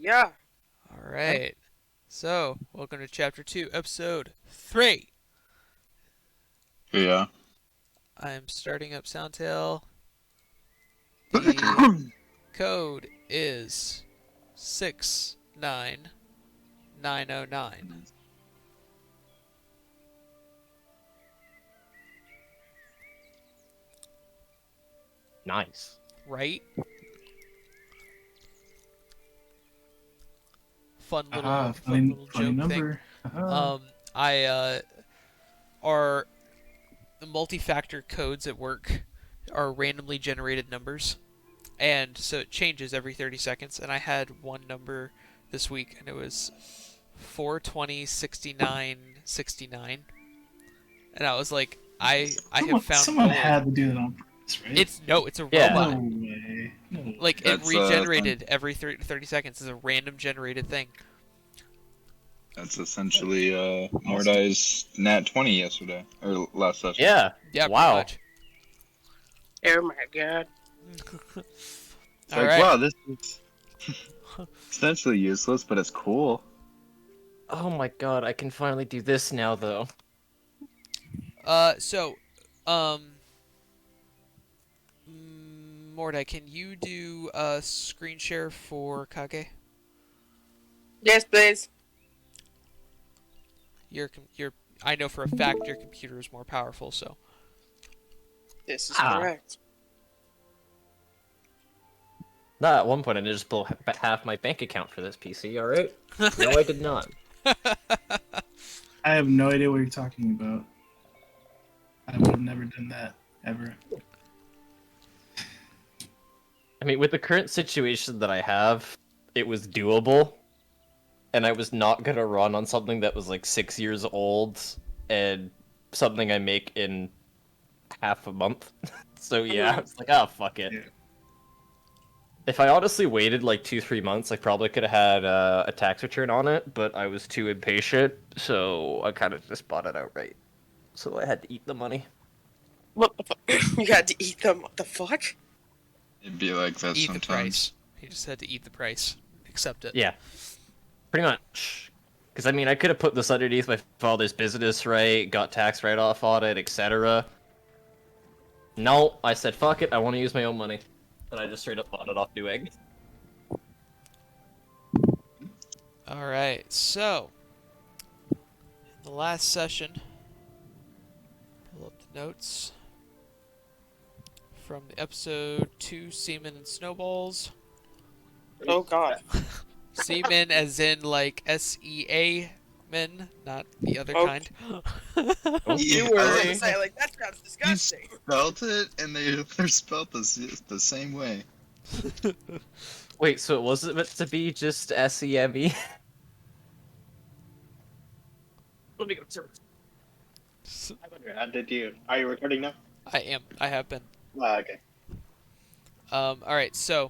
Yeah. Alright. So, welcome to Chapter 2, Episode 3. Yeah. I'm starting up Soundtail. The code is 69909. Nice. Right? Fun Aha, little funny joke number. thing. Aha. Our the multi-factor codes at work are randomly generated numbers. And so it changes every 30 seconds. And I had one number this week, and it was 4206969. And I was like, I have found someone gold. had to do that on purpose, right? It's a Yeah. robot. No way. No way. Like it That's, regenerated every 30 seconds. It's a random generated thing. That's essentially Mordai's Nat 20 yesterday or last session. Yeah. Yeah, Wow. pretty Oh my god. much. It's All like, right. wow, this is essentially useless, but it's cool. Oh my god, I can finally do this now, though. Mordai, can you do a screen share for Kage? Yes, please. I know for a fact your computer is more powerful, so. This is Ah. correct. Nah, at one point I did just blow half my bank account for this PC, alright? No, I did not. I have no idea what you're talking about. I would have never done that, ever. I mean, with the current situation that I have, it was doable. And I was not gonna run on something that was like 6 years old and something I make in half a month. So yeah, it's like, oh, fuck it. Yeah. If I honestly waited like 2-3 months, I probably could have had a tax return on it, but I was too impatient, so I kind of just bought it outright. So I had to eat the money. What the fuck? You had to eat them. What the fuck? It'd be like that Eat the sometimes. price. He just had to eat the price. Accept it. Yeah, pretty much. Because I mean, I could have put this underneath my father's business, right? Got tax write-off on it, etc. No, I said fuck it. I want to use my own money, and I just straight up bought it off Newegg. Alright, so. In the last session. Pull up the notes. From the episode 2 Seamen and Snowballs. Oh god. Seamen as in like SEA men, not the other Oh. kind. You were going to say, like, that sounds disgusting. Spelt it, and they're spelt the same way. Wait, so it wasn't meant to be just SEME? Let me go to Are you recording now? I am. I have been. Okay. Alright, so,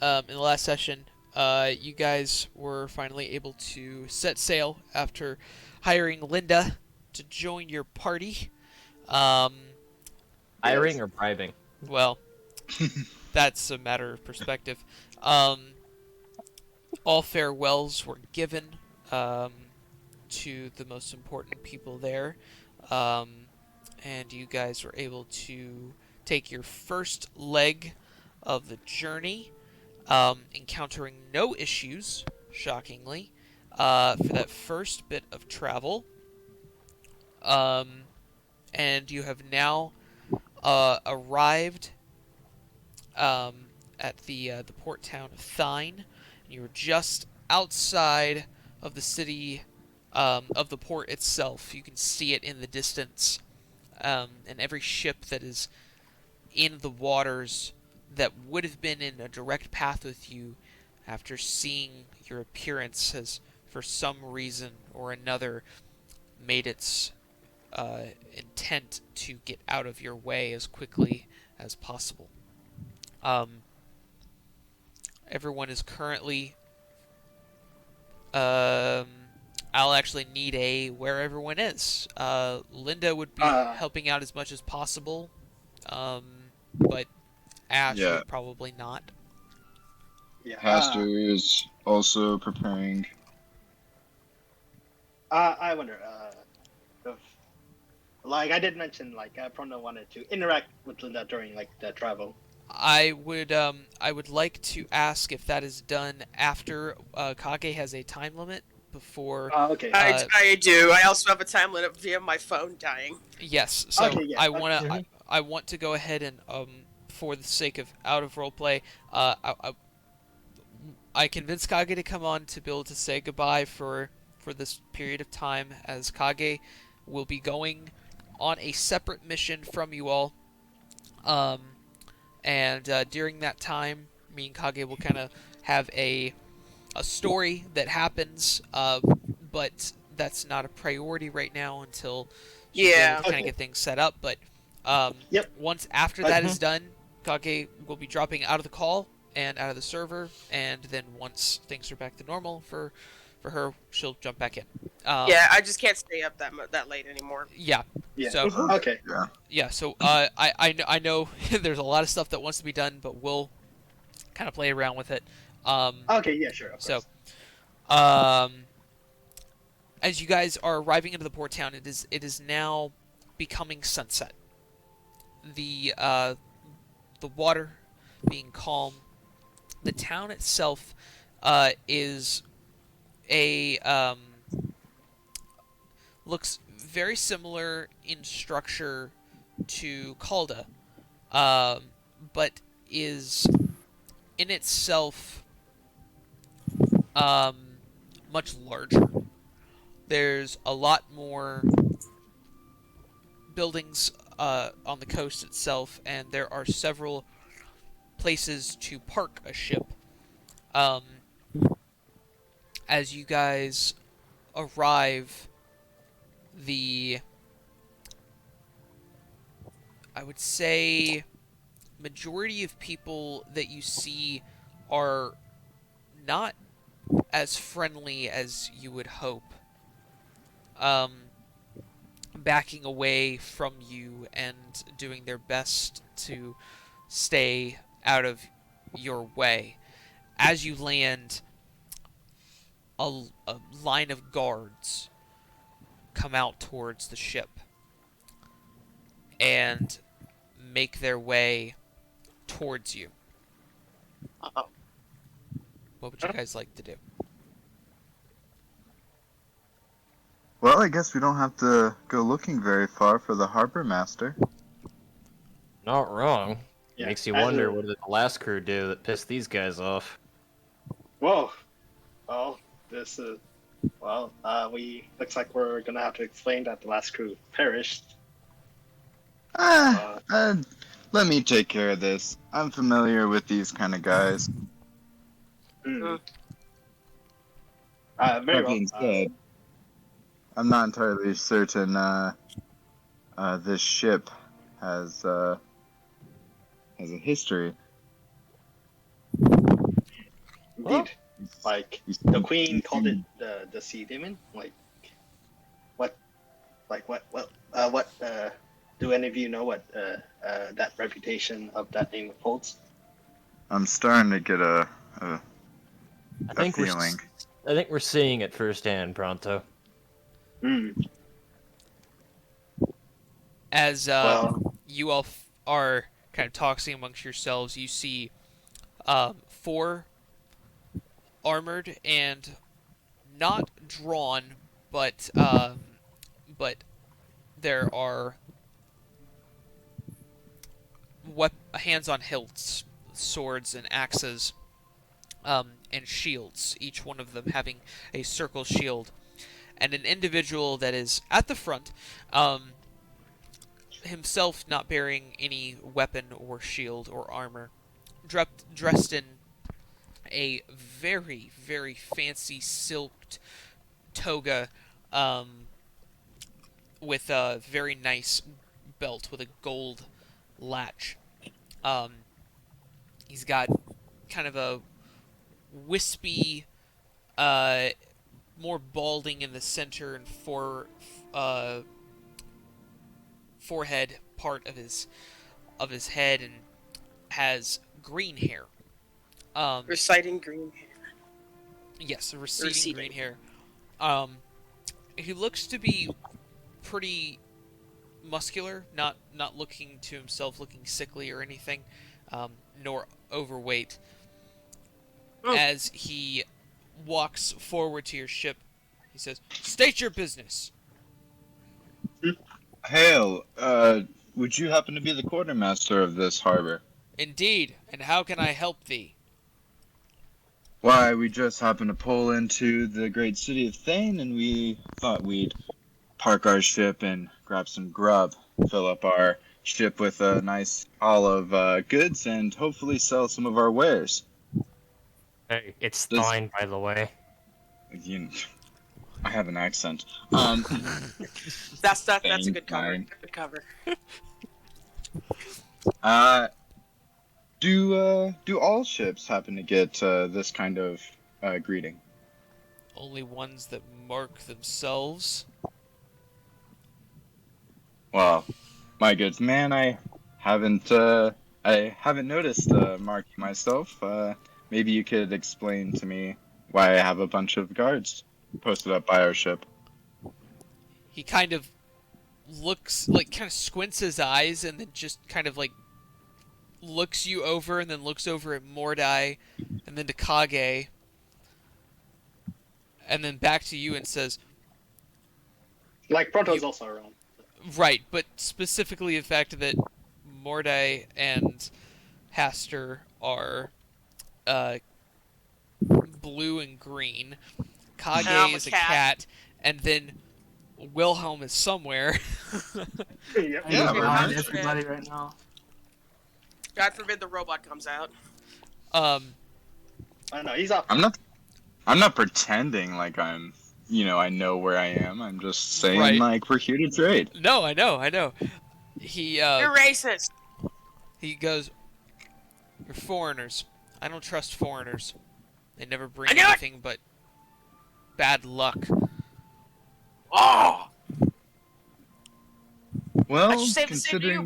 in the last session, you guys were finally able to set sail after hiring Linda to join your party. hiring or bribing? Well, that's a matter of perspective. All farewells were given to the most important people there, and you guys were able to take your first leg of the journey, encountering no issues, shockingly, for that first bit of travel. And you have now arrived at the port town of Thine. You were just outside of the city, of the port itself. You can see it in the distance, and every ship that is in the waters that would have been in a direct path with you after seeing your appearance has, for some reason or another, made its intent to get out of your way as quickly as possible. Everyone is currently... I'll actually need a where everyone is. Linda would be helping out as much as possible, but Ash Yeah. would probably not. Yeah. Pastor is also preparing. I wonder. If, like I did mention, like Prono wanted to interact with Linda during like the travel. I would like to ask if that is done after Kage has a time limit before. Okay. I do. I also have a time limit via my phone dying. Yes, so Okay, yeah, I okay. wanna I want to go ahead and for the sake of out of roleplay, I convinced Kage to come on to be able to say goodbye for this period of time, as Kage will be going on a separate mission from you all. And during that time, me and Kage will kind of have a story that happens, but that's not a priority right now until she's able to kind of Okay. get things set up. But Yep. once after that is done, Kage will be dropping out of the call and out of the server, and then once things are back to normal for her, she'll jump back in. Yeah, I just can't stay up that late anymore. Yeah. Yeah. So Okay. Yeah. yeah. So I know there's a lot of stuff that wants to be done, but we'll kind of play around with it. Okay. Yeah. Sure. Of So, course. as you guys are arriving into the port town, it is now becoming sunset. The water being calm. The town itself is a looks very similar in structure to Calda, but is in itself much larger. There's a lot more buildings on the coast itself, and there are several places to park a ship. As you guys arrive, I would say majority of people that you see are not as friendly as you would hope. Backing away from you and doing their best to stay out of your way. As you land, a line of guards come out towards the ship and make their way towards you. Uh-oh. What would you guys like to do? Well, I guess we don't have to go looking very far for the harbor master. Not wrong. Yeah. Makes you As wonder a- what did the last crew do that pissed these guys off. Whoa. Well, this is. Well, we looks like we're gonna have to explain that the last crew perished. Let me take care of this. I'm familiar with these kind of guys. Very That well. being said, I'm not entirely certain this ship has a history. Indeed. Like the queen called it the sea demon. What do any of you know what that reputation of that name holds? I'm starting to get a I think feeling. I think we're seeing it firsthand, Pronto. As Well, you all are kind of talking amongst yourselves, you see 4 armored and not drawn, but there are hands on hilts, swords and axes, and shields. Each one of them having a circle shield, and an individual that is at the front. Himself not bearing any weapon or shield or armor, dressed in a very, very fancy silked toga, with a very nice belt with a gold latch. He's got kind of a wispy, more balding in the center and forehead part of his head, and has green hair. Reciting green hair. Yes, a receding green hair. He looks to be pretty muscular, not looking to himself looking sickly or anything, nor overweight. As he walks forward to your ship, he says, "State your business." Hail, would you happen to be the quartermaster of this harbor? Indeed, and how can I help thee? Why, we just happened to pull into the great city of Thane, and we thought we'd park our ship and grab some grub, fill up our ship with a nice haul of goods, and hopefully sell some of our wares. Hey, it's This- fine, by the way. I have an accent. That's a Thane, good cover. fine. Good cover. Do all ships happen to get this kind of greeting? Only ones that mark themselves. Well, my good man, I haven't noticed marking myself. Maybe you could explain to me why I have a bunch of guards posted up by our ship. He kind of looks, like, kind of squints his eyes and then just kind of, like, looks you over and then looks over at Mordai and then to Kage and then back to you and says, Like, Proto's also around. right, but specifically the fact that Mordai and Haster are blue and green, Kage I'm a is a cat. cat, and then Wilhelm is somewhere. Yep. I'm Yeah, behind right. everybody right now. God forbid the robot comes out. I know, he's up. I'm not pretending like I know where I am. I'm just saying, Right. like, we're here to trade. No, I know. He You're racist. he goes, "You're foreigners. I don't trust foreigners. They never bring I knew it! anything but bad luck." Oh! Well, I should say the same to you,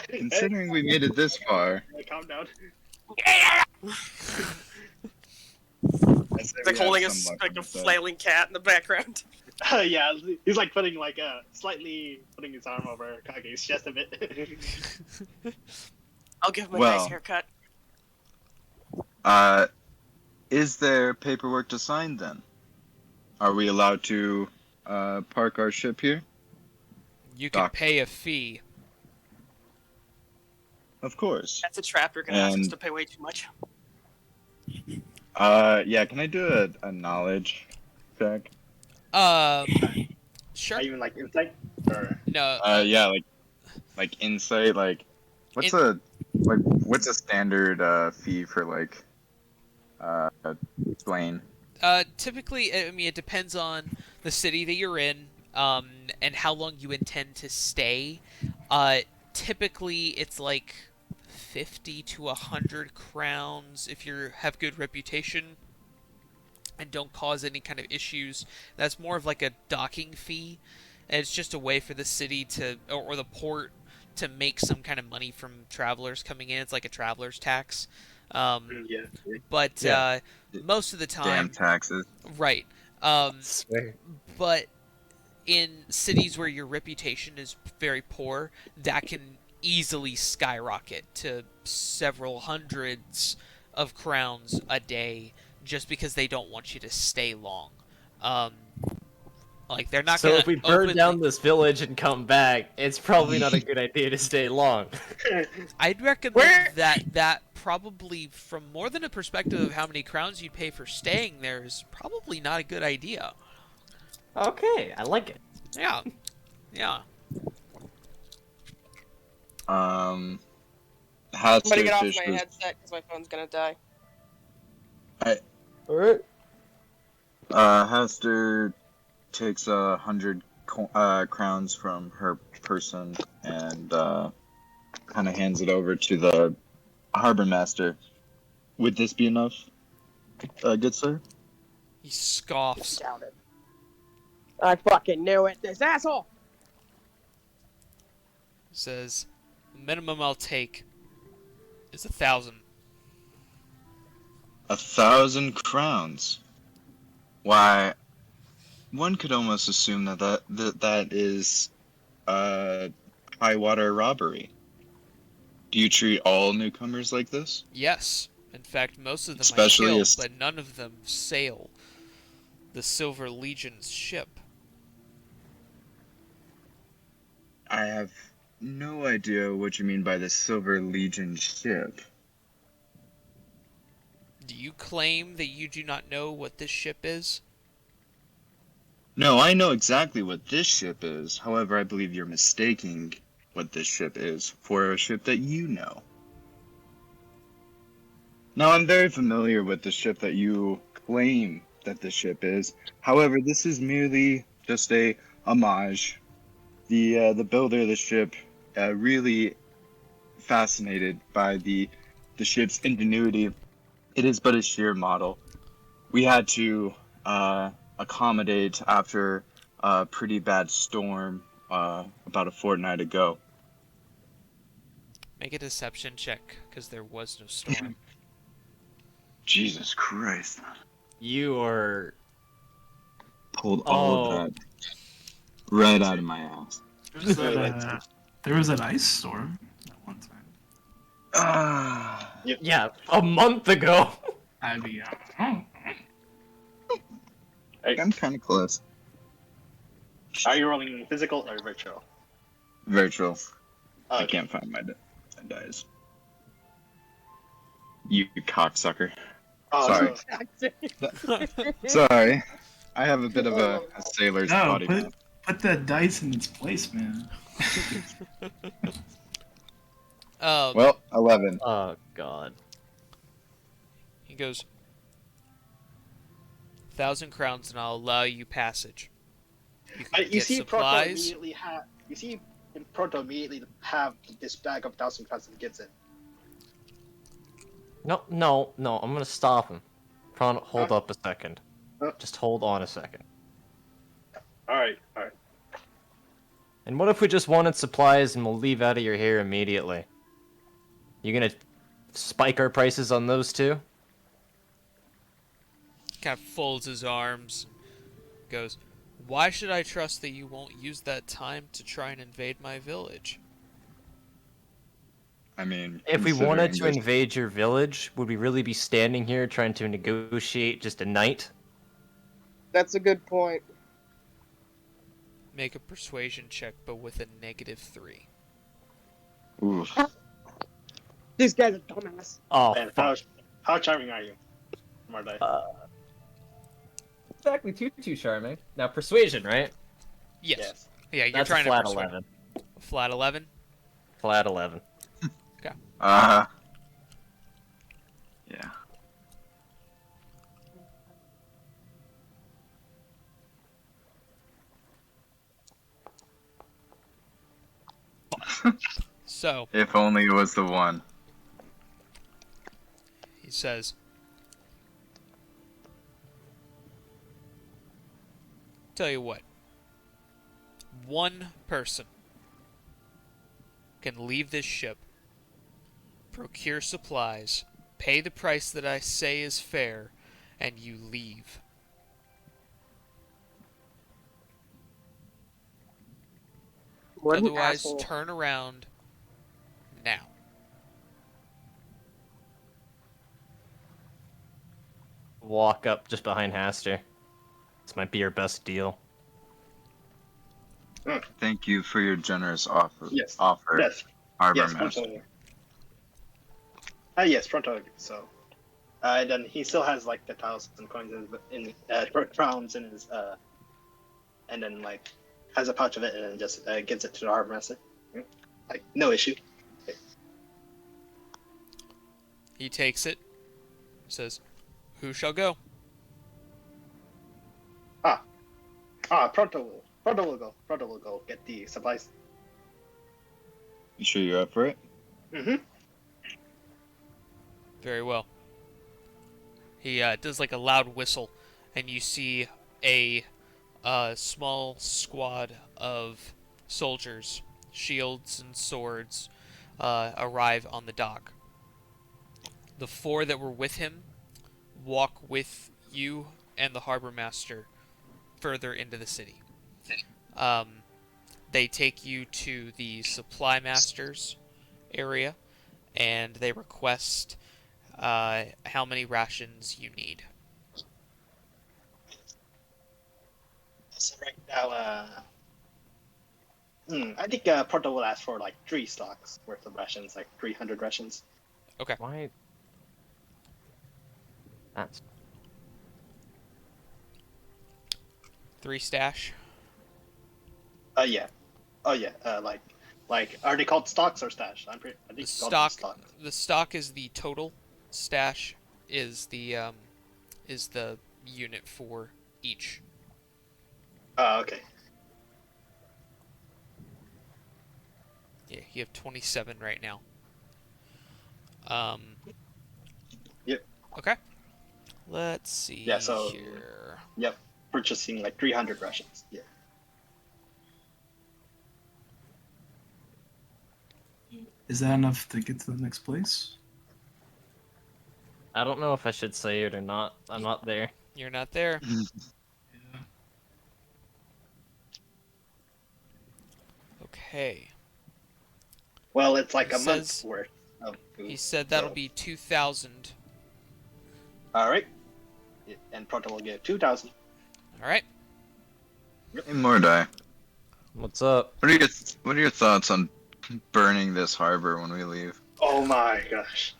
considering we made it this far, Hey, calm down. Yeah! I say Like we holding have some luck like on a this side. flailing cat in the background. Yeah, he's like putting like slightly putting his arm over Kage's chest a bit. I'll give him a Well. nice haircut. Is there paperwork to sign then? Are we allowed to park our ship here? You can Doc. pay a fee. Of course. That's a trap. You're gonna ask us And- to pay way too much. Yeah, can I do a knowledge check? Sure. Are you like insight or? No. Yeah, like insight, like what's a standard fee for like Blaine? Typically, I mean, it depends on the city that you're in, and how long you intend to stay. Typically, it's like 50 to 100 crowns if you have good reputation and don't cause any kind of issues. That's more of like a docking fee, and it's just a way for the city to, or the port, to make some kind of money from travelers coming in. It's like a traveler's tax. Yeah. But Yeah. most of the Damn time, taxes. right. Swear. But in cities where your reputation is very poor, that can easily skyrocket to several hundreds of crowns a day just because they don't want you to stay long. Like, they're not So gonna if we burn openly- down this village and come back, it's probably not a good idea to stay long. I'd recommend Where- that probably, from more than a perspective of how many crowns you'd pay for staying there, is probably not a good idea. Okay, I like it. Yeah. I'm gonna Haster get off Fish my was headset because my phone's gonna die. Alright. Haster takes 100 crowns from her person and kind of hands it over to the harbor master. Would this be enough, good sir? He scoffs. Doubt it. I fucking knew it. This asshole. Says, the minimum I'll take is 1,000. 1,000 crowns. Why, one could almost assume that is high water robbery. Do you treat all newcomers like this? Yes. In fact, most of them Especially I kill, as- but none of them sail the Silver Legion's ship. I have no idea what you mean by the Silver Legion ship. Do you claim that you do not know what this ship is? No, I know exactly what this ship is. However, I believe you're mistaking what this ship is for a ship that you know. Now, I'm very familiar with the ship that you claim that this ship is. However, this is merely just a homage. The builder of the ship really fascinated by the ship's ingenuity. It is but a sheer model. We had to accommodate after a pretty bad storm about a fortnight ago. Make a deception check, because there was no storm. Jesus Christ. You are. Pulled all Oh. of that right out of my ass. There was an ice storm at one time. Ah. Yeah, a month ago. I mean, I'm kind of close. Are you rolling physical or virtual? Virtual. I Okay. can't find my dice. You cocksucker. Oh, Sorry. so- Sorry. I have a bit of a sailor's no, body. Man. put that dice in its place, man. Well, 11. Oh god. He goes, 1,000 crowns and I'll allow you passage. You can You get see, Proto supplies. immediately have. You see, Proto immediately have this bag of 1,000 crowns and gets it. No, I'm gonna stop him. Hold Huh? up a second. Huh? Just hold on a second. All right. And what if we just wanted supplies and we'll leave out of your hair immediately? You gonna spike our prices on those too? Kind of folds his arms. Goes, why should I trust that you won't use that time to try and invade my village? I mean, If we wanted to considering invade your village, would we really be standing here trying to negotiate just a night? That's a good point. Make a persuasion check, but with a -3. Oof. These guys are dumbass. Oh, And fuck. how charming are you, Mardai? Exactly too charming. Now, persuasion, right? Yes. Yeah, you're That's trying a flat to persuade. 11. Flat 11? Flat 11. Yeah. So, If only it was the one. he says, tell you what. One person can leave this ship, procure supplies, pay the price that I say is fair, and you leave. What an Otherwise, asshole. turn around now. Walk up just behind Haster. This might be your best deal. Thank you for your generous offer. Yes. Offer, Yes. Harbor Yes, Master. Pronto. Yes, Pronto. So, and then he still has like the 1,000 coins in crowns in his and then like has a pouch of it and then just gives it to the harbor master. Like no issue. He takes it, says, who shall go? Pronto will go. Pronto will go get the supplies. You sure you're up for it? Mm-hmm. Very well. He does like a loud whistle, and you see a small squad of soldiers, shields and swords, arrive on the dock. The 4 that were with him walk with you and the harbor master further into the city. They take you to the supply master's area, and they request how many rations you need. So right now, I think Porto will ask for like 3 stocks worth of rations, like 300 rations. Okay. Why? That's 3 stash. Yeah. Oh yeah. Like are they called stocks or stash? I think The they call them stock. stock. The stock is the total. Stash is the unit for each. Oh, okay. Yeah, you have 27 right now. Yep. Okay. Let's see Yeah, so- here. Yep. Purchasing like 300 rations. Yeah. Is that enough to get to the next place? I don't know if I should say it or not. I'm not there. You're not there. Yeah. Okay. Well, it's like He a month says- worth of food. He said that'll so- be 2,000. All right. Yeah, and Proto will give 2,000. All right. Hey, Mordai, What's up? what are your thoughts on burning this harbor when we leave? Oh my gosh.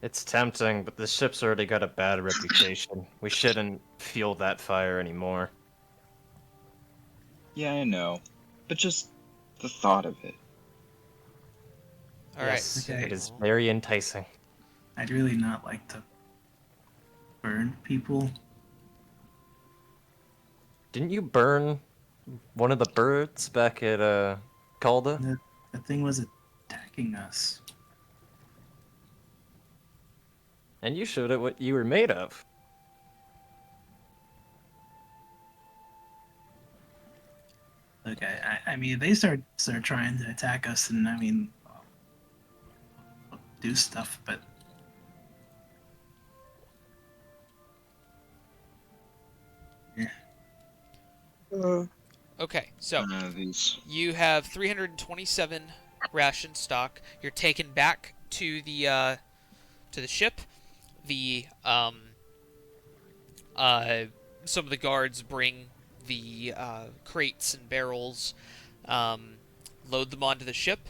It's tempting, but the ship's already got a bad reputation. We shouldn't fuel that fire anymore. Yeah, I know, but just the thought of it. All right. Yes, Okay. it is very enticing. I'd really not like to burn people. Didn't you burn one of the birds back at Calda? That thing was attacking us. And you showed it what you were made of. Okay, I mean, they start trying to attack us, and I mean, I'll do stuff, but Okay. So These. you have 327 ration stock. You're taken back to the ship. The some of the guards bring the crates and barrels, load them onto the ship,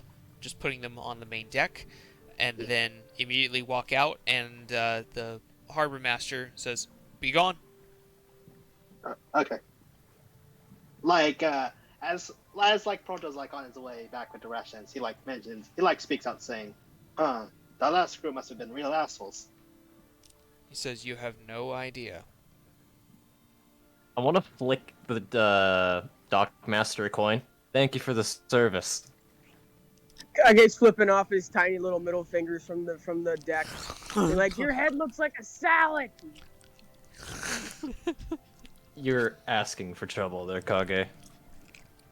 just putting them on the main deck, and then immediately walk out. And the harbor master says, "Be gone." Okay. Like as like Proto's like on his way back with the rations, he like mentions he like speaks out saying, "Huh, that last crew must have been real assholes." He says, "You have no idea." I want to flick the Dockmaster coin. Thank you for the service. Kage's flipping off his tiny little middle fingers from the deck. You're like, your head looks like a salad. You're asking for trouble there, Kage.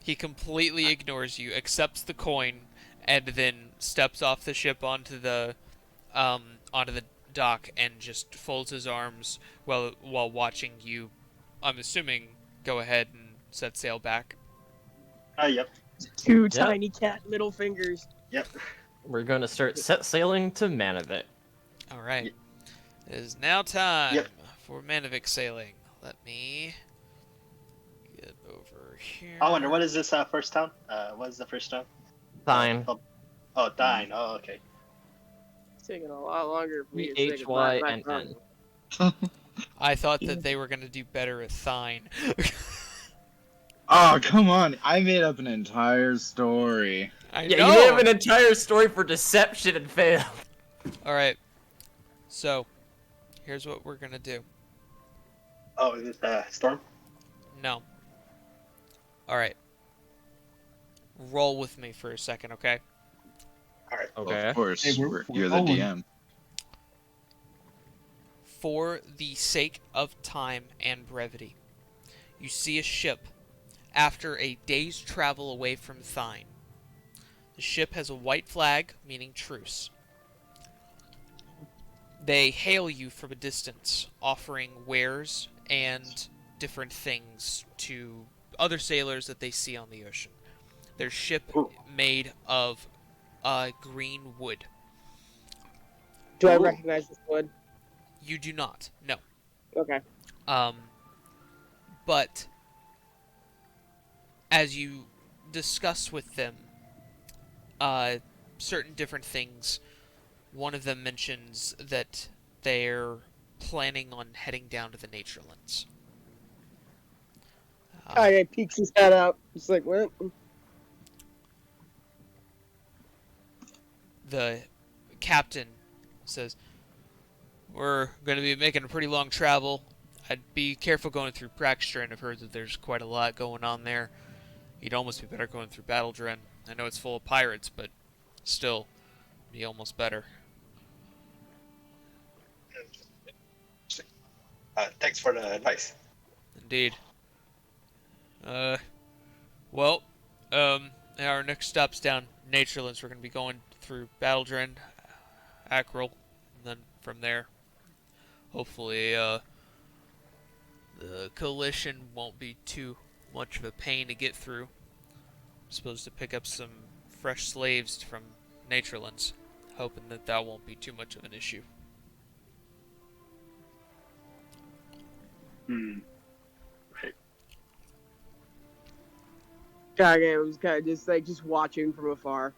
He completely ignores you, accepts the coin, and then steps off the ship onto the dock and just folds his arms while watching you. I'm assuming go ahead and set sail back. Yep. Two tiny cat middle fingers. Yep. We're gonna start set sailing to Manavit. All right, it is now time Yep. for Manavik sailing. Let me get over here. I wonder what is this first town? What is the first town? Fine. Oh, Dine. Oh, okay. It's taking a lot longer for me to say goodbye. to my H-Y-N-N. son. I thought that they were gonna do better at Thine. Oh, come on! I made up an entire story. I Yeah, know. you have an entire story for deception and fail. All right, so here's what we're gonna do. Oh, is it Storm? No. All right. Roll with me for a second, okay? All right. Well, Okay. of course, Hey, we're you're the rolling. DM. For the sake of time and brevity, you see a ship after a day's travel away from Thine. The ship has a white flag, meaning truce. They hail you from a distance, offering wares and different things to other sailors that they see on the ocean. Their ship Ooh. made of green wood. Do I Ooh. recognize this wood? You do not, no. Okay. But as you discuss with them certain different things, one of them mentions that they're planning on heading down to the Naturelands. Kage peeks his head out. It's like, what? The captain says, "We're going to be making a pretty long travel. I'd be careful going through Praxtrin. I've heard that there's quite a lot going on there. You'd almost be better going through Battledren. I know it's full of pirates, but still, be almost better." Thanks for the advice. Indeed. Well, our next stop's down Naturelands. We're going to be going through Battledren, Akril, and then from there, hopefully, the coalition won't be too much of a pain to get through. I'm supposed to pick up some fresh slaves from Naturelands, hoping that that won't be too much of an issue. Right. Kage was kind of just watching from afar.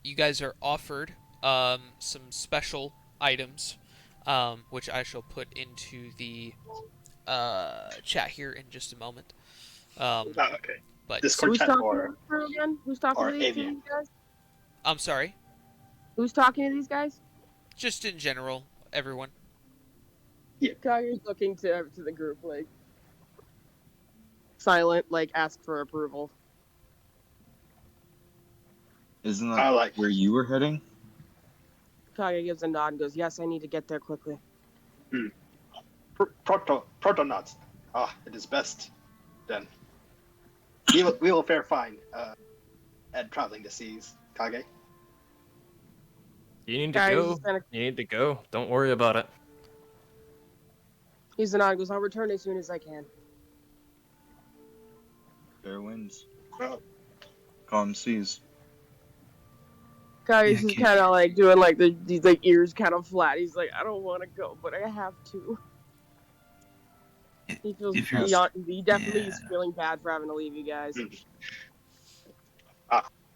You guys are offered some special items, which I shall put into the chat here in just a moment. Okay. But Discord Who's chat talking or to her again? Who's talking or to these Eaivon. guys? I'm sorry, Who's talking to these guys? just in general, everyone. Kage's looking to the group, like silent, like ask for approval. Isn't that I like where you were heading? Kage gives a nod and goes, "Yes, I need to get there quickly." Protonauts. It is best then. We will fare fine at traveling the seas, Kage. You need to Kage go. just kinda, You need to go. Don't worry about it. gives a nod and goes, "I'll return as soon as I can." Fair winds. Oh. Calm seas. Kage's Yeah, just kid. kind of like doing like these like ears kind of flat. He's like, "I don't want to go, but I have to." He feels If you're- he definitely is yeah. feeling bad for having to leave you guys.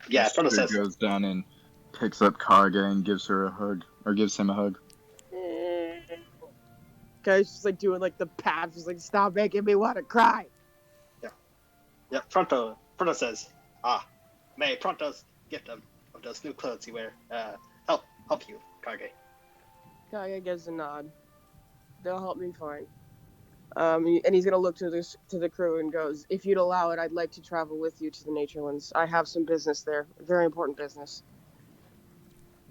Yeah, Proto Sister says. goes down and picks up Kage and gives her a hug, or gives him a hug. Guy's just like doing like the pats, just like, "Stop making me want to cry." Yeah, Pronto says, may Pronto's gift of those new clothes you wear help you, Kage. Kage gives a nod. They'll help me fine. And he's gonna look to the crew and goes, "If you'd allow it, I'd like to travel with you to the Naturelands. I have some business there, very important business."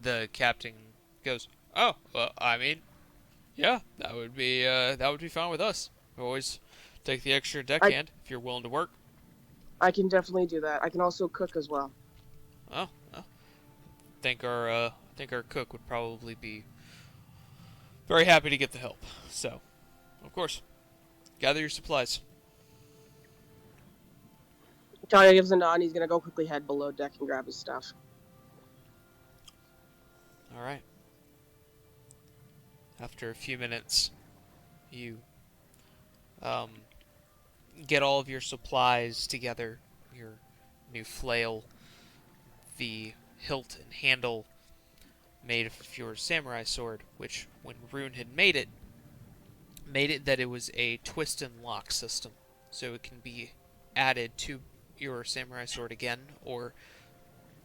The captain goes, "Oh, well, I mean, yeah, that would be fine with us. We always take the extra deckhand if you're willing to work." I can definitely do that. I can also cook as well. Oh, well, think our cook would probably be very happy to get the help. So, of course, gather your supplies. Kage gives a nod and he's gonna go quickly head below deck and grab his stuff. All right. After a few minutes, you get all of your supplies together. Your new flail, the hilt and handle made of your samurai sword, which when Rune had made it that it was a twist and lock system, so it can be added to your samurai sword again or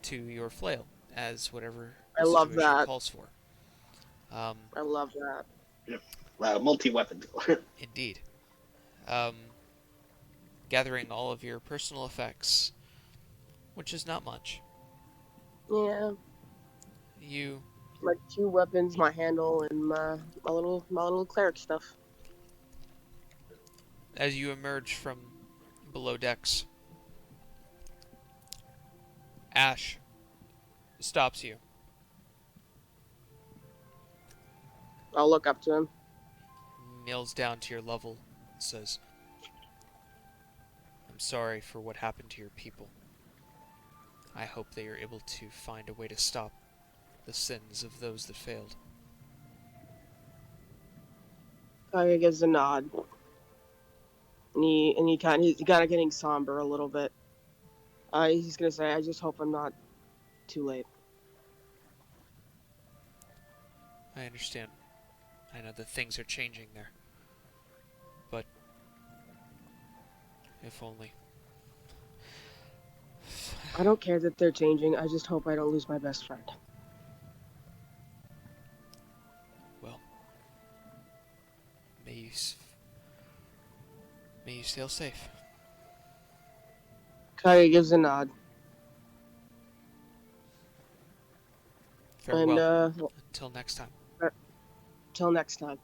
to your flail as whatever I the love situation that. calls for. I love that. Multi-weapon. Indeed. Gathering all of your personal effects, which is not much. Yeah, You my 2 weapons, my handle, and my little cleric stuff. as you emerge from below decks, Ash stops you. I'll look up to him. Kneels down to your level and says, I'm sorry for what happened to your people. I hope they are able to find a way to stop the sins of those that failed. Kage gives a nod. He's kind of getting somber a little bit. He's gonna say, I just hope I'm not too late. I understand. I know that things are changing there. But if only. I don't care that they're changing. I just hope I don't lose my best friend. Well, may you sail safe. Kage gives a nod. Farewell. And Until next time. till next time.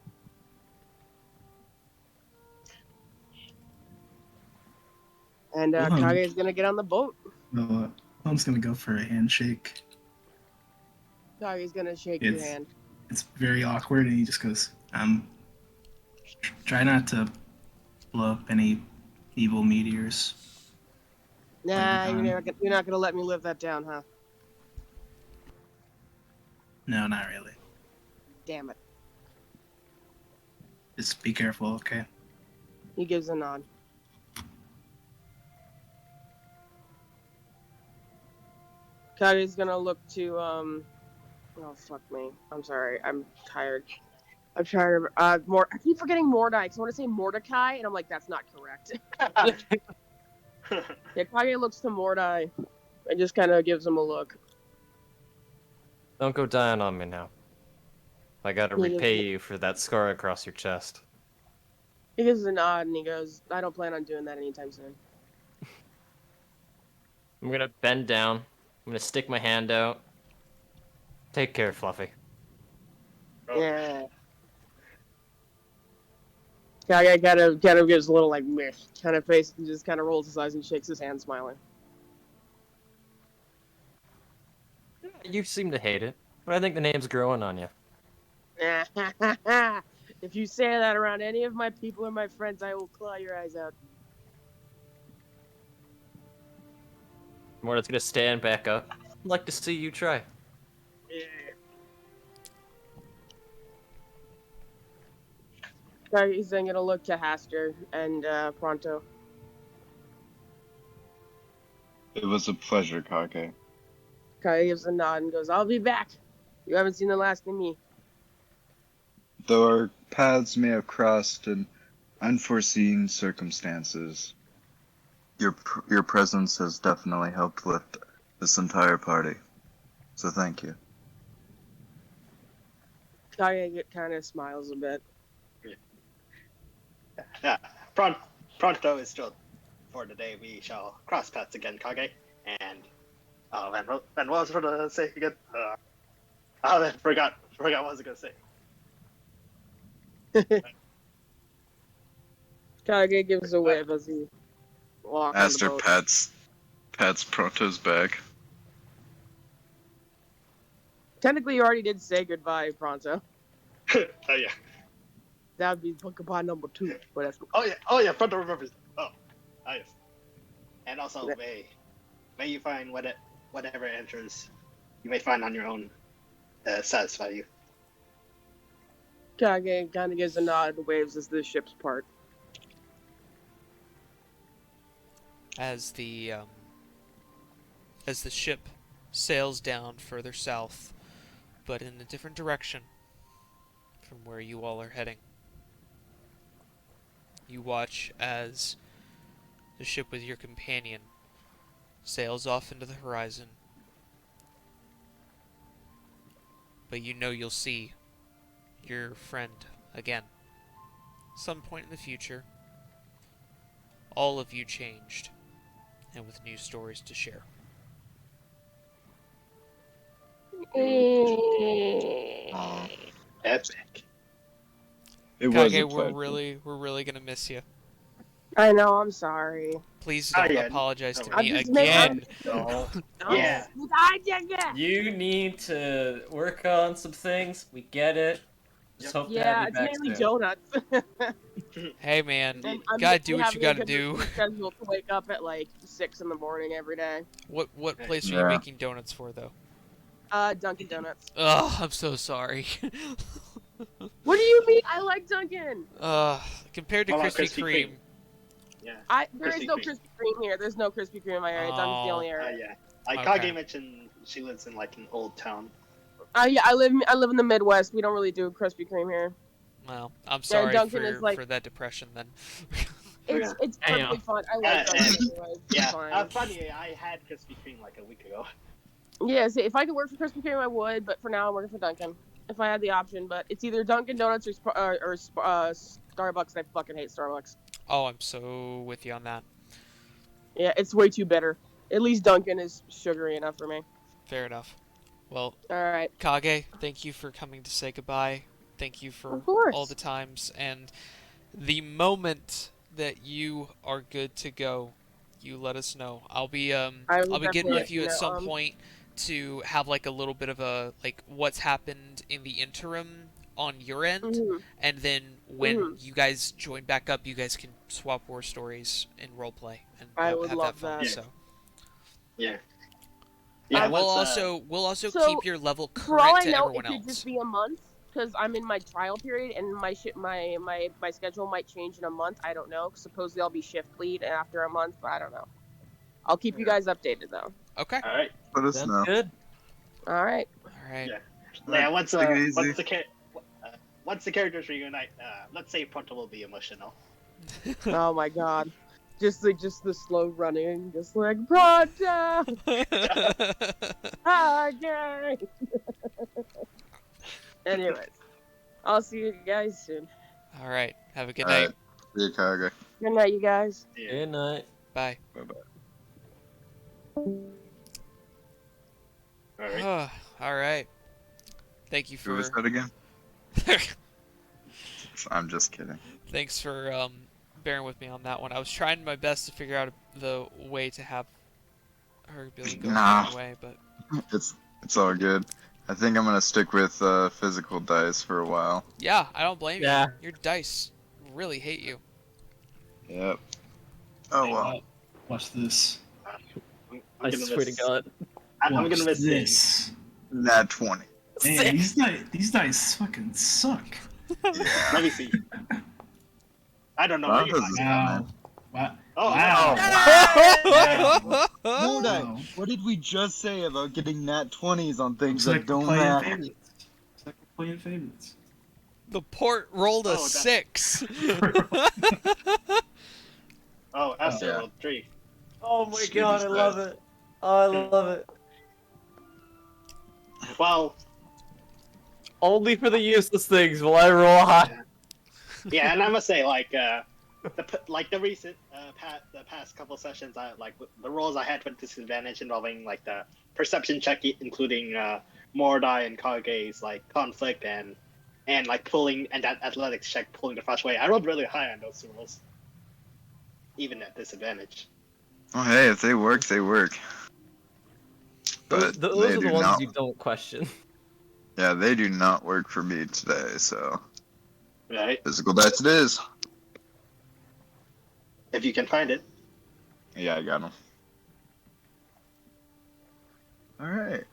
And Kage is gonna get on the boat. One's gonna go for a handshake. Kage is gonna shake your It's- hand. It's very awkward, and he just goes, try not to blow up any evil meteors. Nah, Later you're not gonna let me live that down, huh? No, not really. Damn it. Just be careful, okay? He gives a nod. Kage's gonna look to oh fuck me. I'm sorry. I'm tired. I'm trying to I keep forgetting Mordai because I want to say Mordecai and I'm like that's not correct. Yeah, Kage looks to Mordai and just kind of gives him a look. Don't go dying on me now. I gotta repay you for that scar across your chest. He gives a nod and he goes, I don't plan on doing that anytime soon. I'm gonna bend down. I'm gonna stick my hand out. Take care, Fluffy. Oh. Yeah. Kage kind of gives a little like meh kind of face and just kind of rolls his eyes and shakes his hand smiling. You seem to hate it, but I think the name's growing on you. If you say that around any of my people or my friends, I will claw your eyes out. Morta's gonna stand back up. I'd like to see you try. Yeah. Kage's then gonna look to Haster and Pronto. It was a pleasure, Kage. Kage gives a nod and goes, I'll be back. You haven't seen the last of me. Though our paths may have crossed in unforeseen circumstances, your presence has definitely helped lift this entire party. So thank you. Kage kind of smiles a bit. Yeah, Pronto is still for today. We shall cross paths again, Kage. And and what was I going to say again? I forgot what I was going to say. Kage gives a wave as he walks on the Aster boat. pats Pronto's back. Technically, you already did say goodbye, Pronto. Oh yeah. That would be goodbye number 2. But that's Oh yeah. Pronto remembers. Yes. And also, may you find whatever answers you may find on your own satisfy you. Kage kind of gives a nod and waves as the ships part. As the ship sails down further south, but in a different direction from where you all are heading. You watch as the ship with your companion sails off into the horizon, but you know you'll see your friend again some point in the future. All of you changed, and with new stories to share. Epic. It was a Kage, pleasure. we're really gonna miss you. I know. I'm sorry. Please Oh, don't yeah. apologize to No. I'm me just making. again. No. Yeah. You need to work on some things. We get it. Just hope to have Yeah, you it's back mainly soon. donuts. Hey man, And Indeed. I'm gotta do mainly what you having a gotta good do. routine schedule to wake up at like 6 in the morning every day. What place are you Yeah. making donuts for though? Dunkin' Donuts. Ugh, I'm so sorry. What do you mean? I like Dunkin'. Compared to What about Krispy Krispy Kreme. Kreme? Yeah. There is Krispy no Kreme. Krispy Kreme here. There's no Krispy Kreme in my area. Dunkin's the Oh. only area. Yeah. Like Okay. Kage mentioned, she lives in like an old town. Yeah, I live in the Midwest. We don't really do Krispy Kreme here. Well, I'm Yeah, sorry Dunkin' is like for that depression then. it's Damn. perfectly fine. I like Dunkin' anyways. It's Yeah. fine. Funny, I had Krispy Kreme like a week ago. Yeah, see, if I could work for Krispy Kreme, I would. But for now, I'm working for Dunkin'. If I had the option, but it's either Dunkin' Donuts or Starbucks. And I fucking hate Starbucks. Oh, I'm so with you on that. Yeah, it's way too bitter. At least Dunkin' is sugary enough for me. Fair enough. Well, All right. Kage, thank you for coming to say goodbye. Thank you for Of course. all the times, and the moment that you are good to go, you let us know. I'll be I will I'll be getting definitely with let you you at know, some point to have like a little bit of a like what's happened in the interim on your end, mhm. and then when Mhm. you guys join back up, you guys can swap war stories and roleplay and I have would that love fun. that. So Yeah. and we'll once, also so, keep your level For all current I to know, everyone it could else. just be a month because I'm in my trial period, and my schedule might change in a month. I don't know. Supposedly I'll be shift lead after a month, but I don't know. I'll keep you guys updated though. Okay. All right. Let us Sounds know. good. All right. All right. Yeah. Yeah. Once Take it easy. once the characters reunite, let's say Pronto will be emotional. Oh my god. Just the slow running, just like Pronto. Hi, Anyways, I'll see you guys soon. All right. Have a good All night. right. See you, Kage. Good night, you guys. Yeah. Good night. Bye. Bye-bye. All right. All right. Thank you Who was for that again? I'm just kidding. thanks for bearing with me on that one. I was trying my best to figure out the way to have her ability go Nah. one way, but It's all good. I think I'm gonna stick with physical dice for a while. yeah, I don't blame Yeah. you. Your dice really hate you. Yep. Oh Hey, well. watch this. I swear to God. I'm Watch gonna miss this. this. Nat 20. Man, these dice fucking suck. Yeah. Let me see. I don't know. Wow, Maybe this mine- is Wow. Wow. Oh, Wow. wow. Wow. Modai, Wow. what did we just say about getting nat 20s on things Looks that like don't we're playing matter? favorites. Looks like we're playing favorites. The port rolled a Oh, that- 6. Oh, Esther Yeah. rolled 3. Oh my Shit God, is I love bad. it. Oh, I love it. Well, Only for the useless things will I roll high. yeah, and I must say, like, the recent the past couple sessions, I like the rolls I had with disadvantage involving like the perception check, including Mordai and Kage's like conflict and like pulling and that athletics check pulling the flash away. I rolled really high on those two rolls, even at disadvantage. Oh, hey, if they work, they work. But Those they are the do ones not. you don't question. Yeah, they do not work for me today, so Right? physical dice it is. If you can find it. Yeah, I got them. Alright.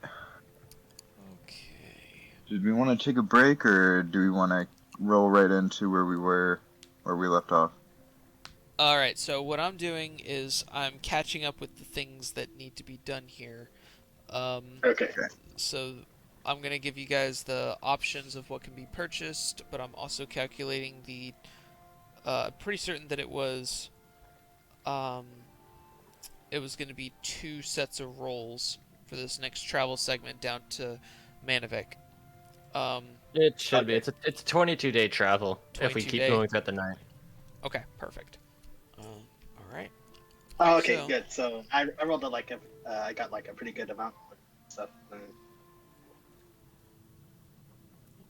Okay. Did we want to take a break, or do we want to roll right into where we left off? All right. So what I'm doing is I'm catching up with the things that need to be done here. Okay. So I'm gonna give you guys the options of what can be purchased, but I'm also calculating the. Pretty certain that it was going to be 2 sets of rolls for this next travel segment down to Manavik. It should be. Okay. It's a 22-day travel if we 22 keep day. going throughout the night. Okay, perfect. All right. Oh, okay, So- good. So I rolled I got like a pretty good amount of stuff. Let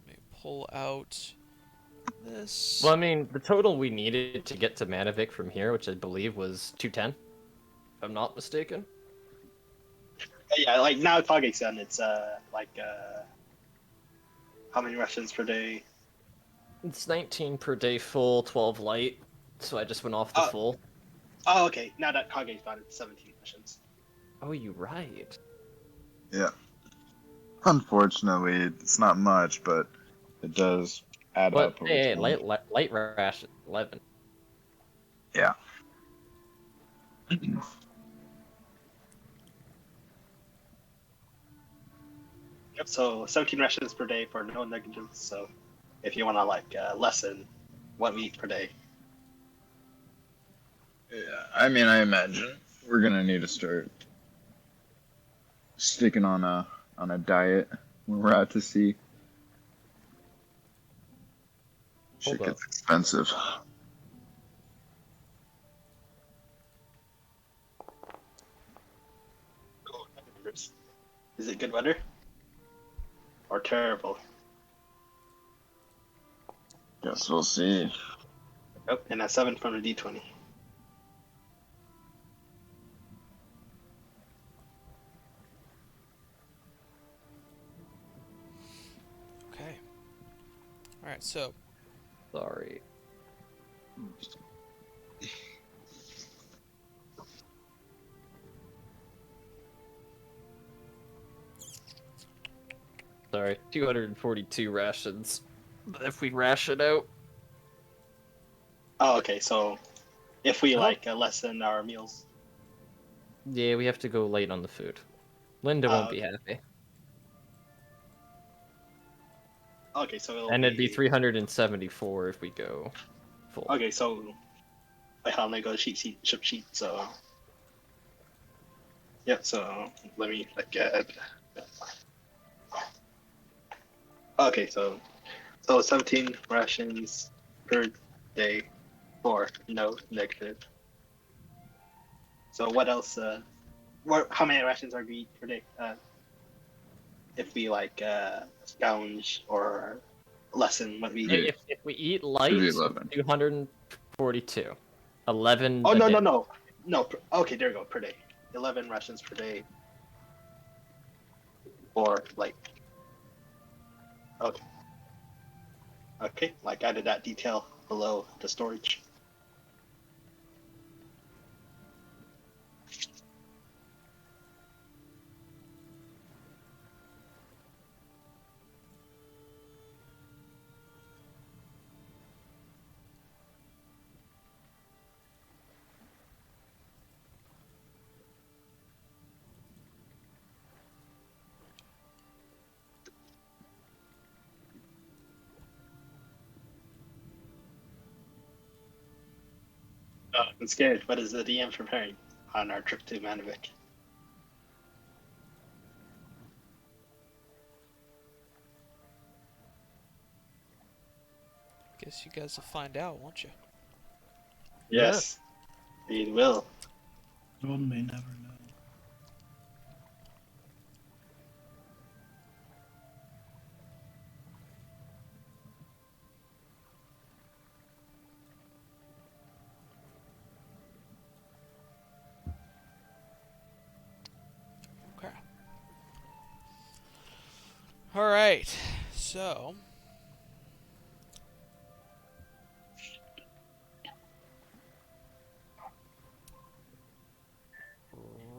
me pull out this. Well, I mean, the total we needed to get to Manavik from here, which I believe was 210, if I'm not mistaken. Yeah, like now Kage-san, it's how many rations per day? It's 19 per day full, 12 light, so I just went off the Uh, full. Oh, okay. Now that Kage's gone, it's 17 rations. Oh, you're right. Yeah. Unfortunately, it's not much, but it does add But up over hey, time. light ration 11. Yeah. Yep. So 17 rations per day for no negligence. So if you want to like lessen 1 week per day. Yeah. I mean, I imagine we're gonna need to start sticking on a diet when we're out to sea. Shit Hold up. gets expensive. Is it good weather or terrible? Guess we'll see. Yep. And a 7 from the D20. Okay. All right. So Sorry. Sorry, 242 rations. If we ration out, Oh, okay. So if we Oh. like lessen our meals. yeah, we have to go late on the food. Linda won't be happy. Okay, so it'll And it'd be 374 if we go full. Okay, so I have to go ship sheet. So yeah. So let me like add. Okay, so 17 rations per day for no negative. So what else? How many rations are we eat per day? If we like scourge or lessen what we eat. If we eat Should light, be 11. 242. 11 Oh a no day. no no no. Okay, there you go. Per day, 11 rations per day. Or like. Okay. Okay, like added that detail below the storage. I'm scared. What is the DM preparing on our trip to Manavik? guess you guys will find out, won't you? Yes, we will. One may never know. Okay. All right. So.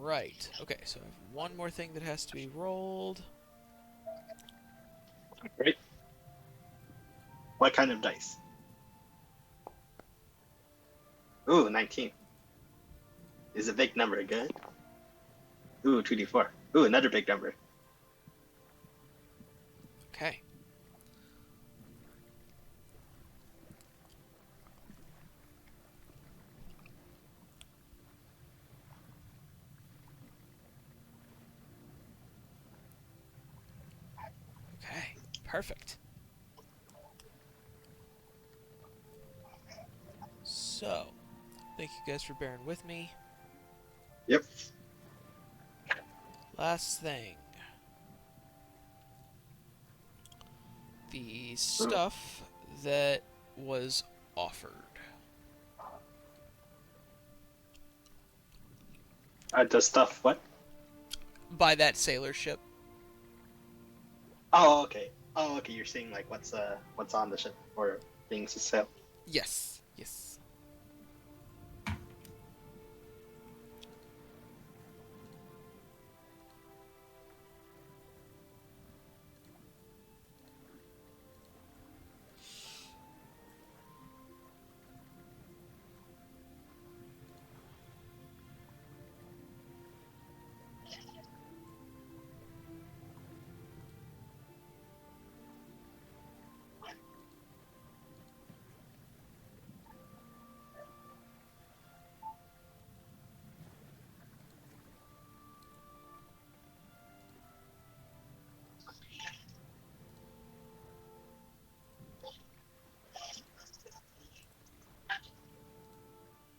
Right. Okay, so I have one more thing that has to be rolled. Great. What kind of dice? Ooh, 19. Is a big number good? Ooh, 2d4. Ooh, another big number. Okay. Okay, perfect. So, thank you guys for bearing with me. Yep. Last thing. The stuff that was offered. Does stuff what? By that sailor ship. Oh, okay. Oh, okay. You're seeing like what's on the ship or things to sell. Yes. Yes.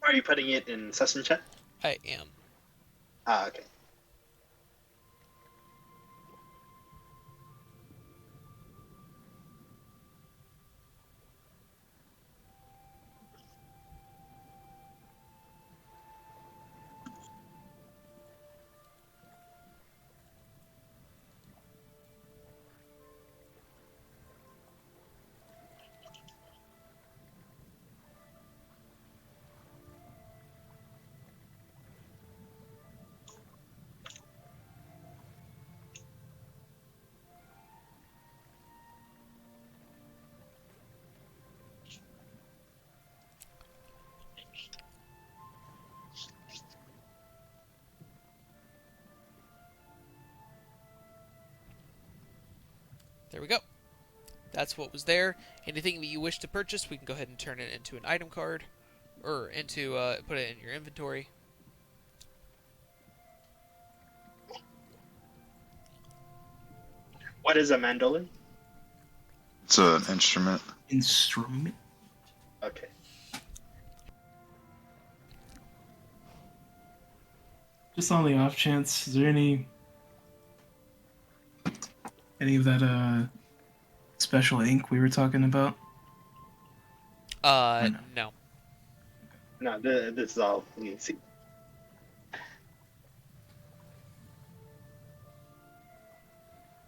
Are you putting it in session chat? I am. Ah, okay. There we go. That's what was there. Anything that you wish to purchase, we can go ahead and turn it into an item card, or into put it in your inventory. What is a mandolin? It's an instrument. Instrument. Okay. Just on the off chance, is there any of that special ink we were talking about? No. No. No, this is all you can see.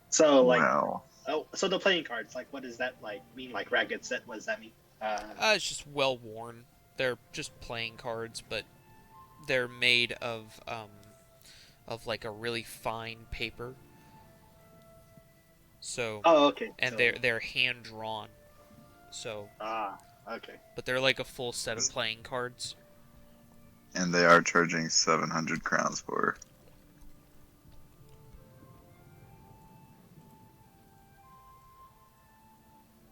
So like, Well, oh, so the playing cards, like, what does that like mean? Like ragged set? What does that mean? It's just well worn. They're just playing cards, but they're made of like a really fine paper. So, Oh, okay. and So, they're hand drawn. So, okay. but they're like a full set of playing cards. and they are charging 700 crowns for.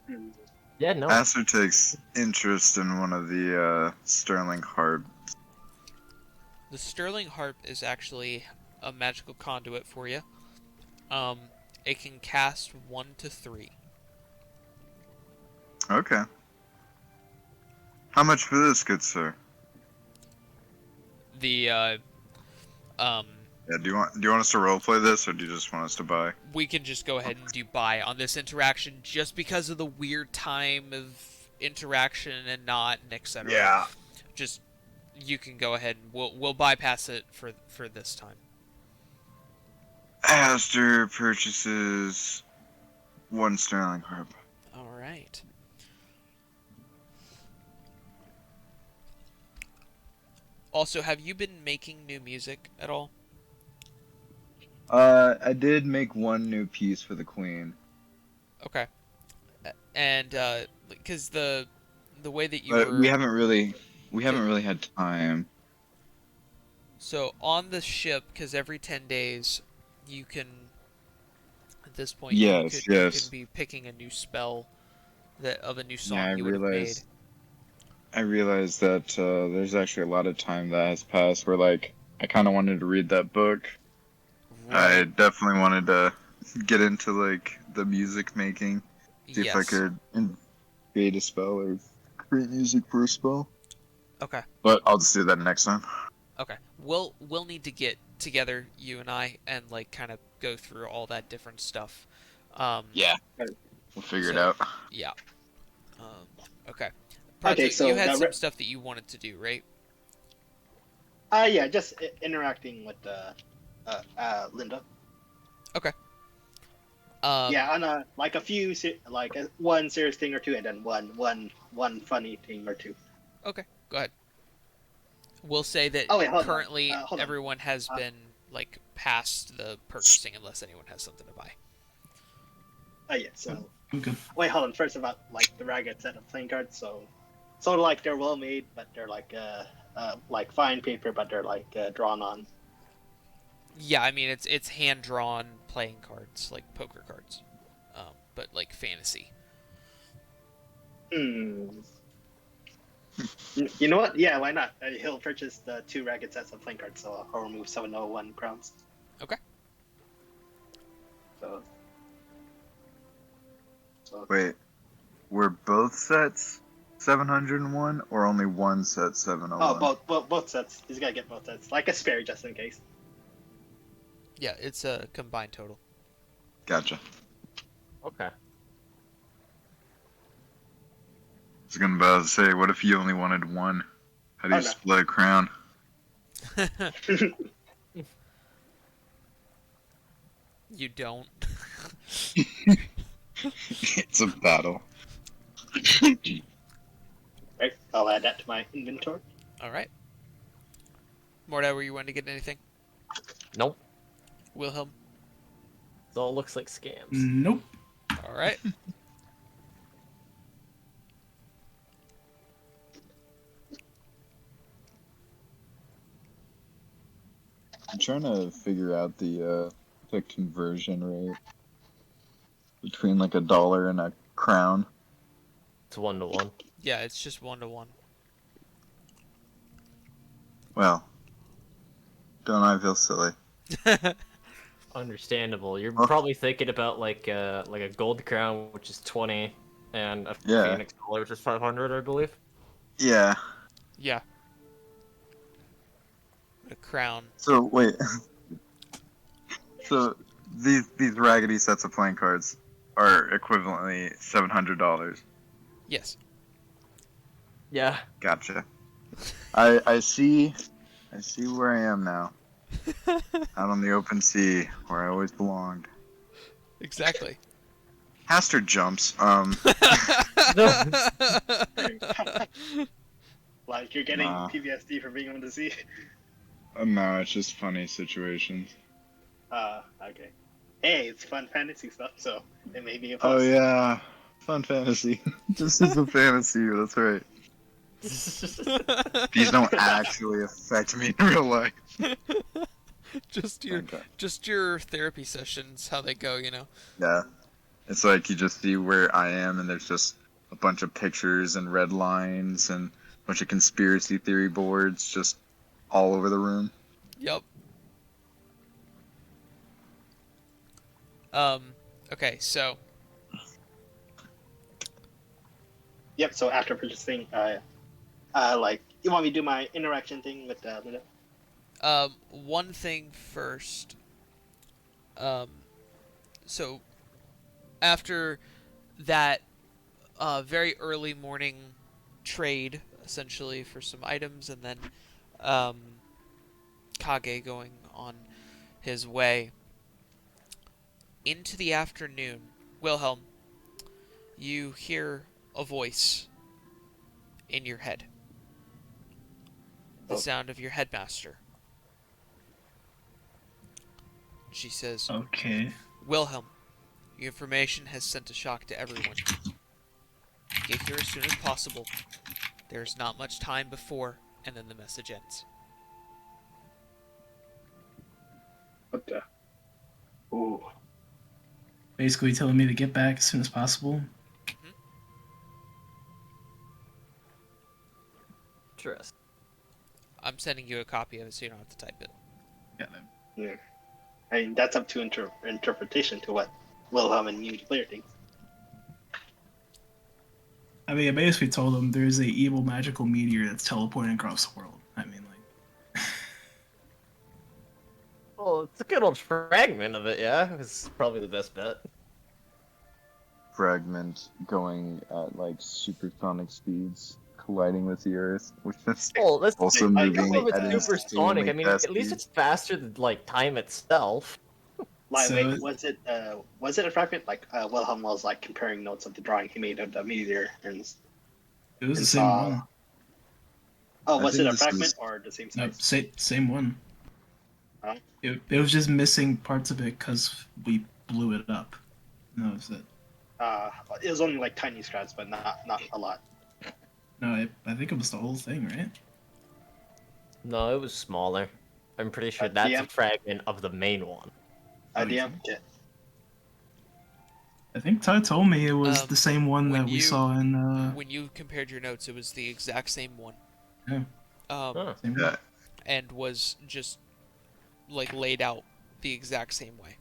Hmm. Yeah, no. Aster takes interest in one of the sterling harp. The Sterling Harp is actually a magical conduit for you. It can cast 1 to 3. Okay. How much for this, good sir? The Yeah, do you want us to roleplay this, or do you just want us to buy? we can just go ahead and do buy on this interaction just because of the weird time of interaction and not and etc. Yeah. Just you can go ahead and we'll bypass it for this time. Aster purchases 1 sterling harp. All right. Also, have you been making new music at all? I did make 1 new piece for the queen. Okay. And because the way that you But were we haven't really had time. so on the ship, because every 10 days you can at this point Yes, you yes. can be picking a new spell that of a new song Yeah, you would have made. I realized that there's actually a lot of time that has passed where, like, I kind of wanted to read that book. I Right. definitely wanted to get into, like, the music making. See if I Yes. could create a spell or create music for a spell. Okay. But I'll just do that next time. Okay. We'll need to get together, you and I, and like kind of go through all that different stuff. Yeah. We'll figure it So- out. Yeah. Um, Okay. Okay, Prato, so you had the some stuff that you wanted to do, right? yeah, just interacting with Linda. Okay. Yeah, on like a few one serious thing or two, and then one funny thing or two. Okay, go ahead. We'll say that Oh wait, hold on. currently Hold on. everyone has been like past the purchasing unless anyone has something to buy. Oh yeah, so I'm good. wait, hold on. First about like the ragged set of playing cards. So like they're well made, but they're like fine paper, but they're like drawn on. Yeah, I mean it's hand drawn playing cards like poker cards, but like fantasy. Hmm. You know what? Yeah, why not? He'll purchase the 2 ragged sets of playing cards, so I'll remove 701 crowns. Okay. So Wait, were both sets 701 or only one set 701? both sets. He's gotta get both sets, like a spare just in case. Yeah, it's a combined total. Gotcha. Okay. I was gonna about to say, what if you only wanted one? How do you Oh, no. split a crown? You don't. It's a battle. Right, I'll add that to my inventory. All right. Mordau, were you wanting to get anything? Nope. Wilhelm. It all looks like scams. Nope. All right. I'm trying to figure out the conversion rate between like $1 and a crown. It's 1-to-1. Yeah, it's just 1-to-1. Well, don't I feel silly? Understandable. You're Well- probably thinking about like a gold crown, which is 20, and a Yeah. phoenix collar, which is 500, I believe. Yeah. Yeah. A crown. So wait. So these raggedy sets of playing cards are equivalently $700. Yes. Yeah. Gotcha. I see where I am now. Out on the open sea, where I always belonged. Exactly. Haster jumps. Like you're getting Nah. PTSD for being on the sea. No, it's just funny situations. Okay. Hey, it's fun fantasy stuff, so it may be a Oh plus. yeah, fun fantasy. This is a fantasy. That's right. These don't actually affect me in real life. just your Okay. just your therapy sessions, how they go, you know. Yeah, it's like you just see where I am, and there's just a bunch of pictures and red lines and a bunch of conspiracy theory boards just all over the room. Yep. Okay, so Yep. So after purchasing, like you want me to do my interaction thing with Linda? one thing first. So after that very early morning trade, essentially for some items, and then Kage going on his way into the afternoon, Wilhelm, you hear a voice in your head. The Oh. sound of your headmaster. She says, Okay. Wilhelm, your information has sent a shock to everyone. Get here as soon as possible. There is not much time before, and then the message ends. What the? Ooh. Basically telling me to get back as soon as possible. Interesting. I'm sending you a copy of it so you don't have to type it. Yeah. Yeah. I mean, that's up to interpretation to what Wilhelm and you player thinks. I mean, I basically told him there's a evil magical meteor that's teleporting across the world. I mean, like, Well, it's a good old fragment of it, yeah. It's probably the best bet. fragment going at like supersonic speeds, colliding with the Earth, which is Oh, that's also I moving wait, at supersonic. insanely I mean, fast at least speeds. it's faster than like time itself. like, So- wait, was it a fragment? Like, Wilhelm was like comparing notes of the drawing he made of the meteor, and It was the And same saw- one. oh, I was it think a this fragment is- or the same No, size? same one. Huh? It was just missing parts of it because we blew it up. No, was it? It was only like tiny scraps, but not a lot. No, I think it was the whole thing, right? No, it was smaller. I'm pretty sure Uh, that's a DM? fragment of the main one. Oh, you DM? think? Yeah. I think Ty told me it was Um, the same one when that we you- saw in. When you compared your notes, it was the exact same one. Yeah. Huh. Same one. Yeah, And was just like laid out the exact same way.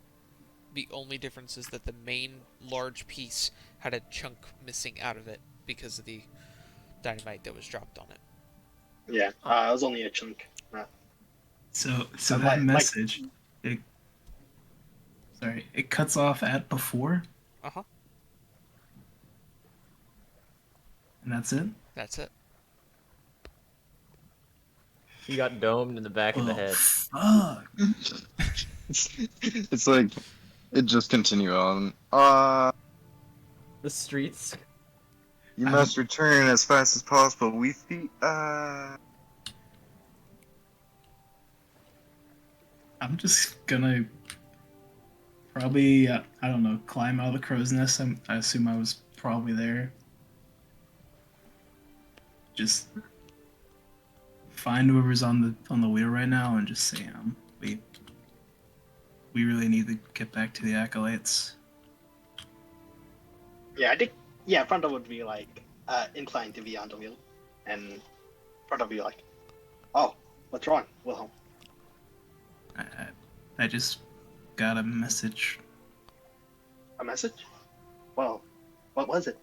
The only difference is that the main large piece had a chunk missing out of it because of the dynamite that was dropped on it. Yeah. It was only a chunk. So But that like- message, it cuts off at before, Uh-huh. and that's it. That's it. He got domed in the back of the Oh, head. fuck. it's like it just continue on. The streets. You must return as fast as possible. We see. I'm just gonna probably, I don't know, climb out of the crow's nest. I assume I was probably there. Just find whoever's on the wheel right now and just say, we really need to get back to the acolytes. Yeah, I think. Yeah, Fronto would be like inclined to be on the wheel, and Fronto would be like, "Oh, what's wrong, Wilhelm?" I just got a message. A message? Well, what was it?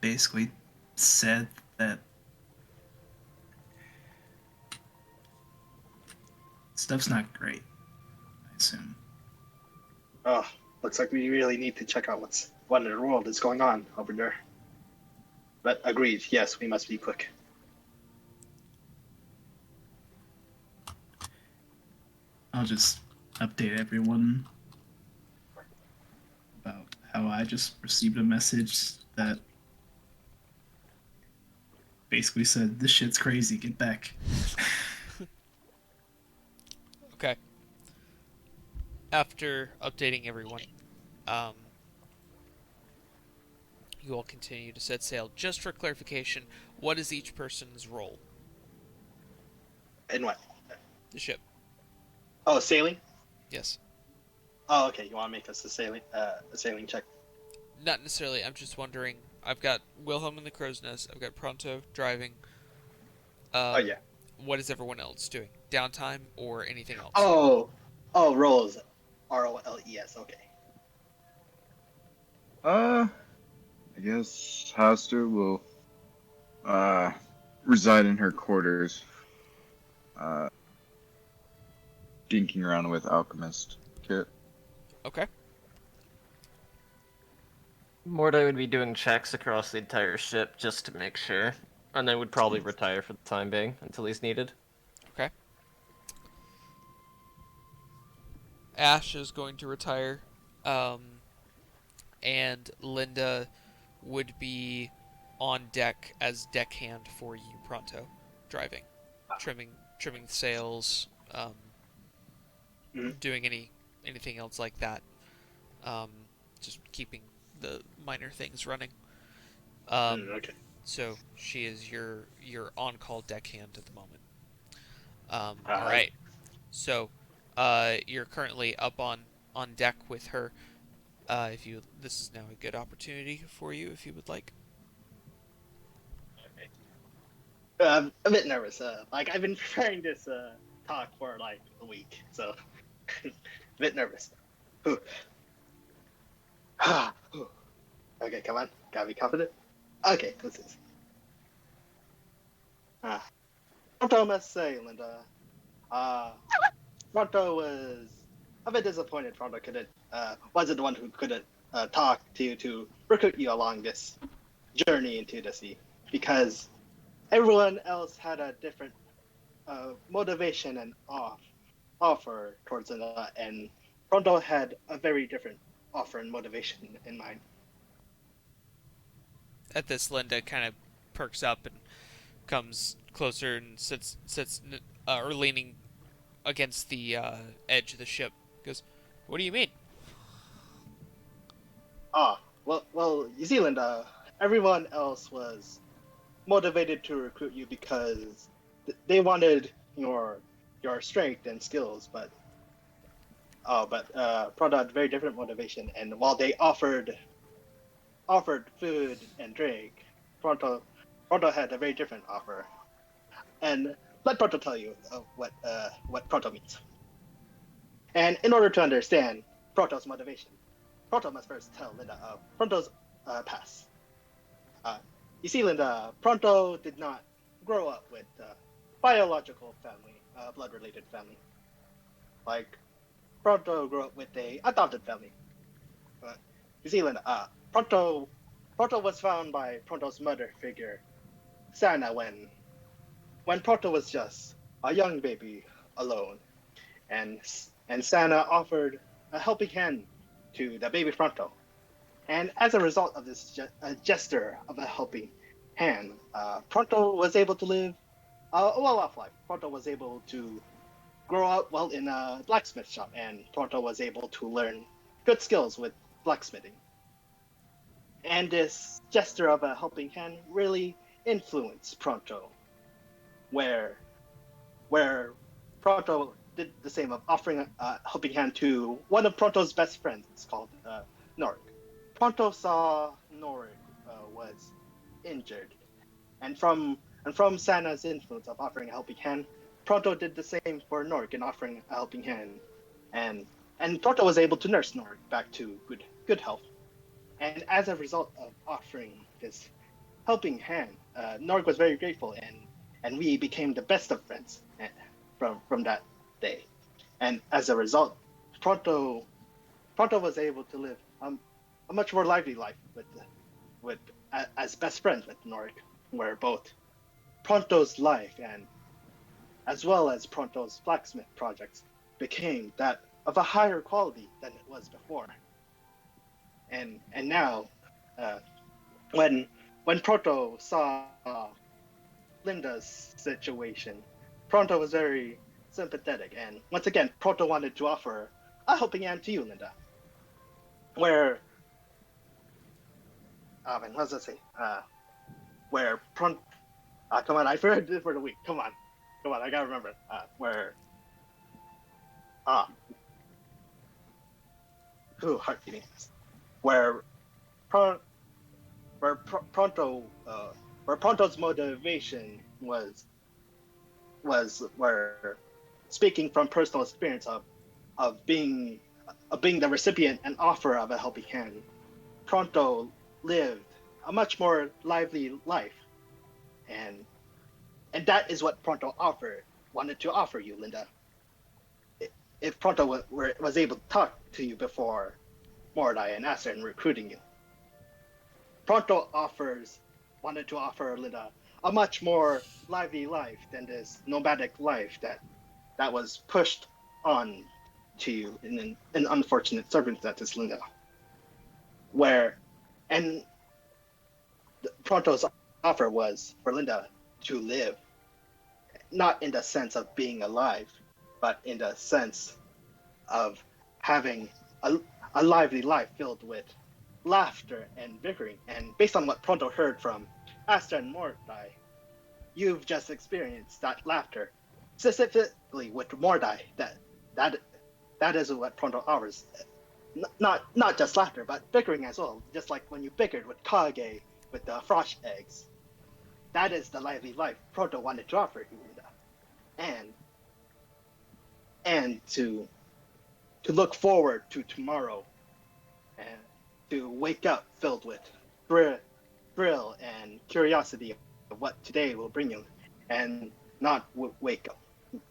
Basically said that stuff's not great, I assume. Oh, looks like we really need to check out what in the world is going on over there. But agreed. Yes, we must be quick. I'll just update everyone about how I just received a message that basically said, "This shit's crazy, get back." Okay. After updating everyone, you all continue to set sail. Just for clarification, what is each person's role? And what? The ship. Oh, sailing. Yes. Oh, okay. You want to make us a sailing check? Not necessarily. I'm just wondering. I've got Wilhelm in the crow's nest. I've got Pronto driving. Oh yeah. What is everyone else doing? Downtime or anything else? Roles. ROLES. Okay. I guess Haster will reside in her quarters, dinking around with alchemist kit. Okay. Mordai would be doing checks across the entire ship just to make sure, and then would probably retire for the time being until he's needed. Okay. Ash is going to retire, and Linda would be on deck as deckhand for you, Pronto, driving, trimming the sails, Mhm. doing anything else like that, just keeping the minor things running. Okay. So she is your on-call deckhand at the moment. Uh, All right. So you're currently up on deck with her. This is now a good opportunity for you if you would like. I'm a bit nervous. Like I've been preparing this talk for like a week, so a bit nervous. Whew. Whew. Okay, come on. Gotta be confident. Okay, this is. Pronto must say, Linda. Pronto was a bit disappointed Pronto couldn't wasn't the one who couldn't talk to you to recruit you along this journey into the sea, because everyone else had a different motivation and offer towards it, and Pronto had a very different offer and motivation in mind. At this, Linda kind of perks up and comes closer and sits or leaning against the edge of the ship. Goes, "What do you mean?" Well, you see, Linda, everyone else was motivated to recruit you because they wanted your strength and skills, but Pronto had very different motivation. And while they offered food and drink, Pronto had a very different offer. And let Pronto tell you what Pronto means. And in order to understand Pronto's motivation, Pronto must first tell Linda of Pronto's past. You see, Linda, Pronto did not grow up with biological family, blood-related family. Like, Pronto grew up with a adopted family. You see, Linda, Pronto was found by Pronto's mother figure, Sana, when Pronto was just a young baby alone, and Sana offered a helping hand to the baby Pronto. And as a result of this gesture of a helping hand, Pronto was able to live a well-off life. Pronto was able to grow up well in a blacksmith shop, and Pronto was able to learn good skills with blacksmithing. And this gesture of a helping hand really influenced Pronto, where Pronto did the same of offering a helping hand to one of Pronto's best friends. It's called Norik. Pronto saw Norik was injured, and from Sana's influence of offering a helping hand, Pronto did the same for Norik in offering a helping hand, and Pronto was able to nurse Norik back to good health. And as a result of offering this helping hand, Norik was very grateful, and we became the best of friends from that day. And as a result, Pronto was able to live a much more lively life with as best friends with Norik, where both Pronto's life and as well as Pronto's blacksmith projects became that of a higher quality than it was before. And now, when Pronto saw Linda's situation, Pronto was very sympathetic, and once again, Pronto wanted to offer a helping hand to you, Linda. Where, what does that say? Where Pronto, come on, I forgot it for the week. Come on, I gotta remember. Heart beating. Where Pronto's motivation was where, speaking from personal experience of being the recipient and offer of a helping hand, Pronto lived a much more lively life, and that is what Pronto wanted to offer you, Linda. If Pronto was able to talk to you before Mordai and Aster and recruiting you, Pronto wanted to offer Linda a much more lively life than this nomadic life that was pushed on to you in unfortunate circumstances, Linda. And Pronto's offer was for Linda to live, not in the sense of being alive, but in the sense of having a lively life filled with laughter and bickering. And based on what Pronto heard from Asta and Mordai, you've just experienced that laughter, specifically with Mordai. That is what Pronto offers. Not just laughter, but bickering as well. Just like when you bickered with Kage with the frost eggs. That is the lively life Pronto wanted to offer you, and to look forward to tomorrow, and to wake up filled with thrill and curiosity of what today will bring you, and not wake up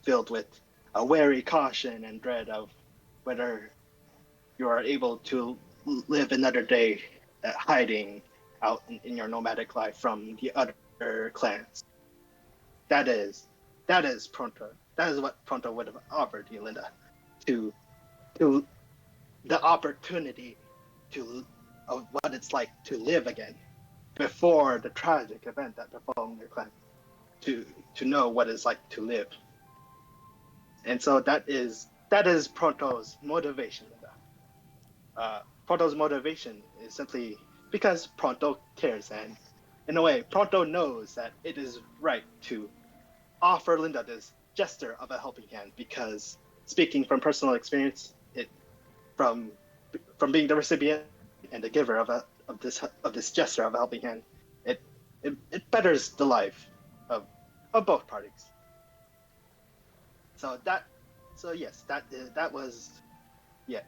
filled with a wary caution and dread of whether you are able to live another day hiding out in your nomadic life from the other clans. That is that is Pronto. That is what Pronto would have offered you, Linda, to to the opportunity to of what it's like to live again before the tragic event that befell your clan. To know what it's like to live, and so that is Pronto's motivation, Linda. Pronto's motivation is simply because Pronto cares, and in a way, Pronto knows that it is right to offer Linda this gesture of a helping hand. Because speaking from personal experience, it from being the recipient and the giver of this gesture of a helping hand, it betters the life of both parties. So yes, that was yeah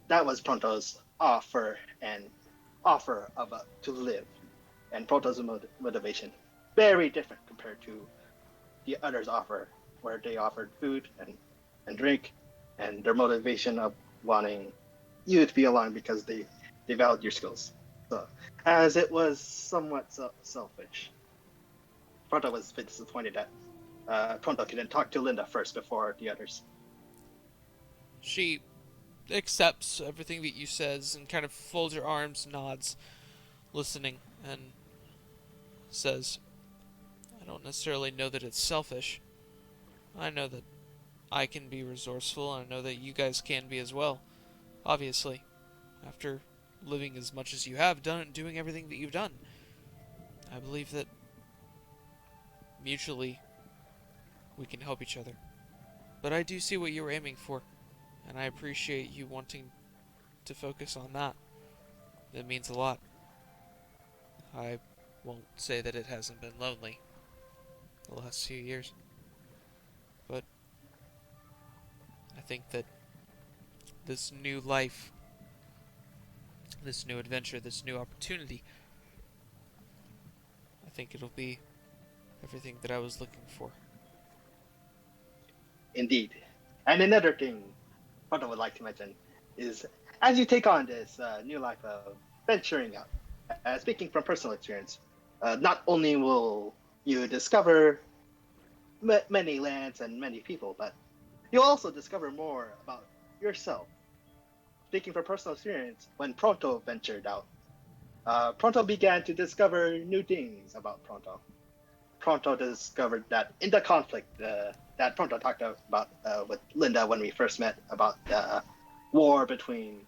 that was Pronto's offer of to live, and Pronto's motivation very different compared to the others' offer, where they offered food and drink, and their motivation of wanting you to be aligned because they valued your skills. So as it was somewhat selfish, Pronto was a bit disappointed that Pronto couldn't talk to Linda first before the others. She accepts everything that you says and kind of folds her arms, nods, listening, and says, I don't necessarily know that it's selfish. I know that I can be resourceful, and I know that you guys can be as well. Obviously, after living as much as you have done, doing everything that you've done, I believe that mutually we can help each other. But I do see what you were aiming for, and I appreciate you wanting to focus on that. It means a lot. I won't say that it hasn't been lonely the last few years, but I think that this new life, this new adventure, this new opportunity, I think it'll be everything that I was looking for. Indeed. And another thing Pronto would like to mention is, as you take on this new life of venturing out, speaking from personal experience, not only will you discover many lands and many people, but you'll also discover more about yourself. Speaking from personal experience, when Pronto ventured out, Pronto began to discover new things about Pronto. Pronto discovered that in the conflict that Pronto talked about with Linda when we first met, about the war between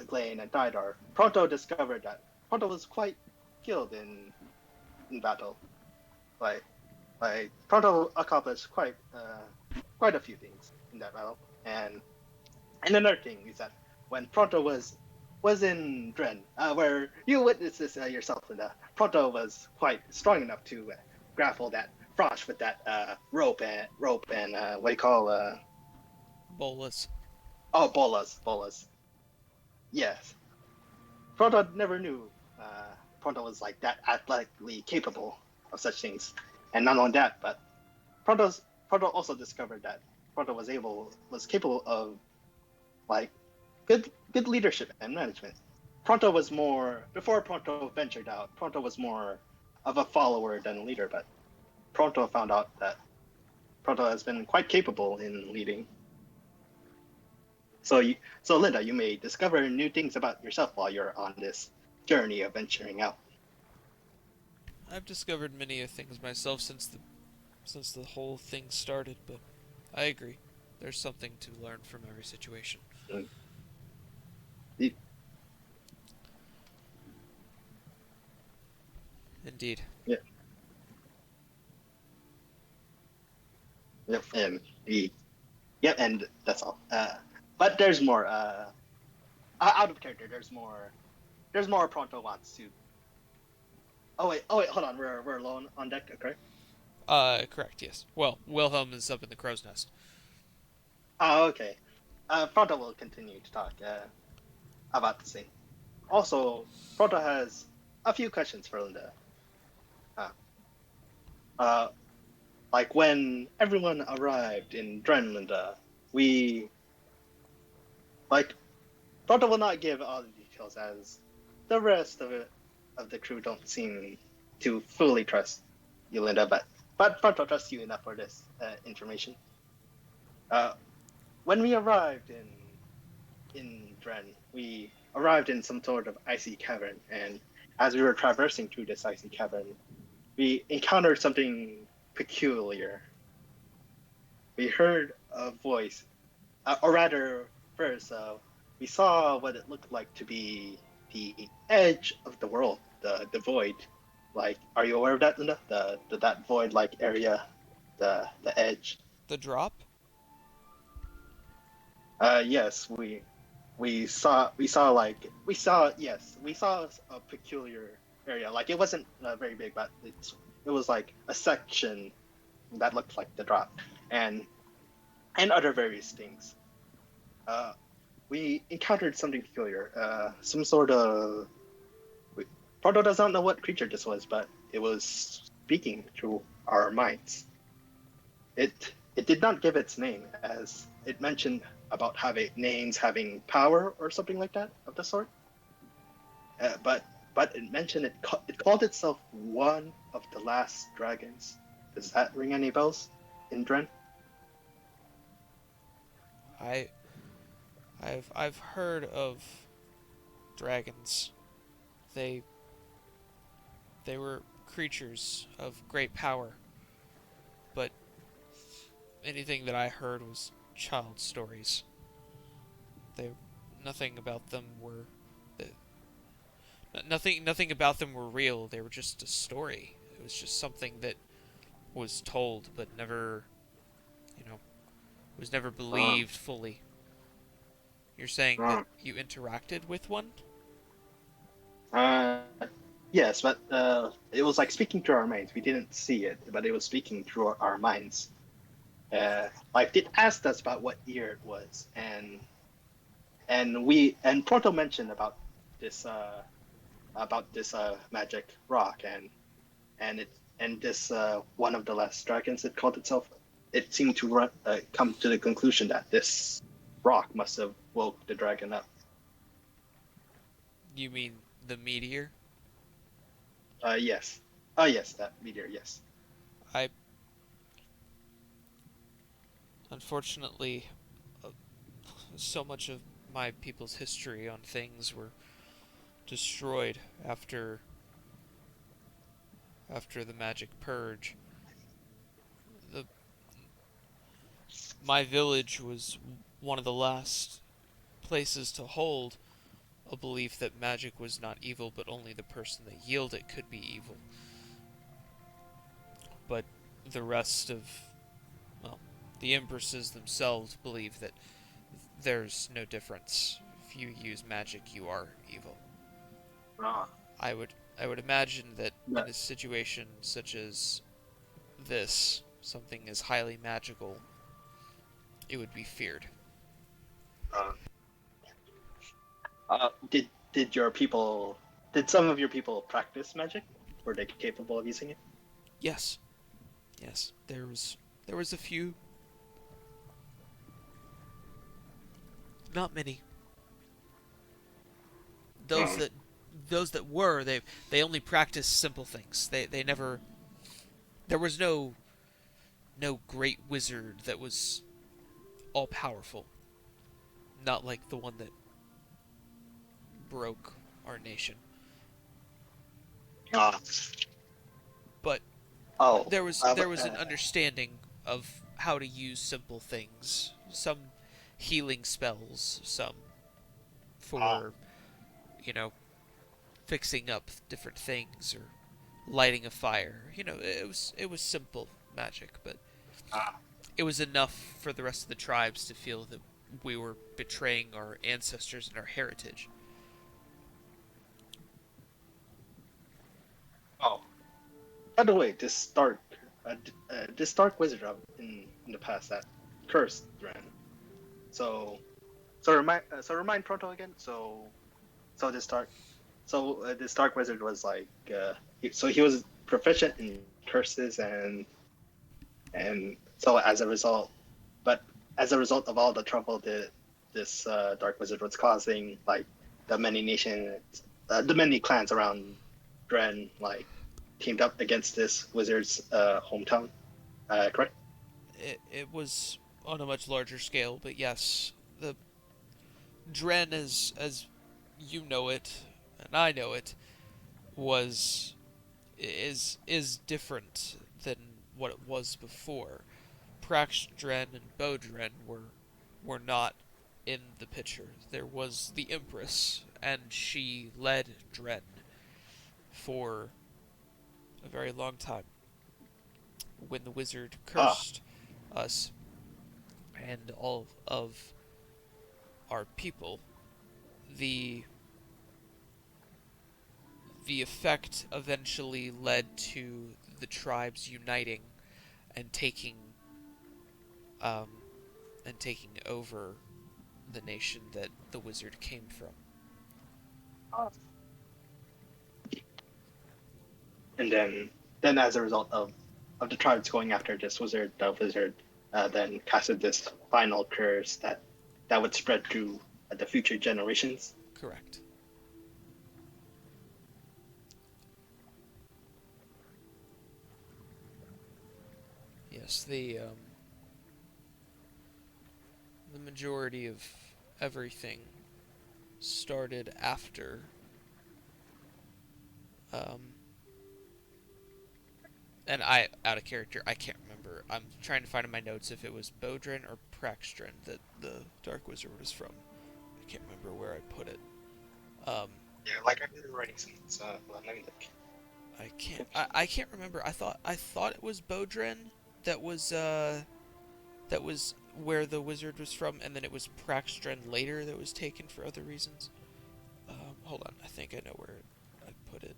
Glane and Thydar, Pronto discovered that Pronto was quite skilled in battle. Like Pronto accomplished quite a few things in that battle. And another thing is that when Pronto was in Dren, where you witnessed this yourself, Linda, Pronto was quite strong enough to grapple that Frosh with that rope and what do you call Bolus. oh, bolas. Yes, Pronto never knew Pronto was like that athletically capable of such things. And not only that, but Pronto also discovered that Pronto was capable of like good leadership and management. Pronto was more before Pronto ventured out. Pronto was more of a follower than a leader, but Pronto found out that Pronto has been quite capable in leading. So Linda, you may discover new things about yourself while you're on this journey of venturing out. I've discovered many things myself since the whole thing started, but I agree. There's something to learn from every situation. Mm. Indeed. Yeah. Yep. Yep. And that's all. But there's more. Out of character. There's more. There's more Pronto wants to. Oh wait. Hold on. We're alone on deck. Okay. Correct, yes. Well, Wilhelm is up in the crow's nest. Oh, okay. Pronto will continue to talk about the scene. Also, Pronto has a few questions for Linda. Uh, like when everyone arrived in Dren, Linda, we like Proto will not give all the details as the rest of the crew don't seem to fully trust Yolinda, but Proto trusts you enough for this information. When we arrived in Dren, we arrived in some sort of icy cavern, and as we were traversing through this icy cavern, we encountered something peculiar. We heard a voice, or rather, first, we saw what it looked like to be the edge of the world, the void. Like, are you aware of that, Linda? That void-like area, the edge. The drop? Yes, we saw a peculiar area. Like, it wasn't very big, but it was like a section that looked like the drop, and other various things. We encountered something peculiar. Some sort of. Proto does not know what creature this was, but it was speaking through our minds. It did not give its name, as it mentioned about having power or something like that of the sort. But it mentioned it called itself one of the last dragons. Does that ring any bells in Dren? I've heard of dragons. They were creatures of great power, but anything that I heard was child stories. Nothing about them were nothing about them were real. They were just a story. It was just something that was told but never, was never believed fully. You're saying that you interacted with one? Yes, but it was like speaking through our minds. We didn't see it, but it was speaking through our minds. Like it asked us about what year it was, and Proto mentioned about this magic rock, and this one of the last dragons it called itself. It seemed to come to the conclusion that this rock must have woke the dragon up. You mean the meteor? Yes. Oh, yes, that meteor, yes. Unfortunately, so much of my people's history on things were destroyed after the magic purge. My village was one of the last places to hold a belief that magic was not evil, but only the person that yielded it could be evil. But the rest of, the empresses themselves believe that there's no difference. If you use magic, you are evil. I would imagine that in a situation such as this, something as highly magical, it would be feared. Did some of your people practice magic? Were they capable of using it? Yes. There was a few. Not many. Those that were, they only practiced simple things. They never. There was no great wizard that was all powerful. Not like the one that broke our nation. But there was an understanding of how to use simple things. Some healing spells, some for fixing up different things or lighting a fire. It was simple magic, but it was enough for the rest of the tribes to feel that we were betraying our ancestors and our heritage. By the way, this dark wizard in the past that cursed Dren. So remind Proto again. This dark wizard was like he was proficient in curses and so as a result of all the trouble this dark wizard was causing like the many clans around Dren like teamed up against this wizard's hometown. Correct? It was on a much larger scale, but yes, the Dren, as you know it and I know it, was is different than what it was before. Prax Dren and Bodren were not in the picture. There was the Empress, and she led Dren for a very long time. When the wizard Ah, cursed us and all of our people, the the effect eventually led to the tribes uniting and um, taking over the nation that the wizard came from. and then as a result of the tribes going after this wizard, the wizard then casted this final curse that would spread to the future generations. Correct. Yes, the majority of everything started after um, and I, out of character, I can't remember. I'm trying to find in my notes if it was Bodren or Praxtren that the Dark Wizard was from. I can't remember where I put it. Um, Yeah, like I've been writing some. So let me look. I can't remember. I thought it was Bodren that was where the wizard was from, and then it was Praxtren later that was taken for other reasons. Hold on, I think I know where I put it.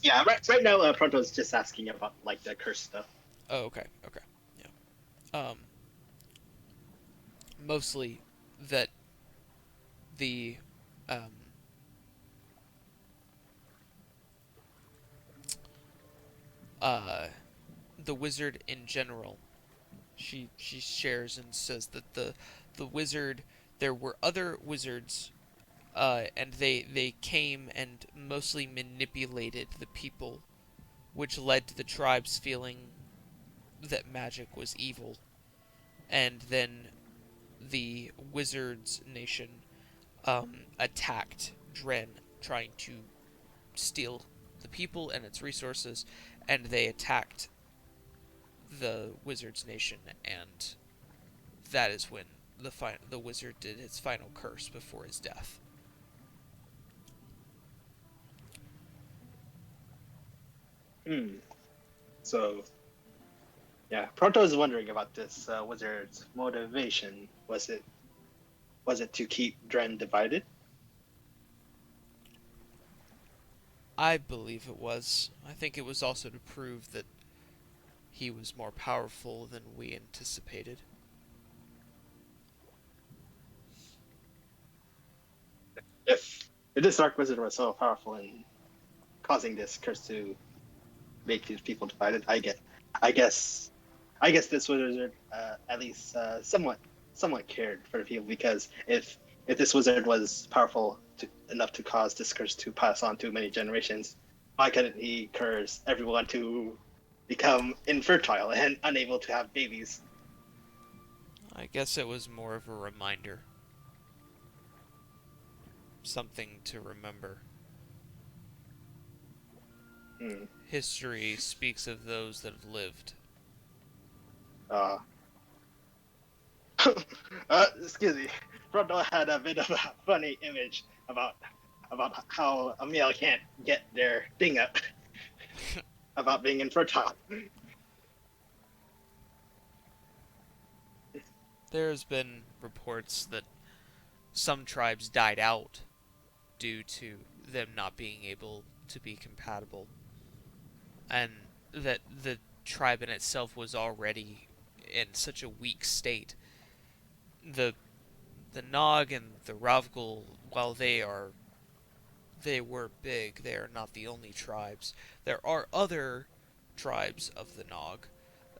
Yeah, right now, Pronto's just asking about like the curse stuff. Oh, okay, yeah. Mostly that the um, uh, the wizard in general. She shares and says that the wizard, there were other wizards, and they came and mostly manipulated the people, which led to the tribes feeling that magic was evil, and then the wizards nation attacked Dren, trying to steal the people and its resources, and they attacked the wizard's nation, and that is when the wizard did his final curse before his death. Hmm. So yeah, Pronto is wondering about this wizard's motivation. Was it to keep Dren divided? I believe it was. I think it was also to prove that he was more powerful than we anticipated. If this dark wizard was so powerful in causing this curse to make these people divided, I guess, I guess this wizard at least somewhat cared for the people, because if this wizard was powerful enough to cause this curse to pass on to many generations, why couldn't he curse everyone to become infertile and unable to have babies? I guess it was more of a reminder. Something to remember. Hmm. History speaks of those that have lived. Uh, excuse me. Fronto had a bit of a funny image about how a male can't get their thing up about being infertile. There's been reports that some tribes died out due to them not being able to be compatible, and that the tribe in itself was already in such a weak state. The the Nog and the Ravgul, while they were big, they are not the only tribes. There are other tribes of the Nog,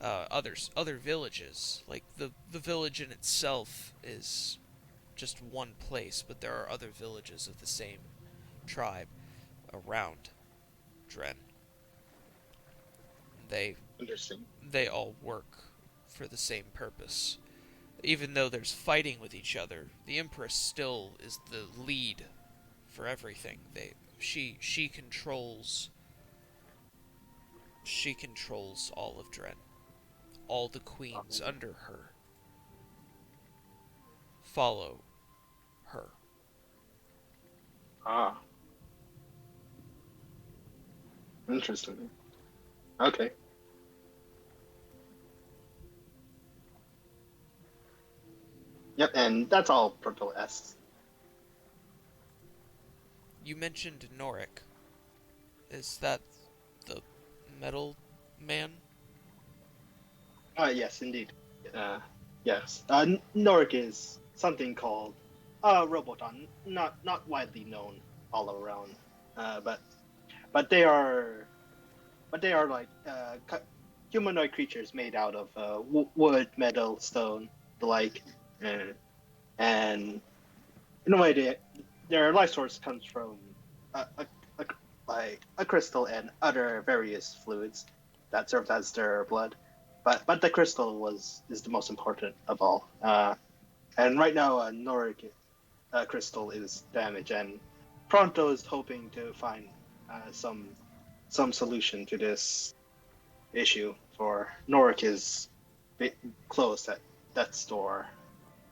other villages. Like the village in itself is just one place, but there are other villages of the same tribe around Dren. They Interesting. they all work for the same purpose. Even though there's fighting with each other, the Empress still is the lead for everything. She controls all of Dren. All the queens under her follow her. Ah, interesting. Okay. Yep, and that's all Proto asks. You mentioned Norik. Is that the metal man? Yes, indeed. Yes. Norik is something called Roboton, not widely known all around. But they are like humanoid creatures made out of wood, metal, stone, the like, uh, and in a way, their life source comes from a, like a crystal and other various fluids that serve as their blood. But the crystal is the most important of all. And right now, Norik crystal is damaged, and Pronto is hoping to find some solution to this issue. For Norik is closed at that store,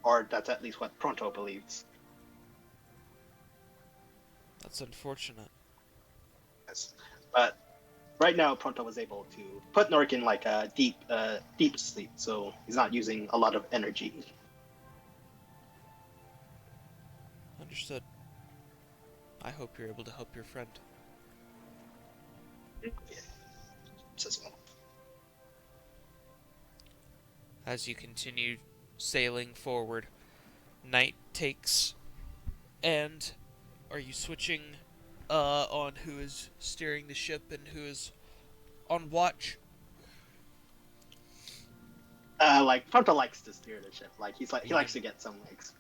or that's at least what Pronto believes. That's unfortunate. Yes. But right now, Pronto was able to put Norik in like a deep sleep, so he's not using a lot of energy. Understood. I hope you're able to help your friend. Yeah. Says well. As you continue sailing forward, night takes. And are you switching on who is steering the ship and who is on watch? Like Pronto likes to steer the ship. Like he likes to Mhm. get some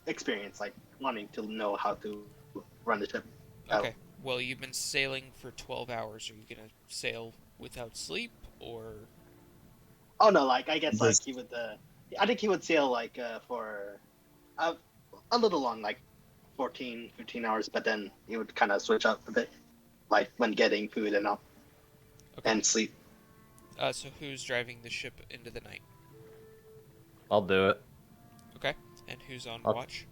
experience, like wanting to know how to run the ship. Okay. Well, you've been sailing for 12 hours. Are you going to sail without sleep or Oh no, like I guess like Just he would. I think he would sail like for a, a little long, like 14, 15 hours, but then he would kind of switch up a bit, like when getting food and all Okay. and sleep. So who's driving the ship into the night? I'll do it. Okay. And who's on I'll- watch?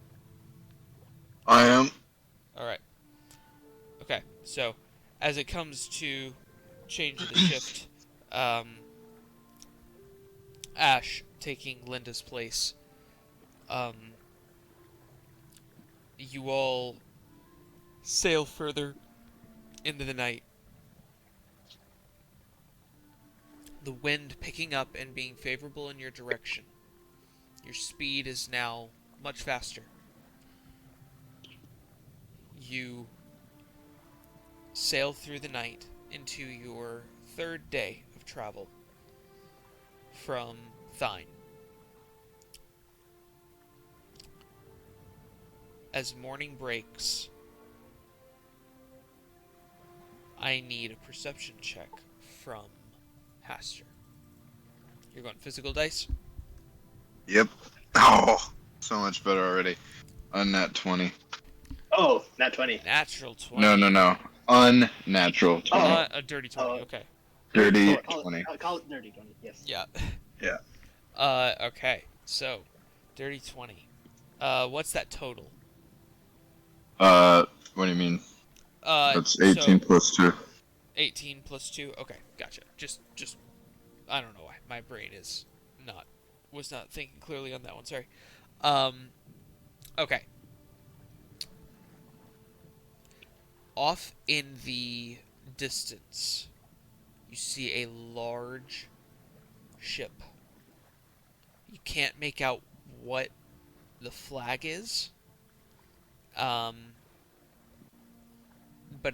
I am. All right. Okay. So, as it comes to change of the shift, Ash taking Linda's place, um, you all sail further into the night. The wind picking up and being favorable in your direction. Your speed is now much faster. You sail through the night into your third day of travel from Thine. As morning breaks, I need a perception check from Haster. You're going physical dice? Yep. Oh, so much better already. Unnat 20. Oh, nat 20. Natural 20. No. Unnatural 20. Oh. A dirty 20, Oh. okay. Dirty I'll 20. call it dirty 20. Yes. Yeah. Yeah. Okay. So, dirty 20. What's that total? What do you mean? That's 18 So plus 2. 18 plus 2. Okay, gotcha. Just I don't know why my brain was not thinking clearly on that one. Sorry. Okay. Off in the distance, you see a large ship. You can't make out what the flag is. But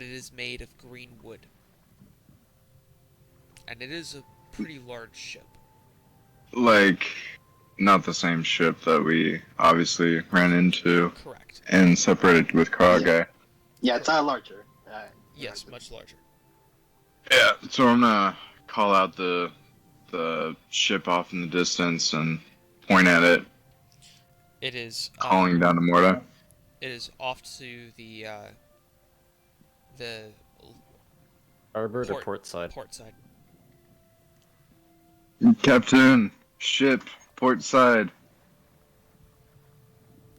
it is made of green wood. And it is a pretty large ship. Like, not the same ship that we obviously ran into Correct. and separated with Kage. Yeah, it's larger. Yes, much larger. Yeah, so I'm gonna call out the ship off in the distance and point at it, It is calling down to Morta. it is off to the Starboard or port side? port side. Captain, ship, port side.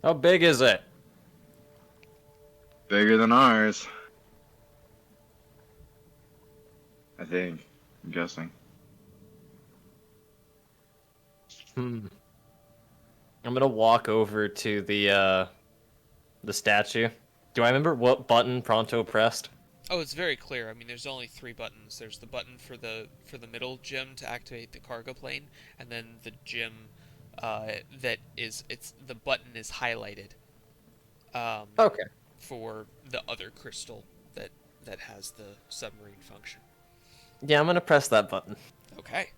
How big is it? Bigger than ours. I think. I'm guessing. I'm gonna walk over to the statue. Do I remember what button Pronto pressed? Oh, it's very clear. I mean, there's only 3 buttons. There's the button for the middle gym to activate the cargo plane, and then the gym that is the button is highlighted. Okay. For the other crystal that has the submarine function. Yeah, I'm gonna press that button. Okay.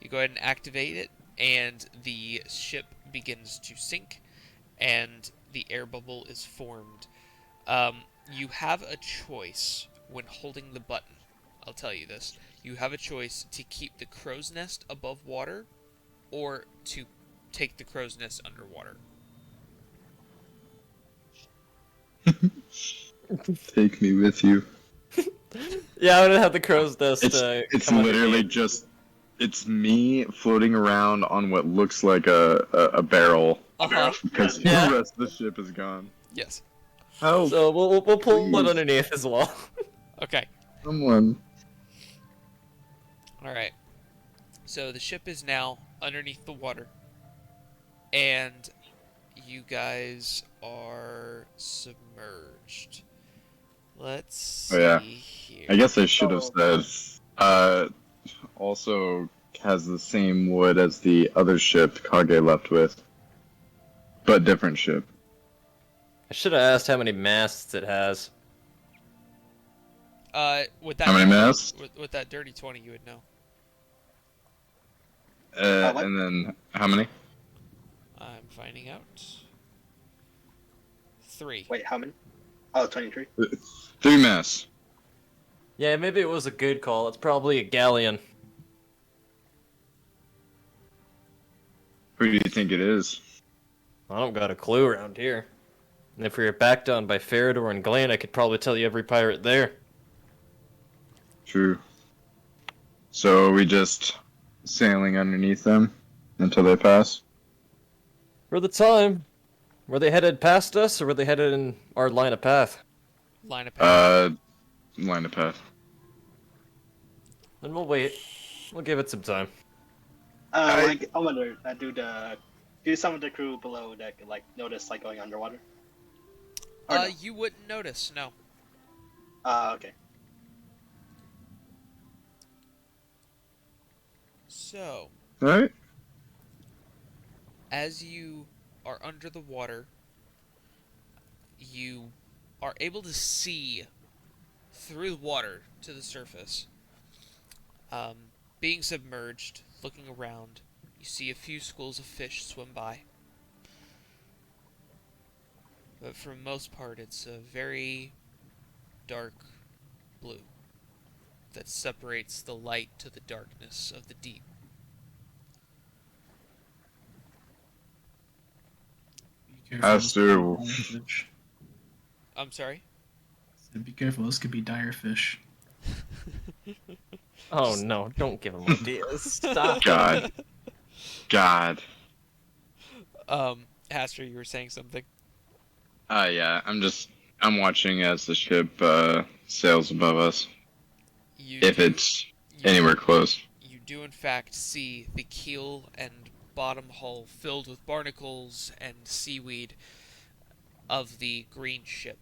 You go ahead and activate it, and the ship begins to sink, and the air bubble is formed. You have a choice when holding the button. I'll tell you this. You have a choice to keep the crow's nest above water, or to take the crow's nest underwater. Take me with you. Yeah, I'm gonna have the crow's nest. It's come under literally me. just it's me floating around on what looks like a barrel because Yeah. the rest of the ship is gone. Yes. Help! So we'll pull Please. it underneath as well. Okay. Someone. Alright. So the ship is now underneath the water. And you guys are submerged. Let's see Oh, yeah. here. I guess I should have said. Also has the same wood as the other ship Kage left with, but different ship. I should have asked how many masts it has. With that How many masts? With that dirty 20, you would know. What? And then how many? I'm finding out. 3. Wait, how many? Oh, 23. 3 masts. Yeah, maybe it was a good call. It's probably a galleon. Who do you think it is? I don't got a clue around here. And if we were backed on by Farador and Glenn, I could probably tell you every pirate there. True. So are we just sailing underneath them until they pass? For the time, were they headed past us, or were they headed in our line of path? Line of path. Line of path. Then we'll wait. We'll give it some time. I wonder, do some of the crew below deck notice going underwater? Or no? You wouldn't notice, no. Okay. So, Alright. as you are under the water, you are able to see through the water to the surface. Being submerged, looking around, you see a few schools of fish swim by. But for the most part, it's a very dark blue that separates the light to the darkness of the deep. Be careful, As this could be to- dire fish. I'm sorry? So be careful, this could be dire fish. Oh no, don't give him ideas. Stop. God. Aster, you were saying something? Yeah, I'm watching as the ship sails above us. If it's anywhere close. You do in fact see the keel and bottom hull filled with barnacles and seaweed of the green ship.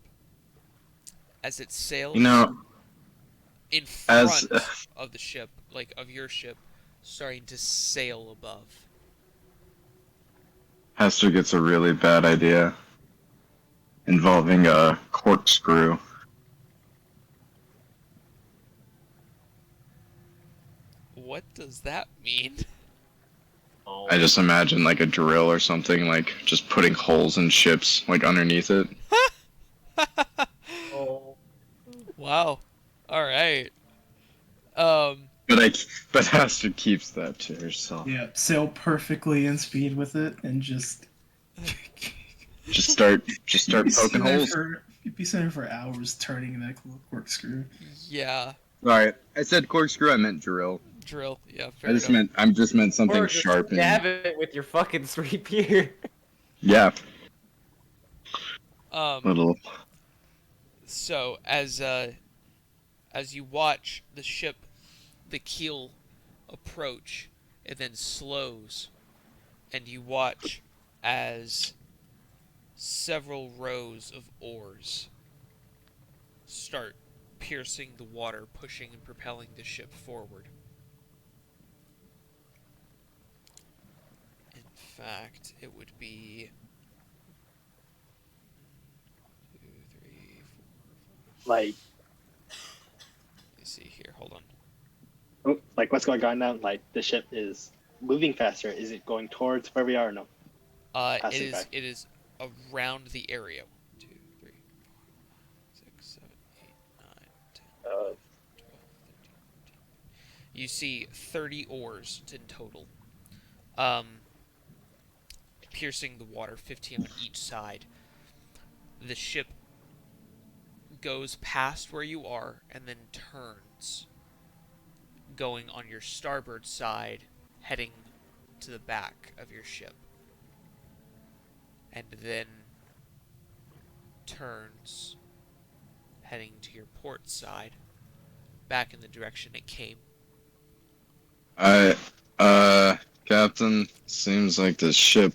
As it sails in front of the ship, of your ship, starting to sail above. Hester gets a really bad idea involving a corkscrew. What does that mean? I just imagine like a drill or something, like just putting holes in ships like underneath it. Oh. Wow. All right. Um. But Astrid keeps that to herself. Yeah, sail perfectly in speed with it, and just Just start you'd be poking sitting there holes. for you'd be sitting there for hours turning that corkscrew. Yeah. Alright, I said corkscrew, I meant drill. Drill. Yeah. Fair enough. I just meant something Or just sharp stab and it with your fucking spear. yeah, Um. little. So as you watch the ship, the keel approach, it then slows, and you watch as several rows of oars start piercing the water, pushing and propelling the ship forward. In fact, it would be 2, 3, 4. Like, Let me see here. Hold on. like what's going on now? Like the ship is moving faster. Is it going towards where we are? Or no. It Passing is. back. It is around the area. 2, 3, 4, 6, 7, 8, 9, 10, 12, 13, 14. You see 30 oars in total, piercing the water, 15 on each side. The ship goes past where you are and then turns, going on your starboard side, heading to the back of your ship, and then turns, heading to your port side, back in the direction it came. Captain, seems like this ship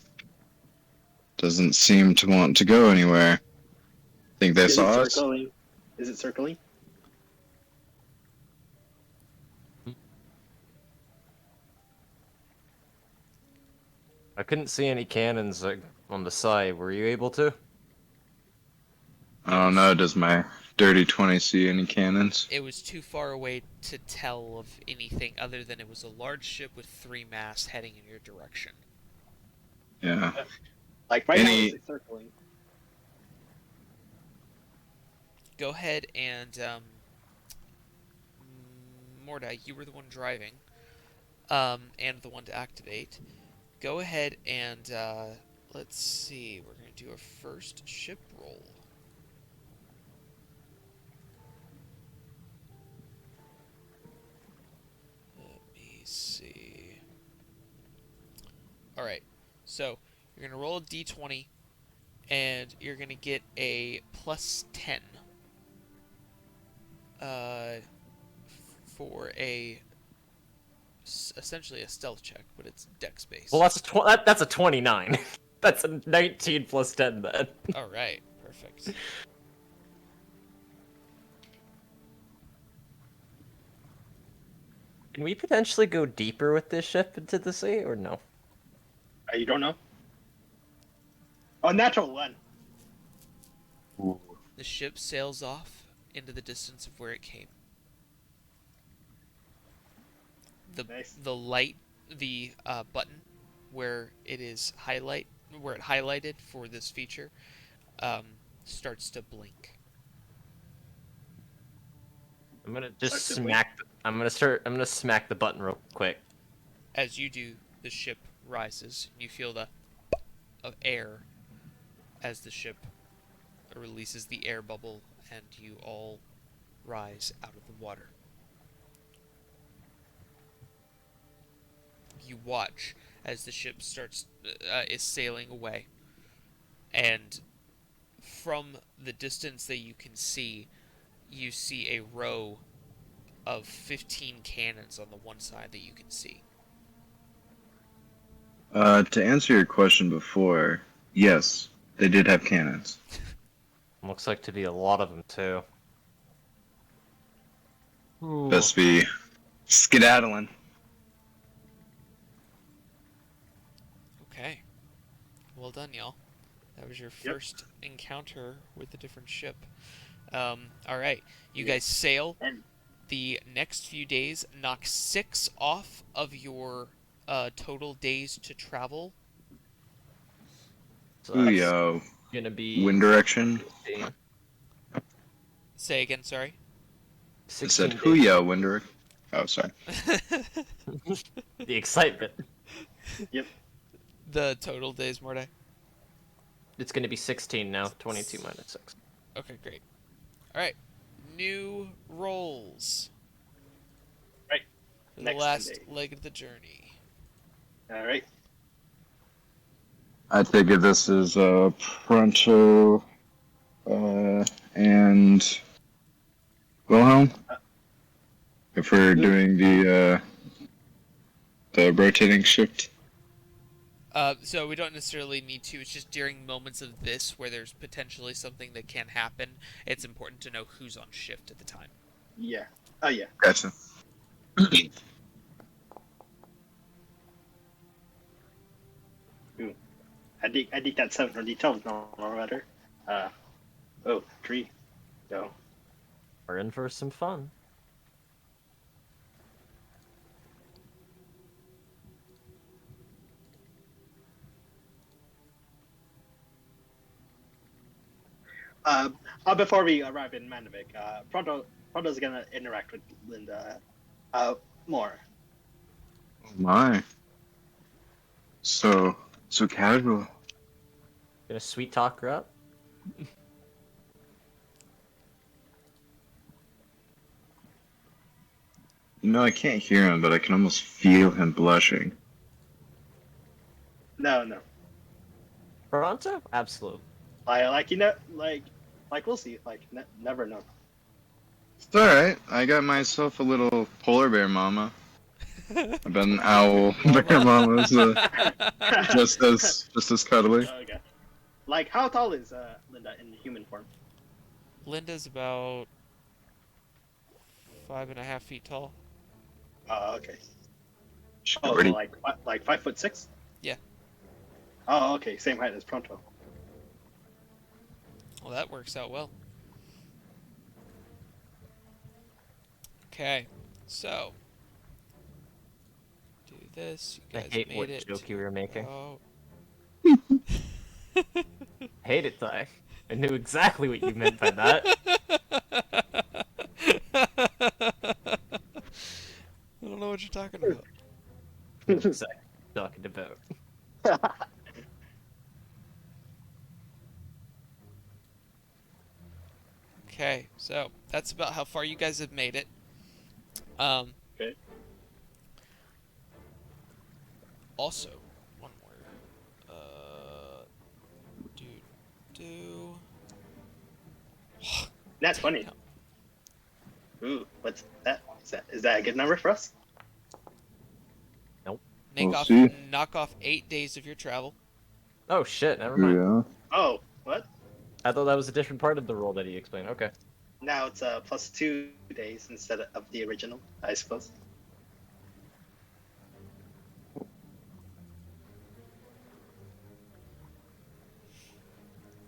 doesn't seem to want to go anywhere. Think they Is saw it us? circling? Is it circling? I couldn't see any cannons on the side. Were you able to? I don't know, does my dirty 20 see any cannons? It was too far away to tell of anything other than it was a large ship with 3 masts heading in your direction. Yeah. Like right now, Any- is it circling? Go ahead and Mordai, you were the one driving, and the one to activate. Go ahead and let's see. We're gonna do a first ship roll. Let me see. All right. So you're gonna roll a d20, and you're gonna get a plus 10. For essentially a stealth check, but it's dex based. Well, that's a 29. That's a 19 plus 10 then. All right, perfect. Can we potentially go deeper with this ship into the sea, or no? You don't know? Oh, natural one. The ship sails off into the distance of where it came. Nice. The light, the button where it highlighted for this feature, starts to blink. I'm gonna just Starts to smack. I'm gonna smack the button real quick. As you do, the ship rises. You feel the of air as the ship releases the air bubble, and you all rise out of the water. You watch as the ship is sailing away, and from the distance that you can see, you see a row of 15 cannons on the one side that you can see. To answer your question before, yes, they did have cannons. Looks like to be a lot of them too. Ooh. Best be skedaddling. Okay. Well done, y'all. That was your first encounter with a different ship. Alright. You guys sail. And The next few days knock 6 off of your total days to travel. So that's Yo, gonna be wind direction. 16, Say again, sorry. It said 16 days. Huyo, wind direction. Oh, sorry. The excitement. The total days, Mordai. It's gonna be 16 now. 22 minus 6. Okay, great. All right, new roles. Right. For the Next last Sunday. leg of the journey. All right. I take it this is Pronto and Wilhelm. If we're doing the rotating shift. So we don't necessarily need to. It's just during moments of this where there's potentially something that can happen. It's important to know who's on shift at the time. Yeah. Oh yeah. Gotcha. I think that 7 from D12 no matter. Oh, 3. So We're in for some fun. before we arrive in Manavik, Pronto's gonna interact with Linda more. Oh my. So casual. Gonna sweet talk her up. You know, I can't hear him, but I can almost feel him blushing. No. Toronto? Absolutely. Like we'll see. Never know. It's alright. I got myself a little polar bear mama. I've been an owl bear mama, so just as cuddly. Okay. Like, how tall is Linda in human form? Linda's about 5.5 feet tall. Okay. She's already Like 5'6"? Yeah. Oh, okay. Same height as Pronto. Well, that works out well. Okay, so do this. You I guys hate made what it. joke you were making. Oh. Hate it, Ty. I knew exactly what you meant by that. I don't know what you're talking about. Exactly what I'm talking about. Okay, so that's about how far you guys have made it. Okay. Also, one more. Do. That's funny. Ooh, what's that? Is that a good number for us? Knock We'll off, see. knock off 8 days of your travel. Oh shit, never mind. Yeah. Oh, what? I thought that was a different part of the role that he explained. Okay. Now it's plus 2 days instead of the original, I suppose.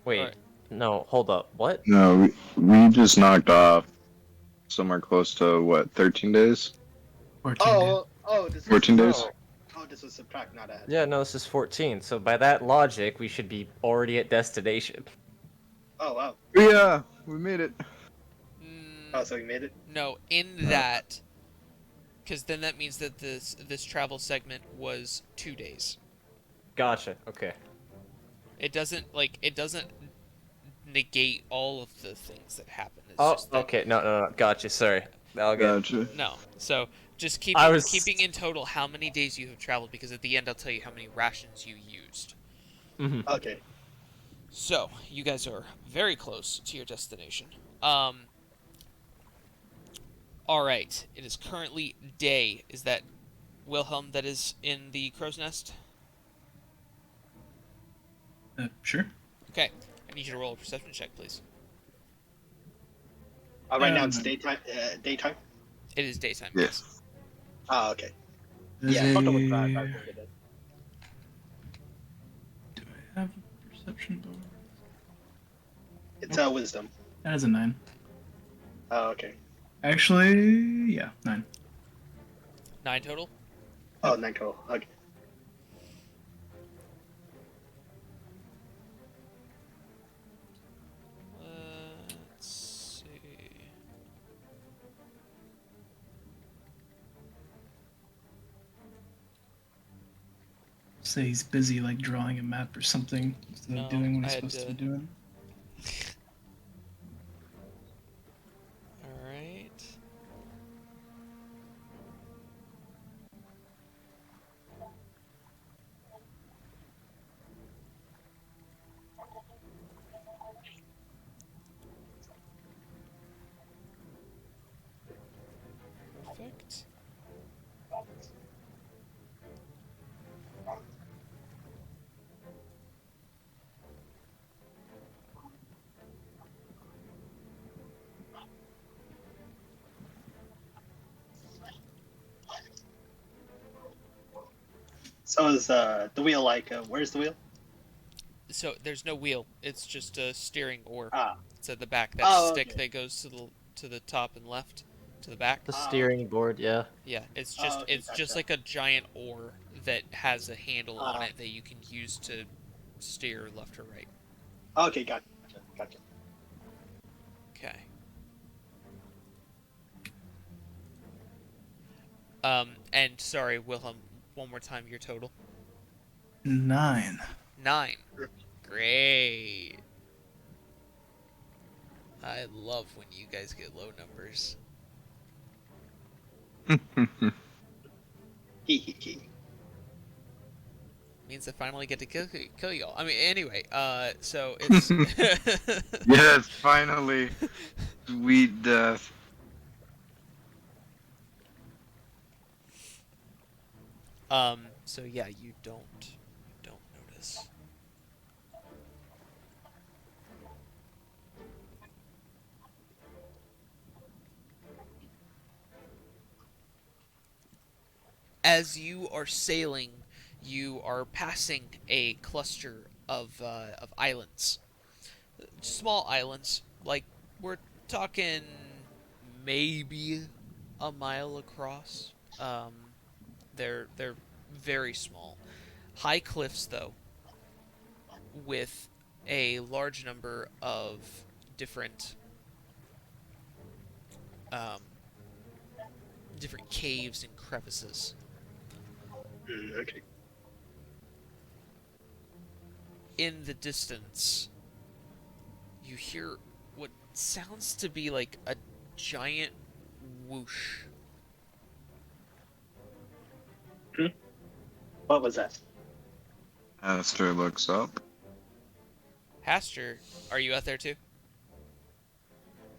Wait, Alright. no, hold up. What? No, we just knocked off somewhere close to what, 13 days? 14 days. Oh, this 14 days? Oh, this was subtract, not add. Yeah, no, this is 14. So by that logic, we should be already at destination. Oh wow. Yeah, we made it. Oh, so we made it. No, in that, because then that means that this travel segment was 2 days. Gotcha. Okay. It doesn't negate all of the things that happen. It's Oh, just that, okay. No. Gotcha. Sorry. I'll get. Gotcha. No, so just I keeping in total how many days you have traveled, because at the end I'll tell you how many rations you used. Mhm. Okay. So you guys are very close to your destination. All right. It is currently day. Is that Wilhelm that is in the crow's nest? Sure. Okay. I need you to roll a perception check, please. Right now it's daytime. Daytime. It is daytime. Yeah. Yes. Oh, okay. There's Yeah, Pronto was a- bad. I figured it. Do I have a perception bonus? It's wisdom. That is a 9. Oh, okay. Actually, yeah, 9. 9 total. Oh, Neko. Okay. Let's see. Say he's busy like drawing a map or something instead No, of doing what I he's had supposed to to- be doing. All right. Perfect. So is the wheel like? Where's the wheel? So there's no wheel. It's just a steering oar. Ah. It's at the back. That Oh, stick okay. that goes to the top and left, to the back. The Oh, steering board, yeah. Yeah, it's Oh, just okay, it's just gotcha. like a giant oar that has a handle on Ah. it that you can use to steer left or right. Okay, gotcha. Okay. And sorry, Wilhelm, one more time your total. 9. 9. Great. I love when you guys get low numbers. Hee. Means I finally get to kill y'all. I mean, anyway, so it's Yes, finally. Sweet death. so yeah, you don't notice. As you are sailing, you are passing a cluster of islands, small islands. Like we're talking maybe a mile across. They're very small, high cliffs though, with a large number of different um, different caves and crevices. Okay. In the distance, you hear what sounds to be like a giant whoosh. What was that? Aster looks up. Haster, are you out there too?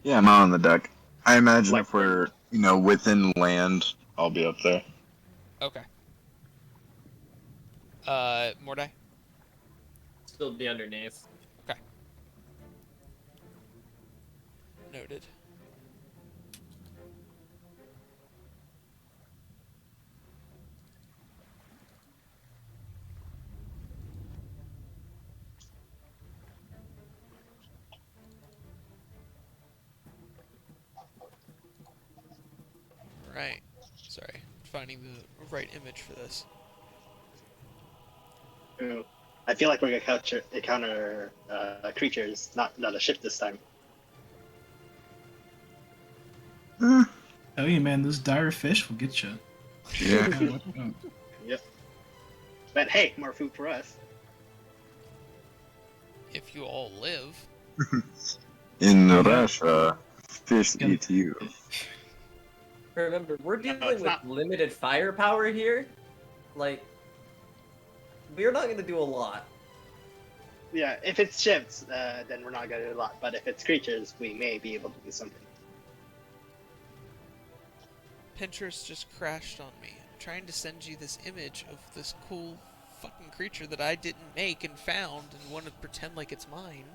Yeah, I'm out on the deck. I imagine Like if we're, within land, I'll be up there. Okay. Mordai? Still be underneath. Okay. Noted. Right. Sorry. Finding the right image for this. I feel like we're gonna encounter creatures, not a ship this time. Eh, Tell you, man, those dire fish will get you. yeah. Yep. But hey, more food for us. If you all live. In Yeah. Russia, fish Yeah. eat you. Remember, we're dealing it's with not. limited firepower here. Like, we're not gonna do a lot. Yeah, if it's ships, then we're not gonna do a lot. But if it's creatures, we may be able to do something. Pinterest just crashed on me. I'm trying to send you this image of this cool fucking creature that I didn't make and found and want to pretend like it's mine.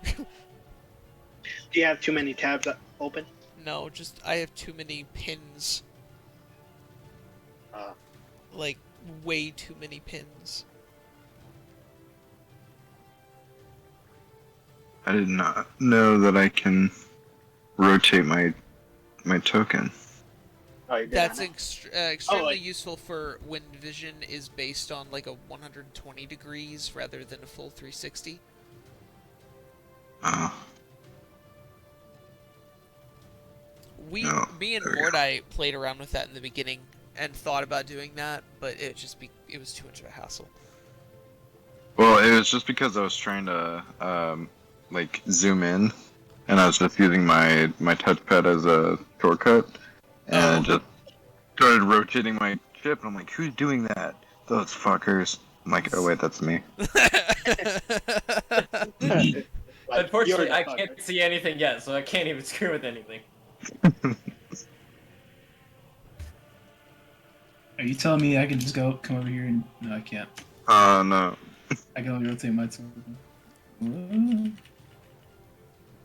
Do you have too many tabs open? No, just I have too many pins. Like, way too many pins. I did not know that I can rotate my token. Oh, you're good That's on it? extremely like- useful for when vision is based on like a 120 degrees rather than a full 360. Me and Mordai played around with that in the beginning and thought about doing that, but it was too much of a hassle. Well, it was just because I was trying to like zoom in, and I was just using my touchpad as a shortcut, and just started rotating my ship. And I'm like, who's doing that? Those fuckers. I'm like, oh wait, that's me. Like, Unfortunately, you're I the fucker. can't see anything yet, so I can't even screw with anything. Are you telling me I can just come over here and no, I can't. No. I can only rotate my tool.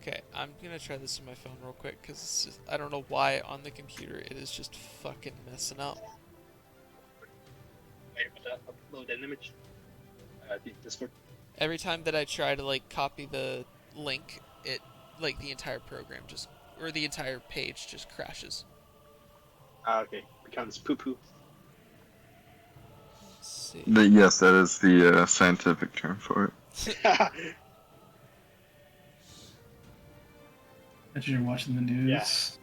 Okay, I'm gonna try this on my phone real quick because I don't know why on the computer it is just fucking messing up. Wait, upload an image. The Discord. Every time that I try to like copy the link, it like the entire program or the entire page just crashes. Okay. Becomes poo-poo. Let's see. Yes, that is the scientific term for it. That you're watching the news.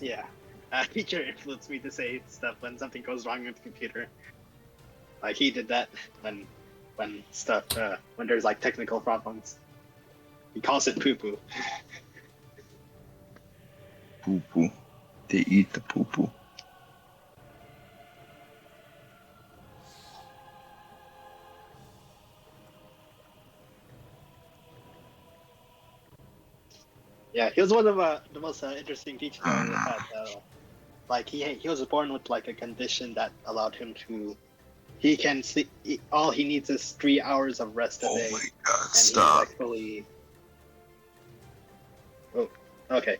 Yeah. Teacher influenced me to say stuff when something goes wrong with the computer. Like he did that when stuff when there's like technical problems. He calls it poo poo. Poo poo. They eat the poo poo. Yeah, he was one of the most interesting teachers I ever had. Like he was born with like a condition that allowed him to. He can sleep. All he needs is 3 hours of rest a day. Oh my god, And stop. he's like fully. Oh, okay.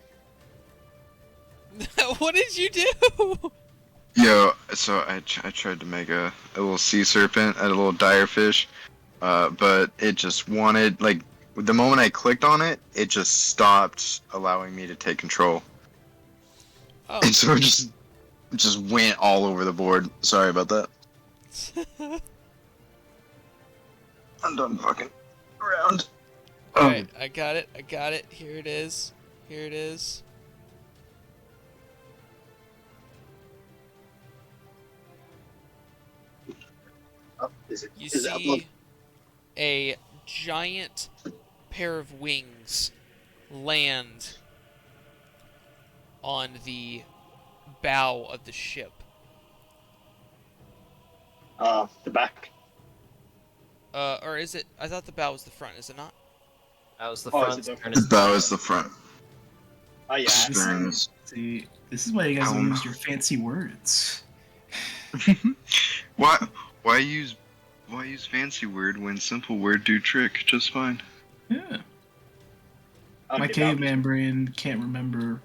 What did you do? Yo, so I tried to make a little sea serpent, a little dire fish, but it just wanted, like, the moment I clicked on it, it just stopped allowing me to take control. Oh. And so it just went all over the board. Sorry about that. I'm done fucking around. Alright, I got it. Here it is. Oh, is it? You Is it upload? see a giant pair of wings land on the bow of the ship. The back. Or is it? I thought the bow was the front. Is it not? That was the Oh, front. is it stern The is bow is the front. Oh yeah. Sterns. See, this is why you guys don't use your fancy words. Why use fancy word when simple word do trick just fine? Yeah. Okay, My caveman brain can't remember.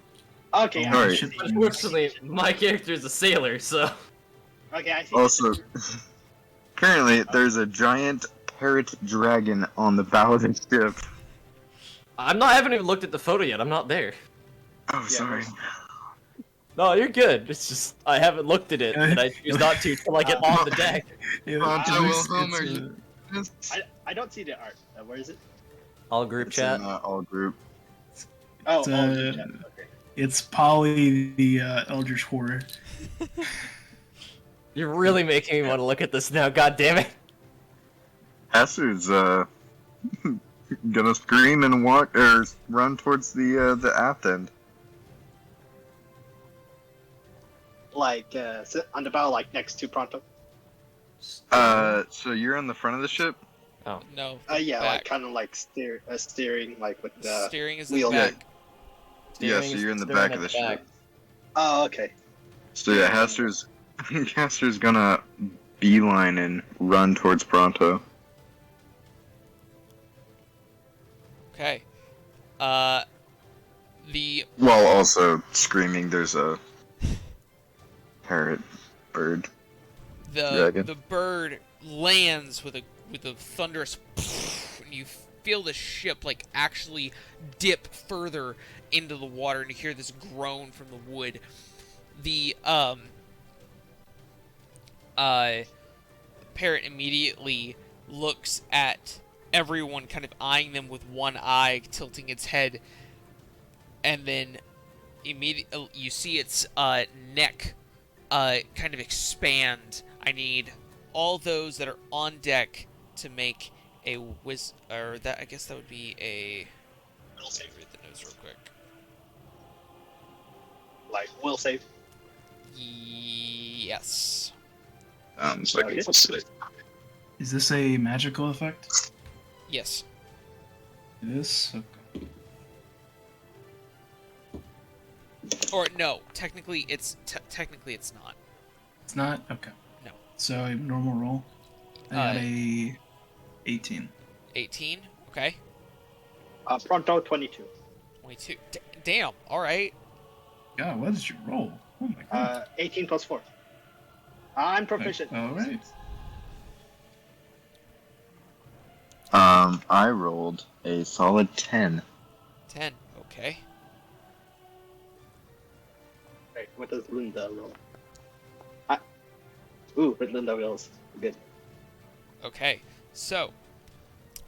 Okay, all yeah. Alright. the ship names. Unfortunately, my character is a sailor, so. Okay, I see. Also, currently there's a giant parrot dragon on the bow of the ship. I haven't even looked at the photo yet. I'm not there. Oh, Yeah, sorry. No, you're good. It's just I haven't looked at it, and I choose not to till I get on the deck. Yeah, Pronto, it's- Wilhelm, it's, are you? I don't see the art. Where is it? All group It's chat. in all group. Oh, It's, yeah, okay. It's Polly the Eldritch Horror. You're really making me want to look at this now. God damn it! Esther's gonna scream and walk or run towards the aft end. Like on the bow, like next to Pronto. So you're in the front of the ship? No. Yeah, back. like kind of like steering, like with the. Steering is wheel. the back. Yeah, Steering so is you're in the steering back at of the ship. Oh, okay. So yeah, Haster's gonna beeline and run towards Pronto. Okay. The While also screaming there's a parrot bird. Dragon. the bird lands with a thunderous, and you feel the ship like actually dip further into the water, and you hear this groan from the wood. The parrot immediately looks at everyone, kind of eyeing them with one eye, tilting its head, and then immediately you see its neck kind of expand. I need all those that are on deck to make a or that, I guess that would be a. I'll read the notes real quick. Like, will save. Yes. Sounds like Okay. it's sick. Is this a magical effect? Yes. It is? Okay. Or no, technically it's technically it's not. It's not? Okay. No. So a normal roll. I got a 18. 18. Okay. Pronto 22. 22. Damn. All right. God, what did you roll? Oh my god. 18 plus 4. I'm proficient. Alright. I rolled a solid 10. 10. Okay. Wait, what does Linda roll? But Linda rolls. Good. Okay. So,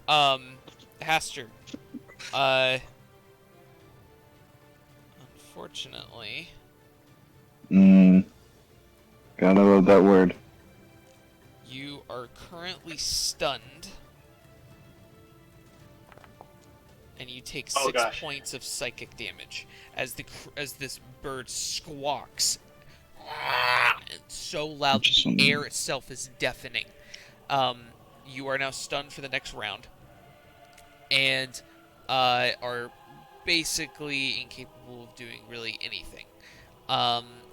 Haster. Unfortunately, Gotta love that word. you are currently stunned, and you take Oh, 6 gosh. points of psychic damage as this bird squawks. It's so loud that the air itself is deafening. You are now stunned for the next round, and are basically incapable of doing really anything.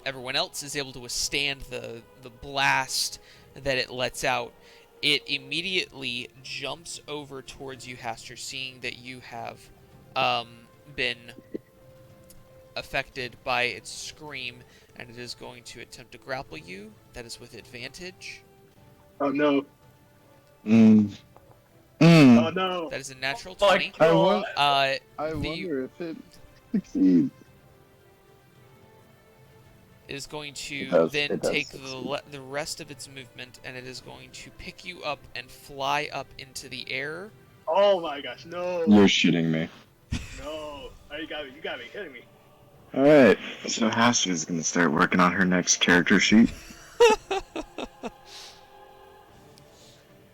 Everyone else is able to withstand the blast that it lets out. It immediately jumps over towards you, Haster, seeing that you have been affected by its scream, and it is going to attempt to grapple you. That is with advantage. Oh no. Mm. Oh no. That is a natural Oh my 20. God. I The- wonder if it succeeds. It is going to It does then take succeed. the rest of its movement, and it is going to pick you up and fly up into the air. Oh my gosh, no. You're shitting me. No. Oh, you gotta be kidding me. Alright, so Haster's gonna start working on her next character sheet.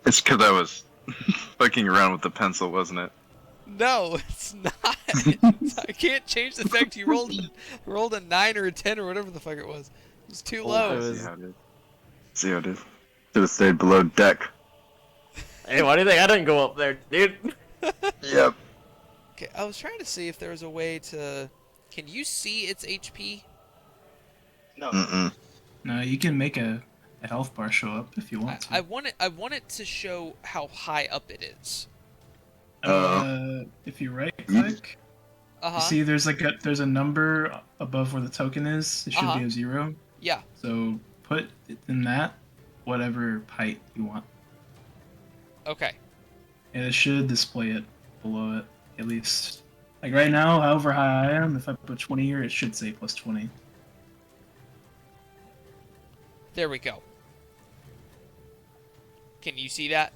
It's because I was fucking around with the pencil, wasn't it? No, it's not. I can't change the fact you rolled a 9 or a 10 or whatever the fuck it was. It was too low. it was- See how it is. See how it is. Should have stayed below deck. Hey, why do you think I didn't go up there, dude? Yep. Okay, I was trying to see if there was a way to. Can you see its HP? No. Mm-mm. No, you can make a health bar show up if you want to. I want it to show how high up it is. If you right click, you see there's there's a number above where the token is. It should be a 0. Yeah. So put it in that, whatever height you want. Okay. And it should display it below it, at least. Like right now, however high I am, if I put 20 here, it should say plus 20. There we go. Can you see that?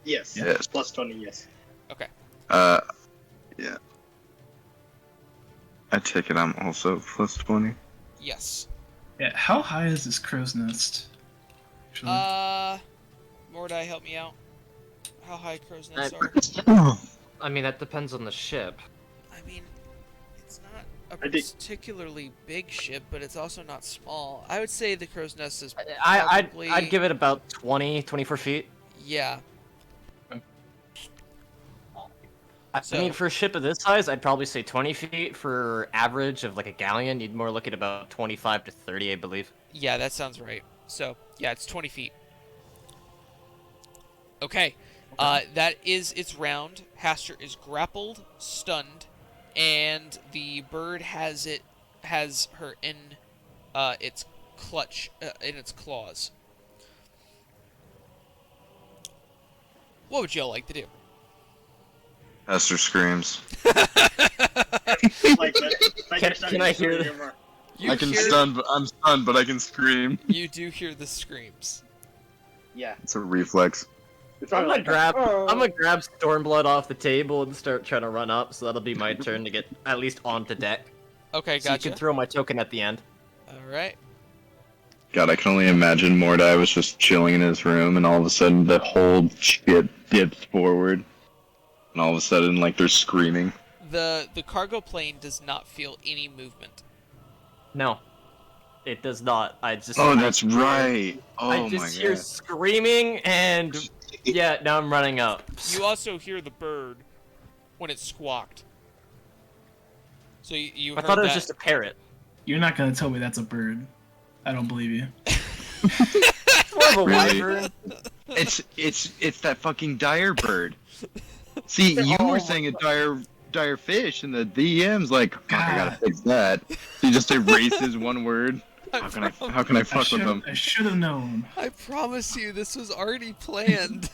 Yes. Yes. Plus 20, yes. Okay. Yeah. I take it I'm also plus 20. Yes. Yeah, how high is this crow's nest? Actually? Mordai, help me out. How high crow's nests are? I mean, that depends on the ship. I mean, it's not a I think- particularly big ship, but it's also not small. I would say the crow's nest is I'd probably... give it about 24 feet. Yeah. I So- mean, for a ship of this size, I'd probably say 20 feet. For average of like a galleon, you'd more look at about 25 to 30, I believe. Yeah, that sounds right. So, yeah, it's 20 feet. Okay. That is its round. Haster is grappled, stunned, and the bird has her in its clutch, in its claws. What would y'all like to do? Hester screams. Like that. Can I hear the? You I can hear, stun, but I'm stunned, but I can scream. You do hear the screams. Yeah. It's a reflex. It's I'm probably gonna like, grab. Oh. I'm gonna grab Stormblood off the table and start trying to run up. So that'll be my turn to get at least onto deck. Okay, So you gotcha. can throw my token at the end. All right. God, I can only imagine Mordai was just chilling in his room, and all of a sudden the whole shit dips forward, and all of a sudden, like, they're screaming. The cargo plane does not feel any movement. No, it does not. I just. Oh, that's right. Oh I my just hear god. screaming and yeah. Now I'm running up. You also hear the bird when it squawked. So you I heard thought it was that. just a parrot. You're not gonna tell me that's a bird. I don't believe you. It's more of a Really? wyvern. It's that fucking dire bird. See, you Oh were my saying a dire fish, and the DM's like, fuck, I gotta God. fix that. He just erases one word. How can I fuck with them? I should have known. I promise you, this was already planned.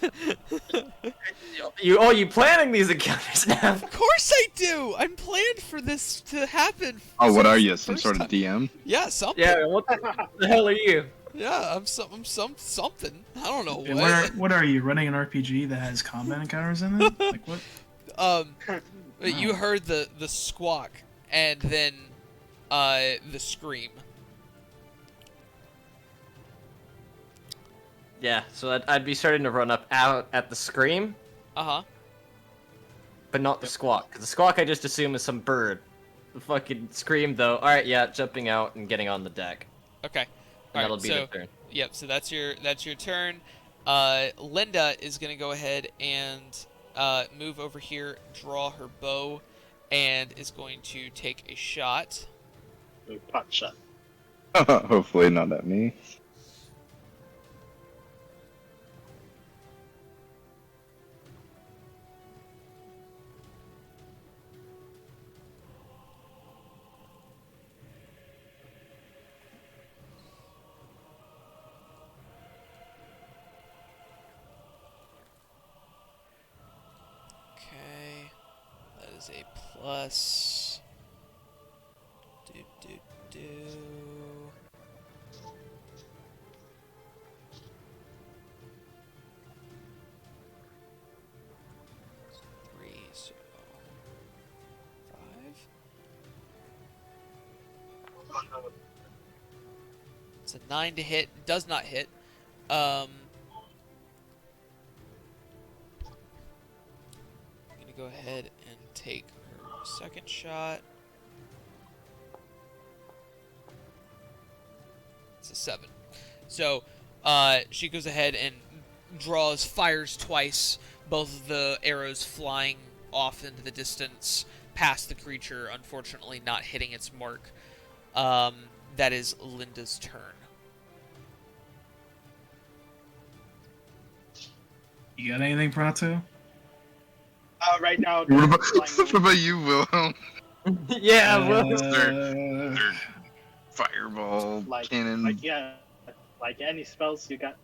You planning these encounters now? Of course I do. I'm planned for this to happen. Oh, what since are you? the Some first sort of time. DM? Yeah, something. Yeah. What the hell are you? Yeah, I'm something. I don't know Wait, what. what are you running an RPG that has combat encounters in it? Like what? But you heard the squawk and then the scream. Yeah. So I'd be starting to run up out at the scream, Uh-huh. but not the squawk. Cause the squawk I just assume is some bird. The fucking scream though. All right. Yeah. Jumping out and getting on the deck. Okay. And that'll Alright, be so the turn. yep, so that's your turn. Linda is gonna go ahead and move over here, draw her bow, and is going to take a shot. pot shot. Hopefully not at me. Okay, that is a plus. Do do do. 3, so 5. It's a 9 to hit. Does not hit. I'm gonna go ahead and take her second shot. It's a 7. So, she goes ahead and fires twice, both of the arrows flying off into the distance, past the creature, unfortunately not hitting its mark. That is Linda's turn. You got anything, Prato? Right now, What about, flying- what about you, Wilhelm? Yeah. Well. They're fireball, like cannon. like any spells you got.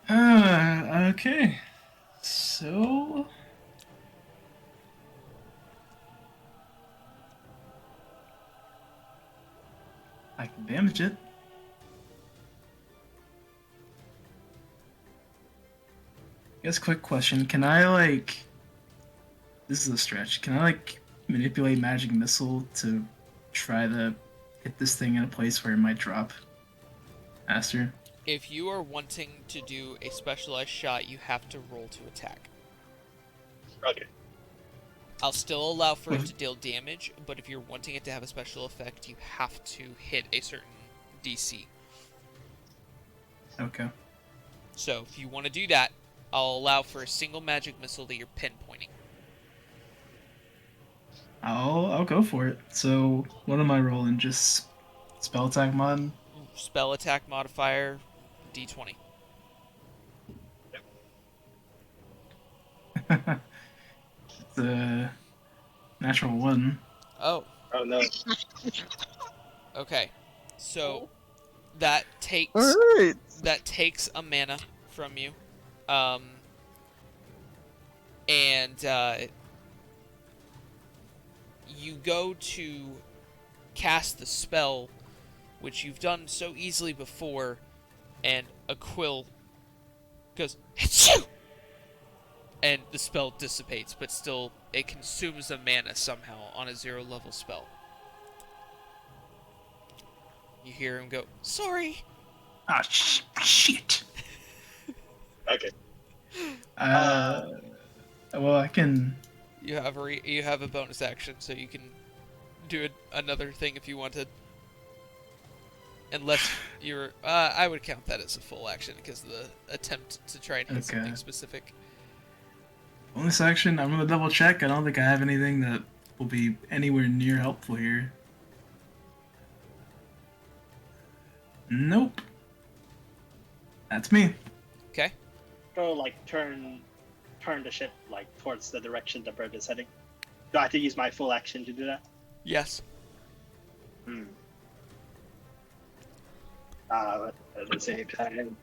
Okay. So. I can damage it. Guess quick question. Can I like this is a stretch. Can I like manipulate magic missile to try to hit this thing in a place where it might drop faster? If you are wanting to do a specialized shot, you have to roll to attack. Okay. I'll still allow for it to deal damage, but if you're wanting it to have a special effect, you have to hit a certain DC. Okay. So if you want to do that, I'll allow for a single magic missile that you're pinpointing. I'll go for it. So what am I rolling? Just spell attack mod? Spell attack modifier, D20. It's a natural 1. Oh, Oh no. okay. So that takes Alright. a mana from you. And you go to cast the spell, which you've done so easily before, and a quill goes, Achoo! And the spell dissipates, but still, it consumes the mana somehow on a 0 level spell. You hear him go, sorry! Ah, shit. Okay. Well, I can. You have a bonus action, so you can do another thing if you wanted. Unless you're... I would count that as a full action, because of the attempt to try and hit something specific. Bonus action, I'm gonna double check. I don't think I have anything that will be anywhere near helpful here. Nope. That's me. Okay. Go like turn the ship like towards the direction the bird is heading. Do I have to use my full action to do that? Yes. At the same time.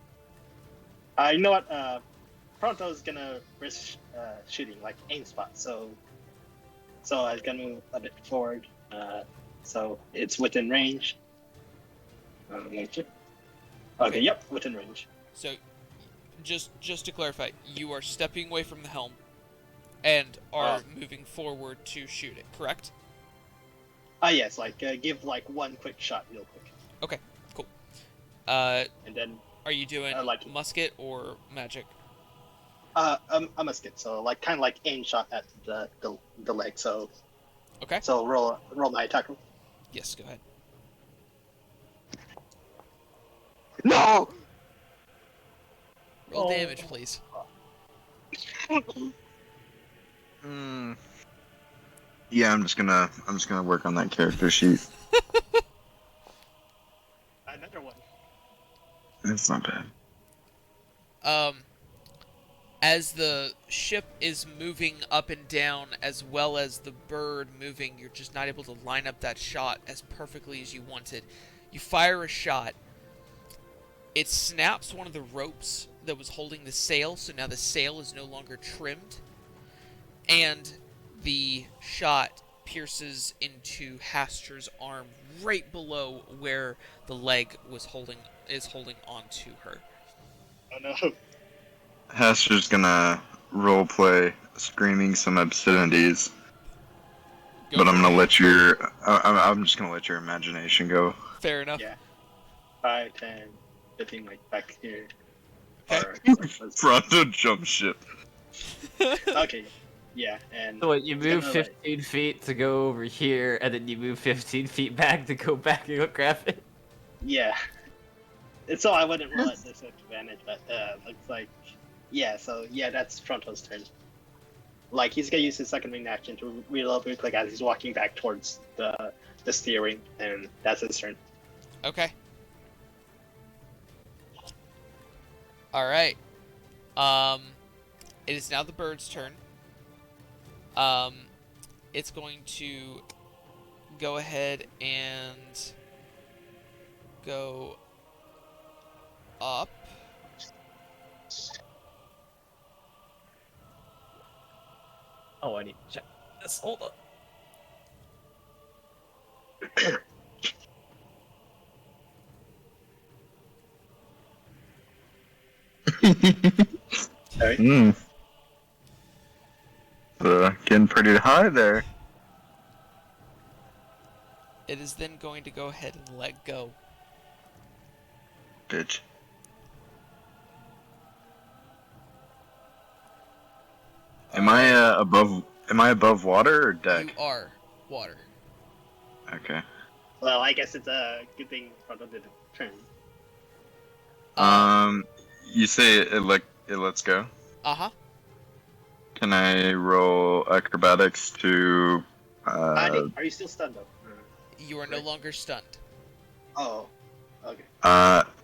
You know what? Pronto's gonna risk shooting like aim spot, so I was gonna move a bit forward. So it's within range. Okay, yep, within range. So, just to clarify, you are stepping away from the helm, and are moving forward to shoot it, correct? Yes, like give like one quick shot real quick. Okay, cool. And then are you doing like musket or magic? a musket, so like kind of like aim shot at the leg. So okay. So roll my attack roll. Yes, go ahead. No. Roll damage, please. Yeah, I'm just gonna work on that character sheet. Another one. It's not bad. As the ship is moving up and down, as well as the bird moving, you're just not able to line up that shot as perfectly as you wanted. You fire a shot. It snaps one of the ropes that was holding the sail, so now the sail is no longer trimmed. And the shot pierces into Haster's arm right below where the leg is holding onto her. Oh no. Haster's gonna roleplay screaming some obscenities, but I'm gonna let your I'm just gonna let your imagination go. Fair enough. Yeah. 5, 10, 15, like back here. Okay. Pronto jump ship. Okay. Yeah, and So what, you move gonna, 15 feet to go over here, and then you move 15 feet back to go back and go grab it? Yeah. And so I wouldn't roll at disadvantage, but looks like yeah. So yeah, that's Fronto's turn. Like he's gonna use his second wing action to reload real quick as he's walking back towards the steering, and that's his turn. Okay. Alright. It is now the bird's turn. It's going to go ahead and go up. Oh, I need to check this. Hold on. Alright. Getting pretty high there. It is then going to go ahead and let go. Bitch. Am I above water or deck? You are water. Okay. Well, I guess it's a good thing Fronto did a turn. You say it lets go. Uh-huh. Can I roll acrobatics to Are you still stunned though? You are no longer stunned. Oh. Okay.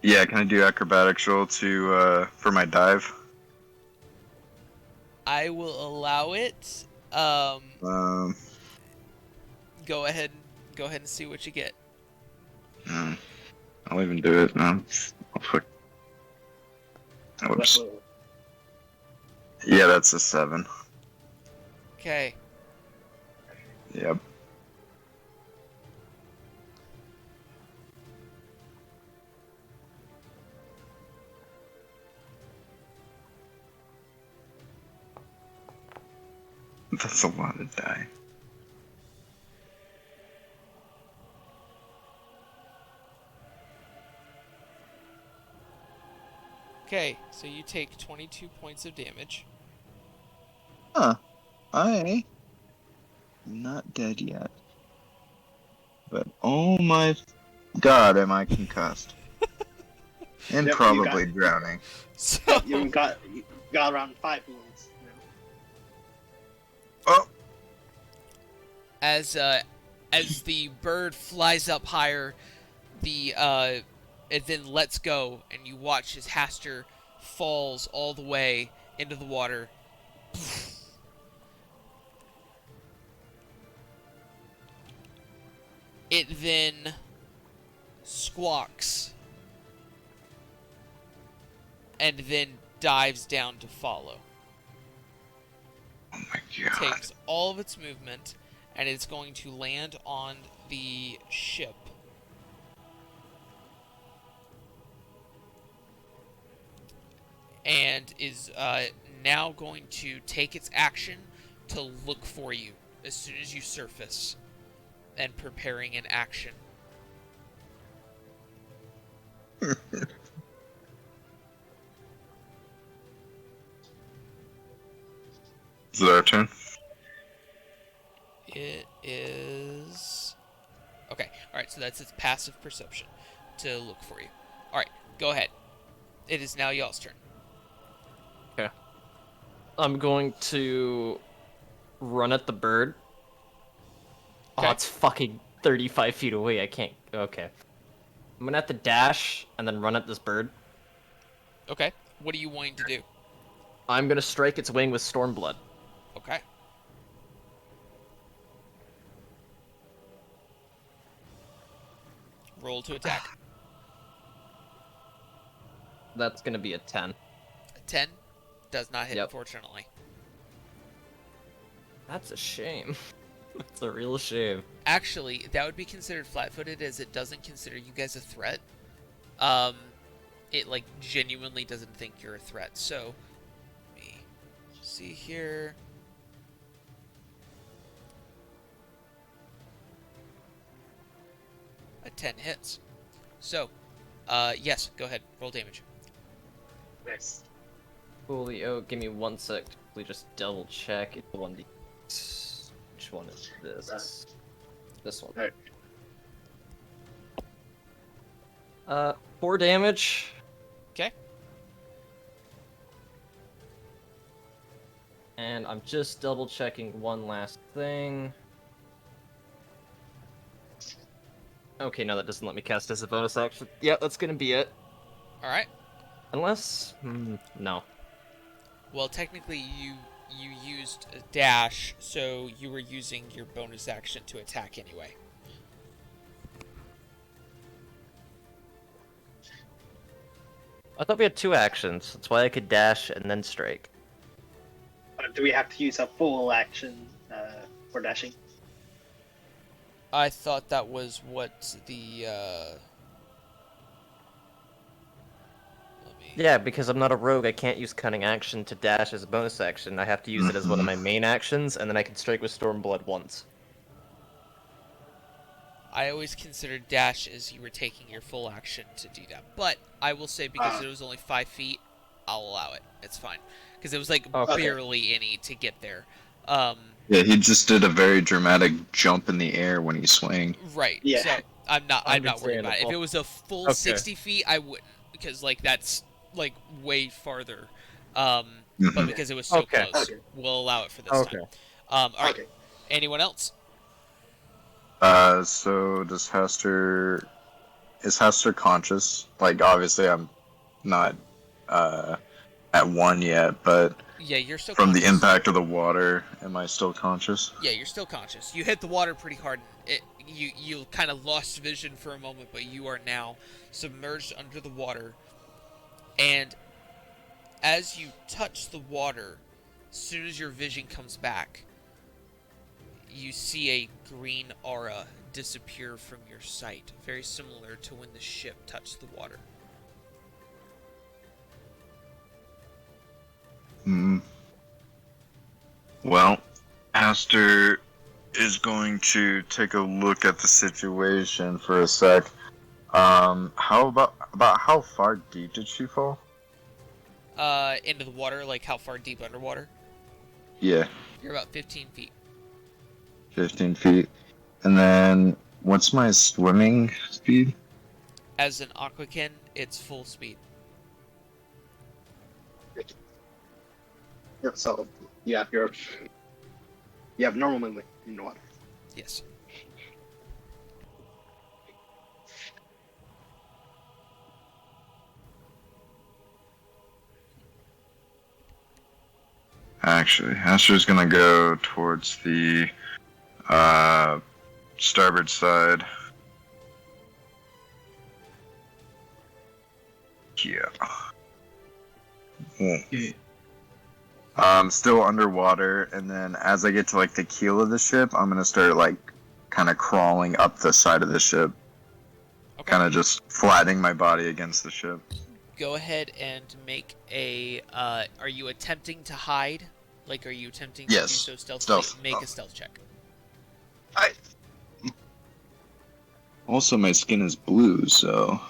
Yeah, can I do acrobatics roll to for my dive? I will allow it. Go ahead and see what you get. I'll even do it now. Oh, fuck. Oops. Yeah, that's a 7. Okay. Yep. That's a lot of die. Okay, so you take 22 points of damage. Huh. I am not dead yet. But oh my god, am I concussed. And Yep, probably drowning. So, Yep, you got around 5 wounds. Oh! as the bird flies up higher, it then lets go, and you watch as Haster falls all the way into the water. It then squawks and then dives down to follow. Oh my god. Takes all of its movement, and it's going to land on the ship. And is now going to take its action to look for you as soon as you surface, and preparing an action. Is it our turn? It is... Okay, alright, so that's its passive perception to look for you. Alright, go ahead. It is now y'all's turn. Okay. I'm going to run at the bird. Okay. Oh, it's fucking 35 feet away. I can't. Okay. I'm gonna have to dash and then run at this bird. Okay, what are you wanting to do? I'm gonna strike its wing with Stormblood. Okay. Roll to attack. That's gonna be a 10. A 10 does not hit, Yep. unfortunately. That's a shame. That's a real shame. Actually, that would be considered flat-footed, as it doesn't consider you guys a threat. It, like, genuinely doesn't think you're a threat. So, let me see here. A 10 hits. So, yes, go ahead. Roll damage. Nice. Julio, give me 1 sec. We just double check. It's 1d. Which one is this? This one. Alright. 4 damage. Okay. And I'm just double checking one last thing. Okay, no, that doesn't let me cast as a bonus action. Yeah, that's gonna be it. Alright. Unless... no. Well, technically, you used a dash, so you were using your bonus action to attack anyway. I thought we had 2 actions. That's why I could dash and then strike. Do we have to use a full action for dashing? I thought that was what the, let me... Yeah, because I'm not a rogue, I can't use cunning action to dash as a bonus action. I have to use it as one of my main actions, and then I can strike with Stormblood once. I always considered dash as you were taking your full action to do that. But I will say, because it was only 5 feet, I'll allow it. It's fine. Because it was like barely any to get there. Yeah, he just did a very dramatic jump in the air when he swung. Right. Yeah. So I'm not worried about it. If it was a full Okay. 60 feet, I wouldn't. Because like that's like way farther. But because it was so Okay. close, Okay. we'll allow it for this Okay. time. Alright. Okay. Anyone else? So does Haster... Is Haster conscious? Like, obviously I'm not, at 1 yet, but Yeah, you're still from conscious. the impact of the water, am I still conscious? Yeah, you're still conscious. You hit the water pretty hard. You kind of lost vision for a moment, but you are now submerged under the water. And as you touch the water, as soon as your vision comes back, you see a green aura disappear from your sight, very similar to when the ship touched the water. Well, Aster is going to take a look at the situation for a sec. How about how far deep did she fall? Into the water, like how far deep underwater? Yeah, You're about 15 feet. 15 feet. And then, what's my swimming speed? As an aquakin, it's full speed. Yeah, so you have normal movement in the water. Yes. Actually, Aster's gonna go towards the starboard side. Yeah. Okay. Still underwater, and then as I get to like the keel of the ship, I'm gonna start like kind of crawling up the side of the ship, Okay. kind of just flattening my body against the ship. Go ahead and make a. Are you attempting to hide? Like, are you attempting to do Yes. so stealthily? Stealth. Make a stealth check. Also, my skin is blue, so.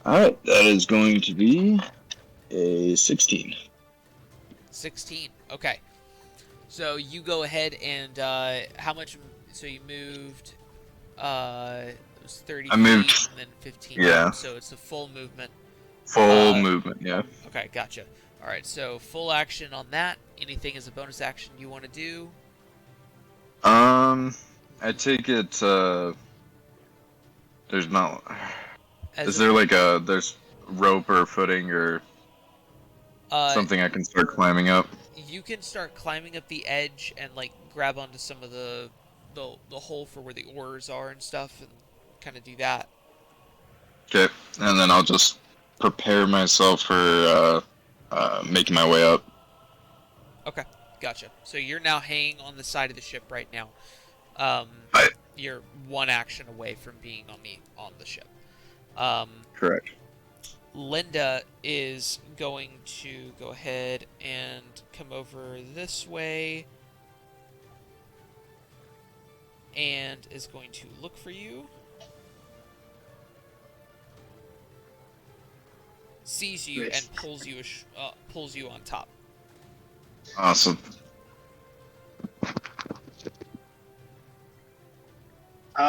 Alright, that is going to be a 16. 16. Okay. So you go ahead and how much? So you moved. It was 30 I moved- feet and then 15. yeah. So it's a full movement. Full movement, yeah. Okay, gotcha. All right. So full action on that. Anything as a bonus action you want to do? I take it, there's not. As Is a- there like there's rope or footing or something I can start climbing up? You can start climbing up the edge and like grab onto some of the hole for where the oars are and stuff, and kind of do that. Okay, and then I'll just prepare myself for making my way up. Okay, gotcha. So you're now hanging on the side of the ship right now. You're one action away from being on the ship. Correct. Linda is going to go ahead and come over this way and is going to look for you. Sees you Nice. and pulls you on top. Awesome.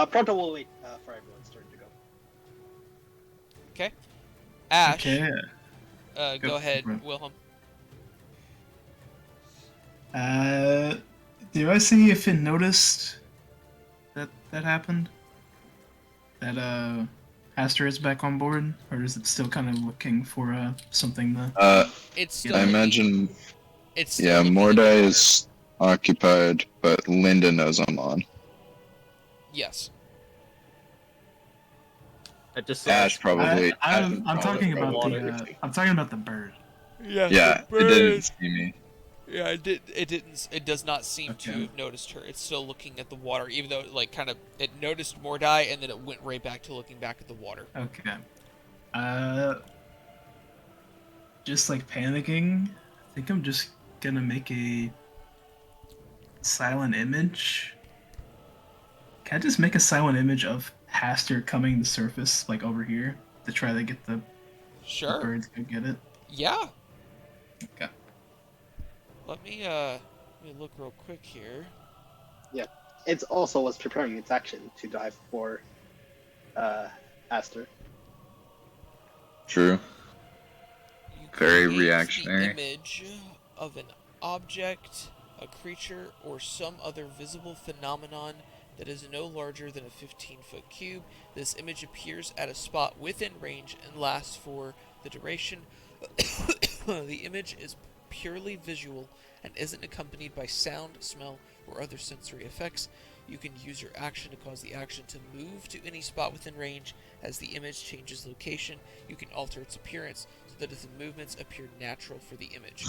Pronto will wait for everyone's turn to go. Okay. Ash, Okay. go ahead, for it. Wilhelm. Do I see if it noticed that happened? That Aster is back on board, or is it still kind of looking for something to? It's I still I looking- imagine. It's still Yeah, looking in the Mordai water. is occupied, but Linda knows I'm on. Yes. I just Ash probably. I'm Ash talking probably- about I'm talking about the bird. Yeah, it didn't see me. Yeah, it did. It didn't. It does not seem to Okay. have noticed her. It's still looking at the water, even though it, like, kind of, it noticed Mordai and then it went right back to looking back at the water. Okay. Just like panicking. I think I'm just gonna make a silent image. Can I just make a silent image of Haster coming to surface, like over here, to try to get the Sure. bird to get it? Yeah. Okay. Let me look real quick here. It also was preparing its action to dive for Aster. True. You Very create reactionary. The image of an object, a creature, or some other visible phenomenon that is no larger than a 15-foot cube. This image appears at a spot within range and lasts for the duration. The image is purely visual and isn't accompanied by sound, smell, or other sensory effects. You can use your action to cause the action to move to any spot within range. As the image changes location, you can alter its appearance so that its movements appear natural for the image.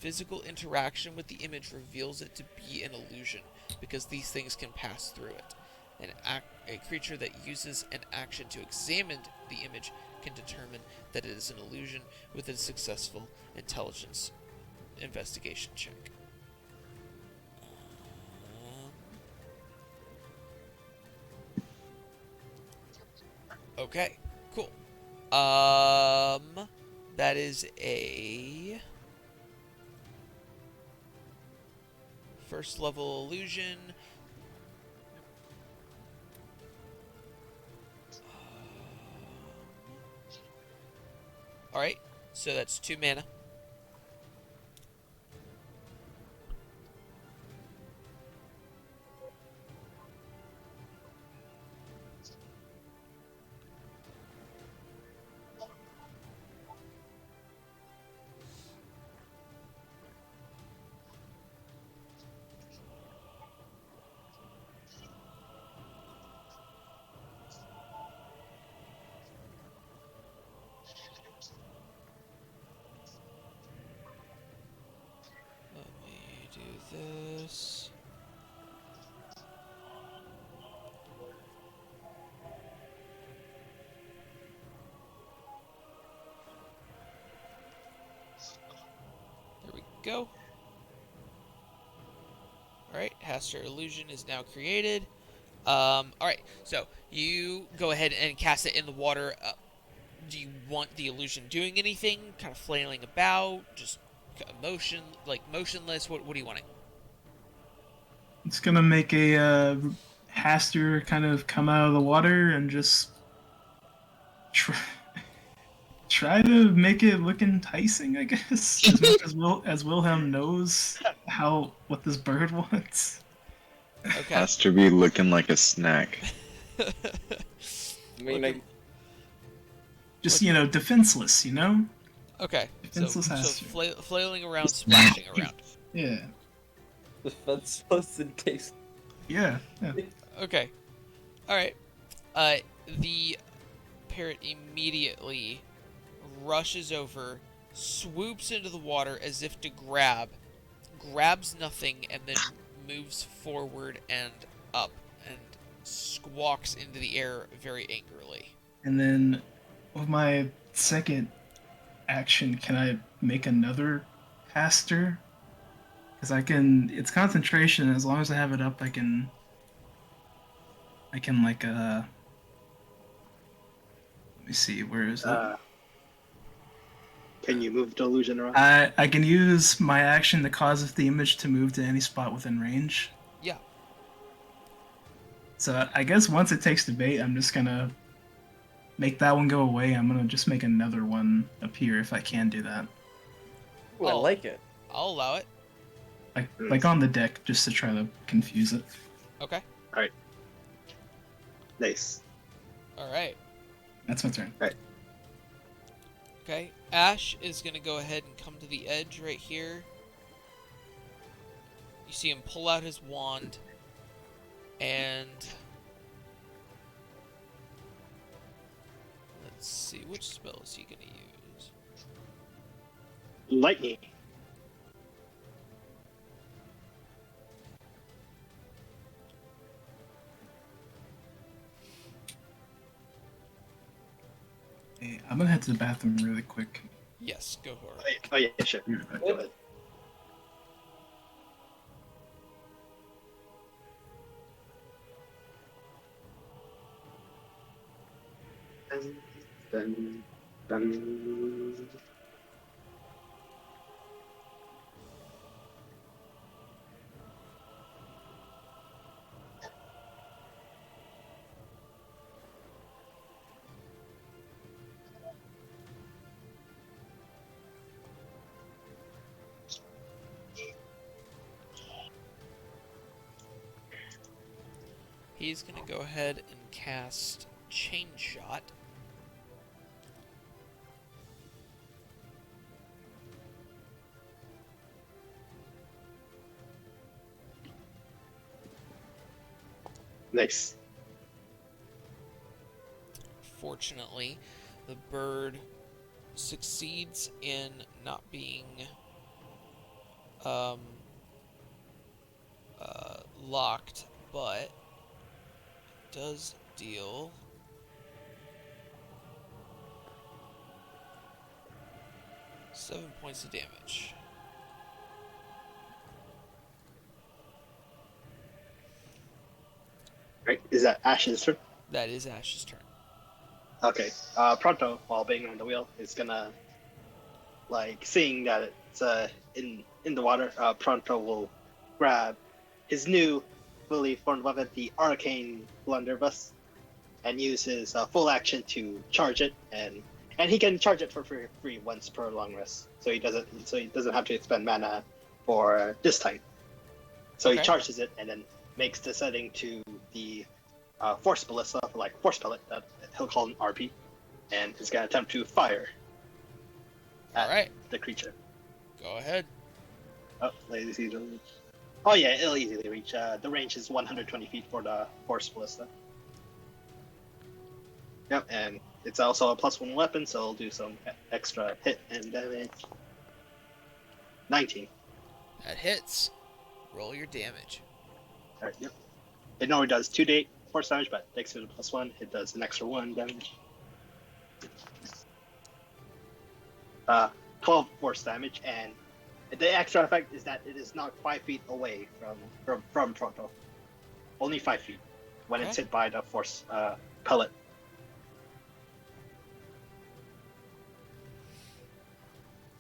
Physical interaction with the image reveals it to be an illusion, because these things can pass through it. A creature that uses an action to examine the image can determine that it is an illusion with a successful intelligence investigation check. Okay, cool. That is a first level illusion. All right, so that's 2 mana. Let me do this. There we go. Alright, Haster Illusion is now created. Alright, so you go ahead and cast it in the water. Do you want the illusion doing anything? Kind of flailing about? Just motionless? What are you wanting? It's gonna make a Haster kind of come out of the water and just try to make it look enticing, I guess. As much as Wilhelm knows what this bird wants. Okay. Has to be looking like a snack. I mean, Looking- Just defenseless, Okay, so Defenseless Haster. flailing around, splashing around. Yeah. defenseless and taste. Yeah. Okay. Alright. The parrot immediately rushes over, swoops into the water as if to grabs nothing, and then moves forward and up, and squawks into the air very angrily. And then with my second action, can I make another Haster? Because it's concentration. As long as I have it up, I can like let me see, where is it? Can you move the illusion around? I can use my action to cause the image to move to any spot within range. Yeah. So I guess once it takes the bait, I'm just gonna make that one go away. I'm gonna just make another one appear if I can do that. Ooh, I Oh. like it. I'll allow it. Like on the deck, just to try to confuse it. Okay. Nice. Alright. That's my turn. Okay. Ash is going to go ahead and come to the edge right here. You see him pull out his wand. And let's see, which spell is he going to use? Lightning. Hey, I'm gonna head to the bathroom really quick. Yes, go for Oh, it. yeah, sure. Be right back. Go ahead. Dun, dun, dun. He's going to go ahead and cast Chain Shot. Nice. Fortunately, the bird succeeds in not being locked, but does deal 7 points of damage. Right? Is that Ash's turn? That is Ash's turn. Okay. Pronto, while being on the wheel, is gonna seeing that it's in the water. Pronto will grab his new fully formed weapon, the arcane blunderbuss, and use his full action to charge it, and he can charge it for free once per long rest. So he doesn't have to spend mana for this time. So he Okay. charges it and then makes the setting to the force ballista, force pellet that he'll call an RP, and is gonna attempt to fire at Alright. the creature. Go ahead. Oh, ladies and gentlemen. Oh yeah, it'll easily reach. The range is 120 feet for the force ballista. Yep, and it's also a +1 weapon, so it'll do some extra hit and damage. 19. That hits. Roll your damage. Alright, yep. It normally does 2d8 force damage, but thanks to the +1, it does an extra 1 damage. 12 force damage, and the extra effect is that it is knocked 5 feet away from Toronto. Only 5 feet when it's Okay. hit by the force pellet.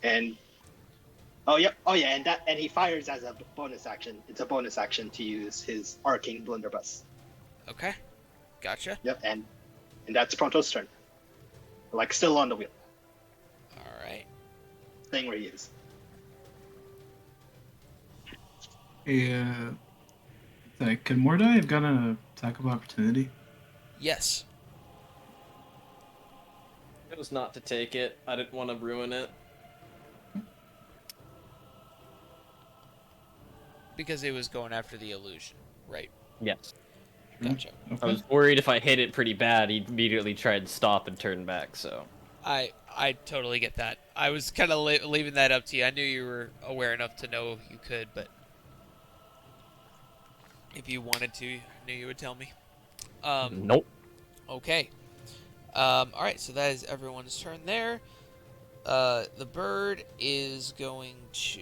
And oh yeah, and he fires as a bonus action. It's a bonus action to use his arcane blunderbuss. Okay. Gotcha. Yep, and that's Pronto's turn. Still on the wheel, Alright. staying where he is. Hey, can Mordai have got an attack of opportunity? Yes. It was not to take it. I didn't want to ruin it. Because it was going after the illusion. Right. Yes. Gotcha. Okay. I was worried if I hit it pretty bad, he'd immediately try to stop and turn back, so. I totally get that. I was kind of leaving that up to you. I knew you were aware enough to know you could, but if you wanted to, I knew you would tell me. Nope. Okay. Alright, so that is everyone's turn there. The bird is going to...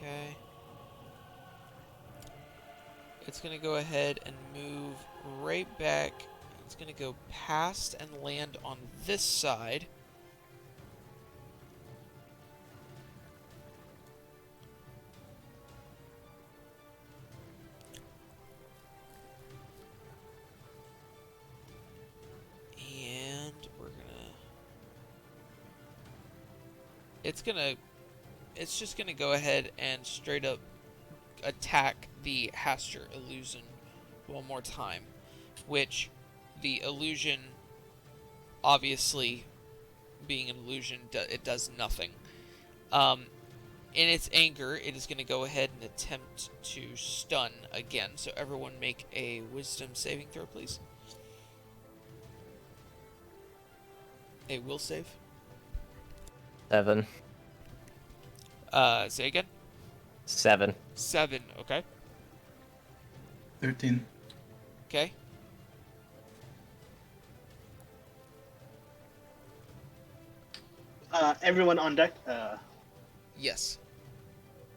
Okay. It's going to go ahead and move right back. It's going to go past and land on this side. And we're going to... It's just going to go ahead and straight up attack the Haster illusion one more time, which the illusion, obviously being an illusion, it does nothing. In its anger, it is going to go ahead and attempt to stun again. So everyone make a wisdom saving throw, please. A will save. 7. Say again. 7. 7, okay. 13. Okay. Everyone on deck. Yes.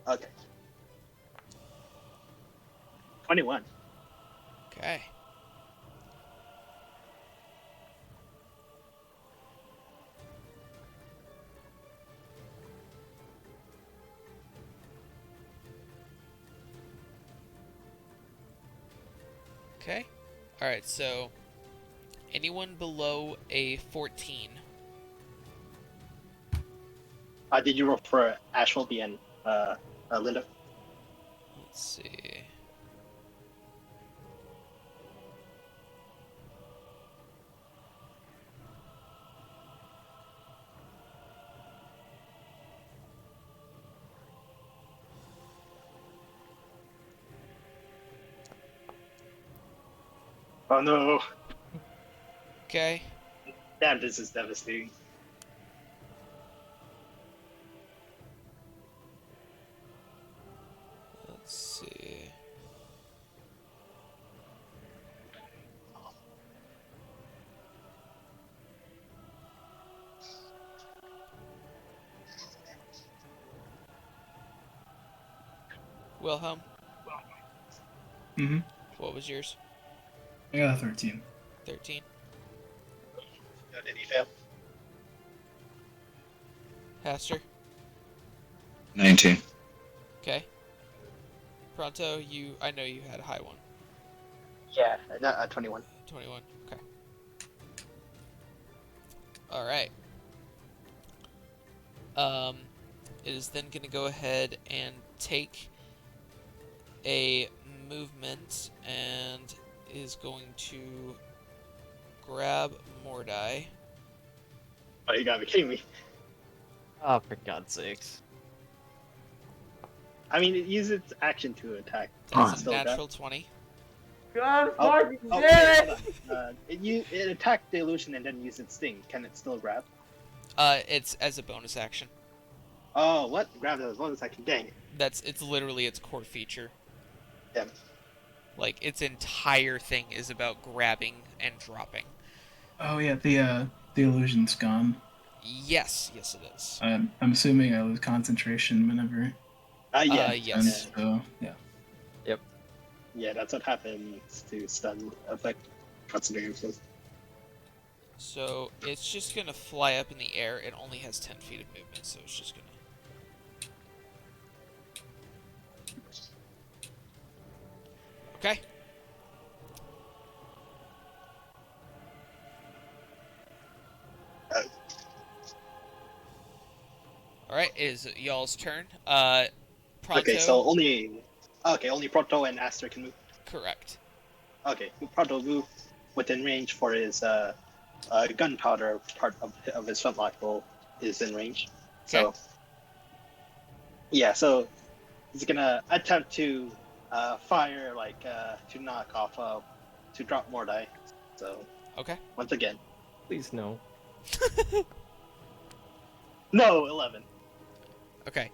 Okay. 21. Okay. Okay. Alright, so anyone below a 14? Did you roll for Ashwell and Linda? Let's see. Oh no! Okay. Damn, this is devastating. Wilhelm, Mm-hmm. what was yours? I got a 13. 13. Did he fail? Pastor. 19. Okay. Pronto, I know you had a high one. Yeah, 21. 21. Okay. All right. It is then going to go ahead and take a movement and is going to grab Mordai. Oh, you gotta be kidding me. Oh, for God's sakes. I mean, it uses its action to attack. That's Still a grab. natural 20. God Oh, wait, hold on. It attacked the illusion and then used its sting. Can it still grab? It's as a bonus action. Oh, what? Grab as bonus action. Dang it. It's literally its core feature. Damn. Like, its entire thing is about grabbing and dropping. Oh yeah, the illusion's gone. Yes, it is. I'm assuming I lose concentration whenever. Yeah. Yes. So yeah. Yeah, that's what happens to stun effect concentration. So it's just gonna fly up in the air. It only has 10 feet of movement, so it's just gonna. Okay. All right, it is y'all's turn. Pronto. Okay, so only Proto and Aster can move. Correct. Okay, Proto move within range for his gunpowder part of his front rifle is in range. So yeah, so he's gonna attempt to fire to knock off to drop Mordai. So Okay. once again, Please no. no 11. Okay.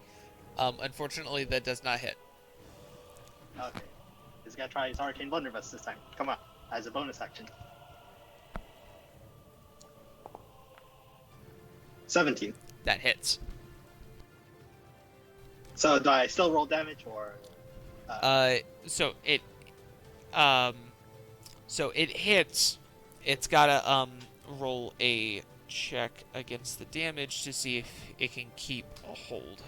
Unfortunately, that does not hit. Okay, he's gonna try his Arcane Blunderbuss this time. Come on, as a bonus action. 17. That hits. So do I still roll damage or? So it hits. It's gotta roll a check against the damage to see if it can keep a hold.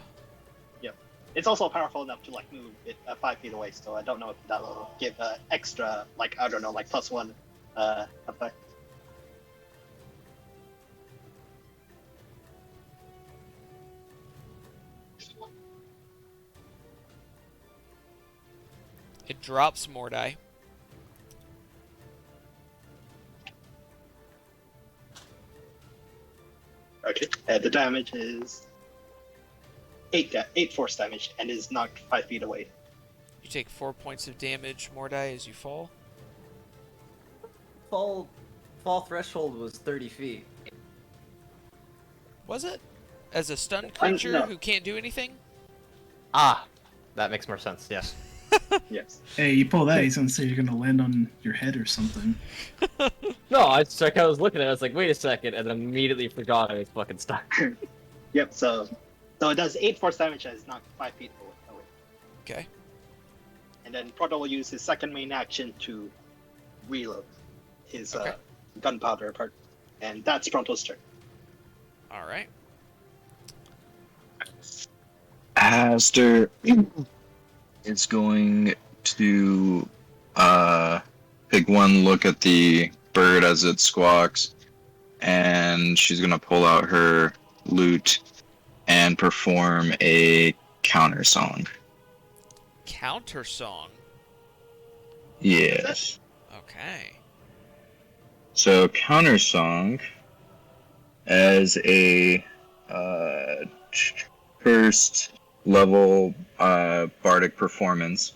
Yep. It's also powerful enough to move it 5 feet away. So I don't know if that will give extra +1 effect. It drops Mordai. Okay. The damage is 8 force damage and is knocked 5 feet away. You take 4 points of damage, Mordai, as you fall. Fall threshold was 30 feet. Was it? As a stunned creature no. who can't do anything? Ah, that makes more sense, yes. Yes. Hey, you pull that, he's gonna say you're gonna land on your head or something. No, I was looking at it, I was like, wait a second, and then immediately forgot I was fucking stuck. Yep. So it does 8 force damage and is knocked 5 feet away. Okay. And then Proto will use his second main action to reload his gunpowder part, and that's Proto's turn. All right. Aster is going to take one look at the bird as it squawks, and she's going to pull out her lute and perform a counter song. Counter song. Yes. Okay. So counter song as a first level bardic performance.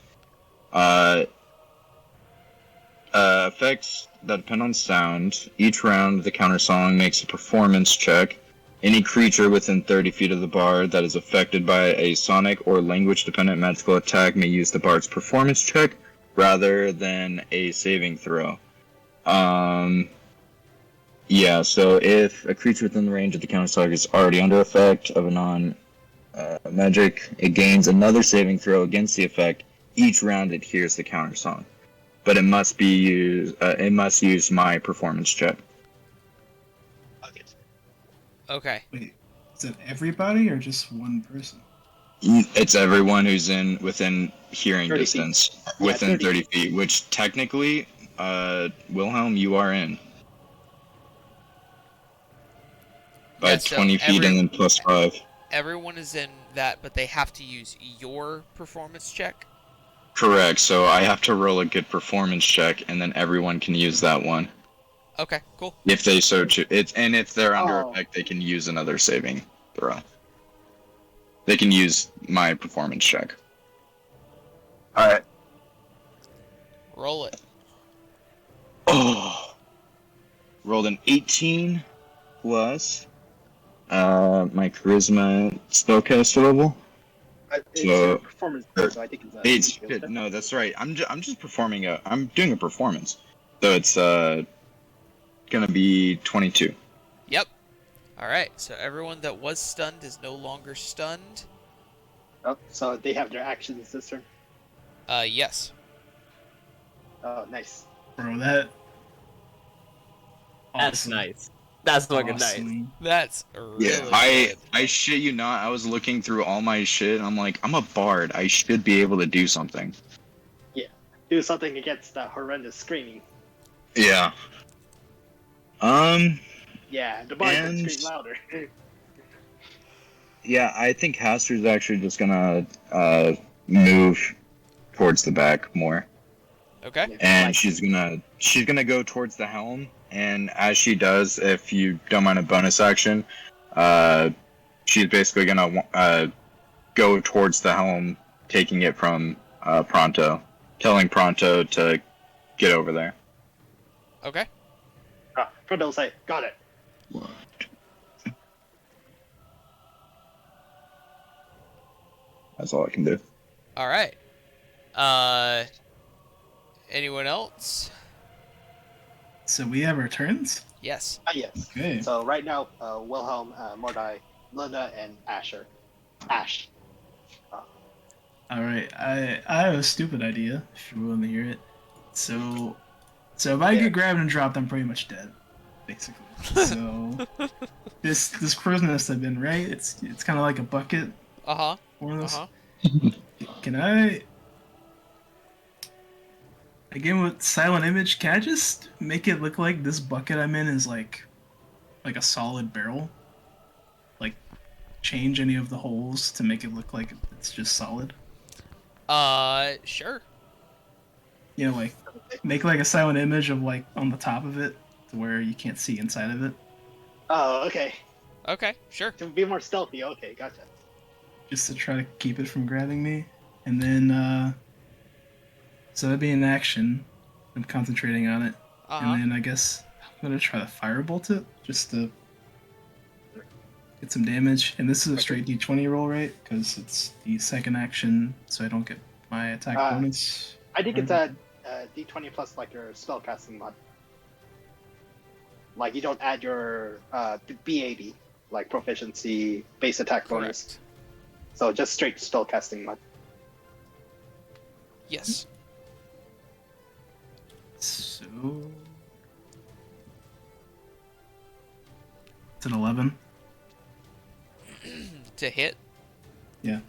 Effects that depend on sound. Each round, the counter song makes a performance check. Any creature within 30 feet of the bard that is affected by a sonic or language-dependent magical attack may use the bard's performance check rather than a saving throw. Yeah, so if a creature within the range of the counter song is already under effect of a magic. It gains another saving throw against the effect. Each round it hears the counter song, but it must be used. It must use my performance check. Okay. Okay. Wait, is that everybody or just one person? It's everyone who's within hearing 30 feet. distance, Yeah, within 30 30 feet, which technically, Wilhelm, you are in. By Yeah, so 20 feet and then plus 5. everyone is in that, but they have to use your performance check. Correct, so I have to roll a good performance check, and then everyone can use that one. Okay, cool. If they so choose. And if they're under Oh. effect, they can use another saving throw. They can use my performance check. Alright. Roll it. Oh! Rolled an 18 plus my charisma spellcaster level. It's So- your performance, so I think it's Good. No, that's right. I'm just performing I'm doing a performance. So it's gonna be 22. Yep. Alright, so everyone that was stunned is no longer stunned. Oh, so they have their actions this turn. Yes. Oh, nice. Bro, that. That's Awesome. nice. That's fucking nice. Awesome. That's really Yeah, good. I shit you not. I was looking through all my shit. I'm like, I'm a bard. I should be able to do something. Do something against that horrendous screaming. Yeah. Yeah, the bard can And- scream louder. Yeah, I think Haster's actually just gonna move towards the back more. Okay. Yeah, And like- she's gonna go towards the helm, and as she does, if you don't mind a bonus action, she's basically gonna go towards the helm, taking it from Pronto, telling Pronto to get over there. Okay. Frodo will say, got it. That's all I can do. Alright. Anyone else? So we have our turns? Yes. Yes. Okay. So right now, Wilhelm, Mordai, Linda, and Asher. Ash. Alright, I have a stupid idea, if you're willing to hear it. So if I Yeah. get grabbed and dropped, I'm pretty much dead. Basically. So this crow's nest I've been, right? It's kinda like a bucket. Uh-huh. One of those. Uh-huh. Can I again with silent image, can I just make it look like this bucket I'm in is like a solid barrel? Like change any of the holes to make it look like it's just solid? Sure. You know, like make like a silent image of like on the top of it to where you can't see inside of it. Oh, okay. Okay, sure. To be more stealthy. Okay, gotcha. Just to try to keep it from grabbing me. And then so that'd be an action. I'm concentrating on it. Uh-huh. And then I guess I'm gonna try to firebolt it just to get some damage. And this is a straight D20 roll, right? Because it's the second action, so I don't get my attack bonus. I think it's a D20 plus like your spellcasting mod. Like you don't add your B80, like proficiency, base attack bonus. Correct. So just straight spellcasting mod. Yes. So it's an 11. To hit? Yeah.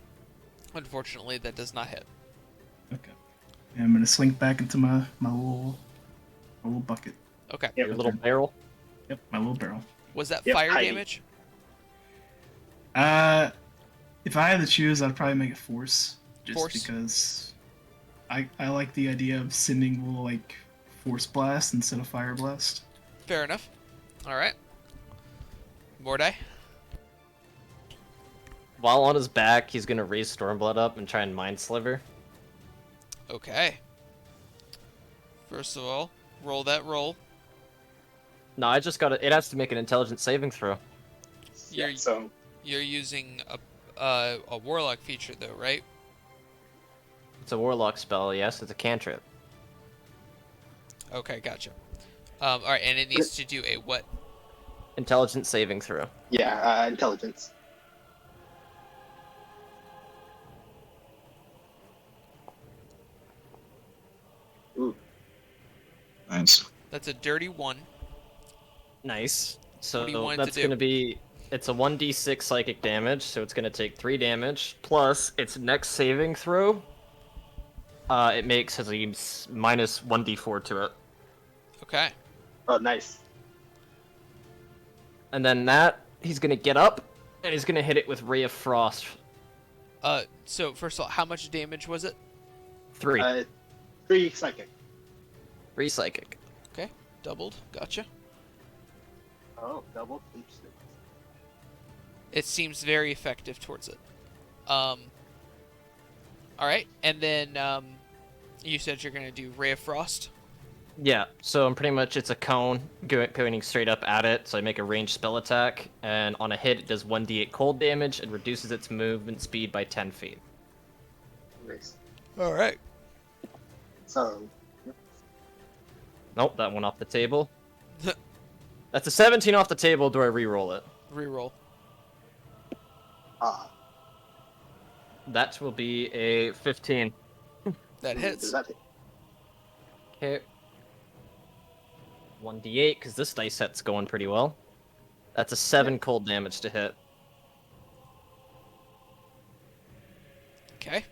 Unfortunately, that does not hit. Okay. And I'm gonna slink back into my little bucket. Okay. Yep. Your little barrel. Yep, my little barrel. Was that Yep, fire hiding. damage? If I had to choose, I'd probably make it force, just Force. because I like the idea of sending little like force blast instead of fire blast. Fair enough. Alright. Mordai? While on his back, he's gonna raise Stormblood up and try and Mind Sliver. Okay. First of all, roll that roll. No, I just gotta. It has to make an intelligence saving throw. Yeah, You're- so You're using a warlock feature, though, right? It's a warlock spell, yes. It's a cantrip. Okay, gotcha. Alright, and it needs to do a what? Intelligence saving throw. yeah, intelligence. points. That's a dirty 1. Nice. What do you So want it to that's do? gonna be it's a 1d6 psychic damage, so it's gonna take 3 damage plus its next saving throw. It makes has a minus 1d4 to it, Okay. Oh, nice. and then that he's gonna get up and he's gonna hit it with Ray of Frost. So first of all, how much damage was it? 3. 3 psychic. 3 psychic. Okay, doubled. Gotcha. Oh, double. Interesting. It seems very effective towards it. All right, and then you said you're gonna do Ray of Frost. Yeah, so I'm pretty much it's a cone going straight up at it. So I make a ranged spell attack, and on a hit it does 1d8 cold damage and reduces its movement speed by 10 feet. Nice. All right. So, Nope, that one off the table. That's a 17 off the table. Do I re-roll it? Reroll. That will be a 15. That does hits. that hit? Okay. 1d8, because this dice set's going pretty well. That's a 7 cold damage to hit. Okay.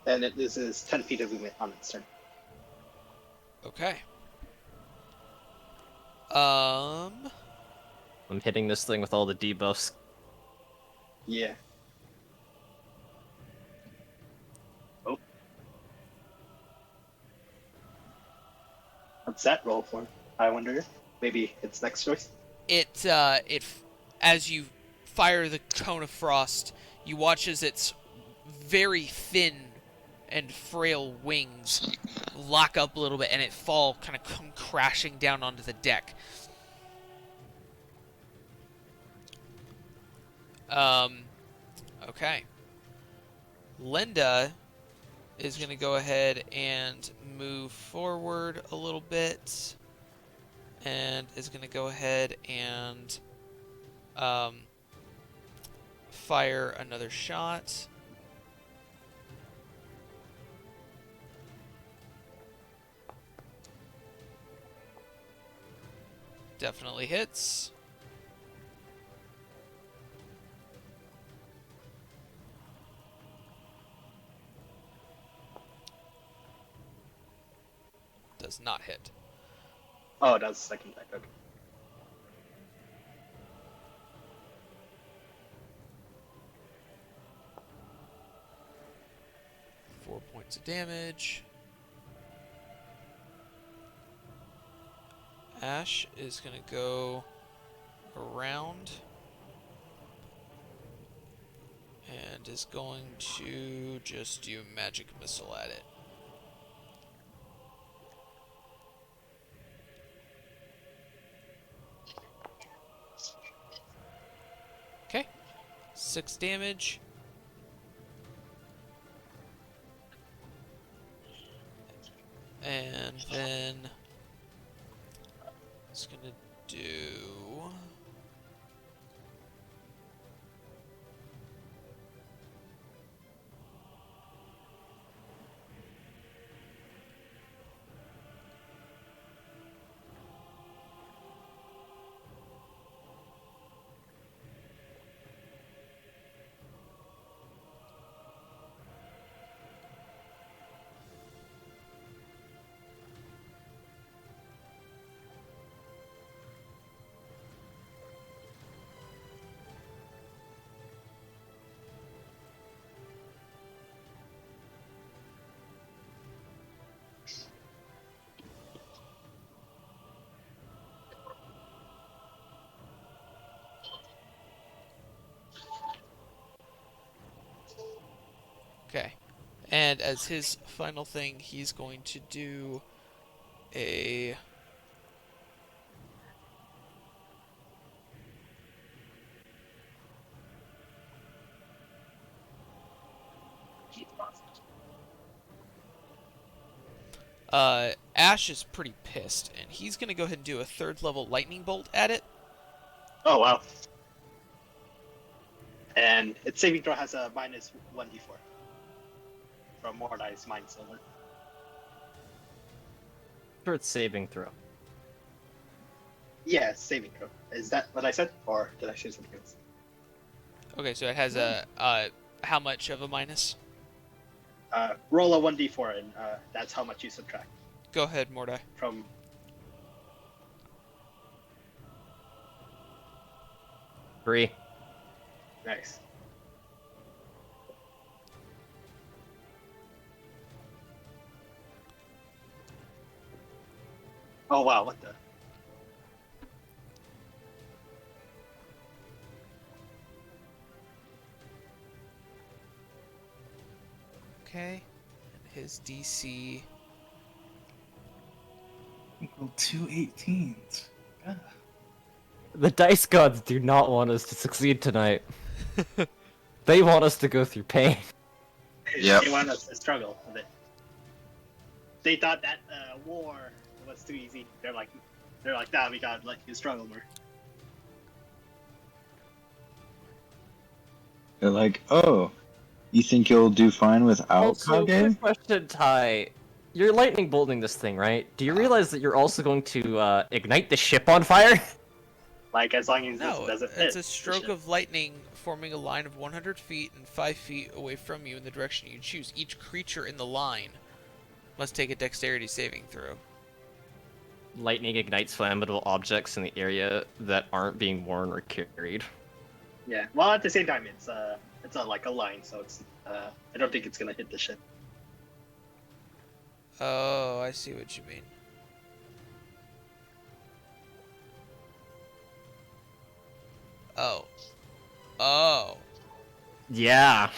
And this is 10 feet of movement on its turn. Okay. I'm hitting this thing with all the debuffs. Yeah. Oh. What's that roll for? I wonder. Maybe its next choice? As you fire the cone of frost, you watch as its very thin and frail wings lock up a little bit, and it kind of come crashing down onto the deck. Okay. Linda is going to go ahead and move forward a little bit, and is going to go ahead and fire another shot. Definitely hits. Does not hit. Oh, that's the second attack. Okay. Four points of damage. Ash is going to go around and is going to just do magic missile at it. Okay, 6 damage. And then it's gonna do okay. And as his final thing, he's going to do a Ash is pretty pissed, and he's gonna go ahead and do a 3rd level lightning bolt at it. Oh, wow. And its saving throw has a minus 1d4. From Mordai's Mind Silver. Sure, it's saving throw. Yeah, saving throw. Is that what I said, or did I say something else? Okay, so it has a how much of a minus? Roll a 1d4, and that's how much you subtract Go ahead, Mordai. from. 3. Nice. Oh wow! What the? Okay. And his DC. Equal 2 18s. God. The dice gods do not want us to succeed tonight. They want us to go through pain. Yep. They want us to struggle with it. They thought that war was too easy. They're like, nah, we gotta let you struggle more. They're like, oh, you think you'll do fine without Also, Kage? quick question, Ty. You're lightning bolting this thing, right? Do you realize that you're also going to ignite the ship on fire? Like, as long as No, this doesn't it's hit a stroke the of lightning forming a line of 100 feet and 5 feet away from you in the direction you choose. Each creature in the line must take a dexterity saving throw. Lightning ignites flammable objects in the area that aren't being worn or carried. Yeah. Well, at the same time, it's like a line, so it's I don't think it's gonna hit the ship. Oh, I see what you mean. Oh. Oh. Yeah.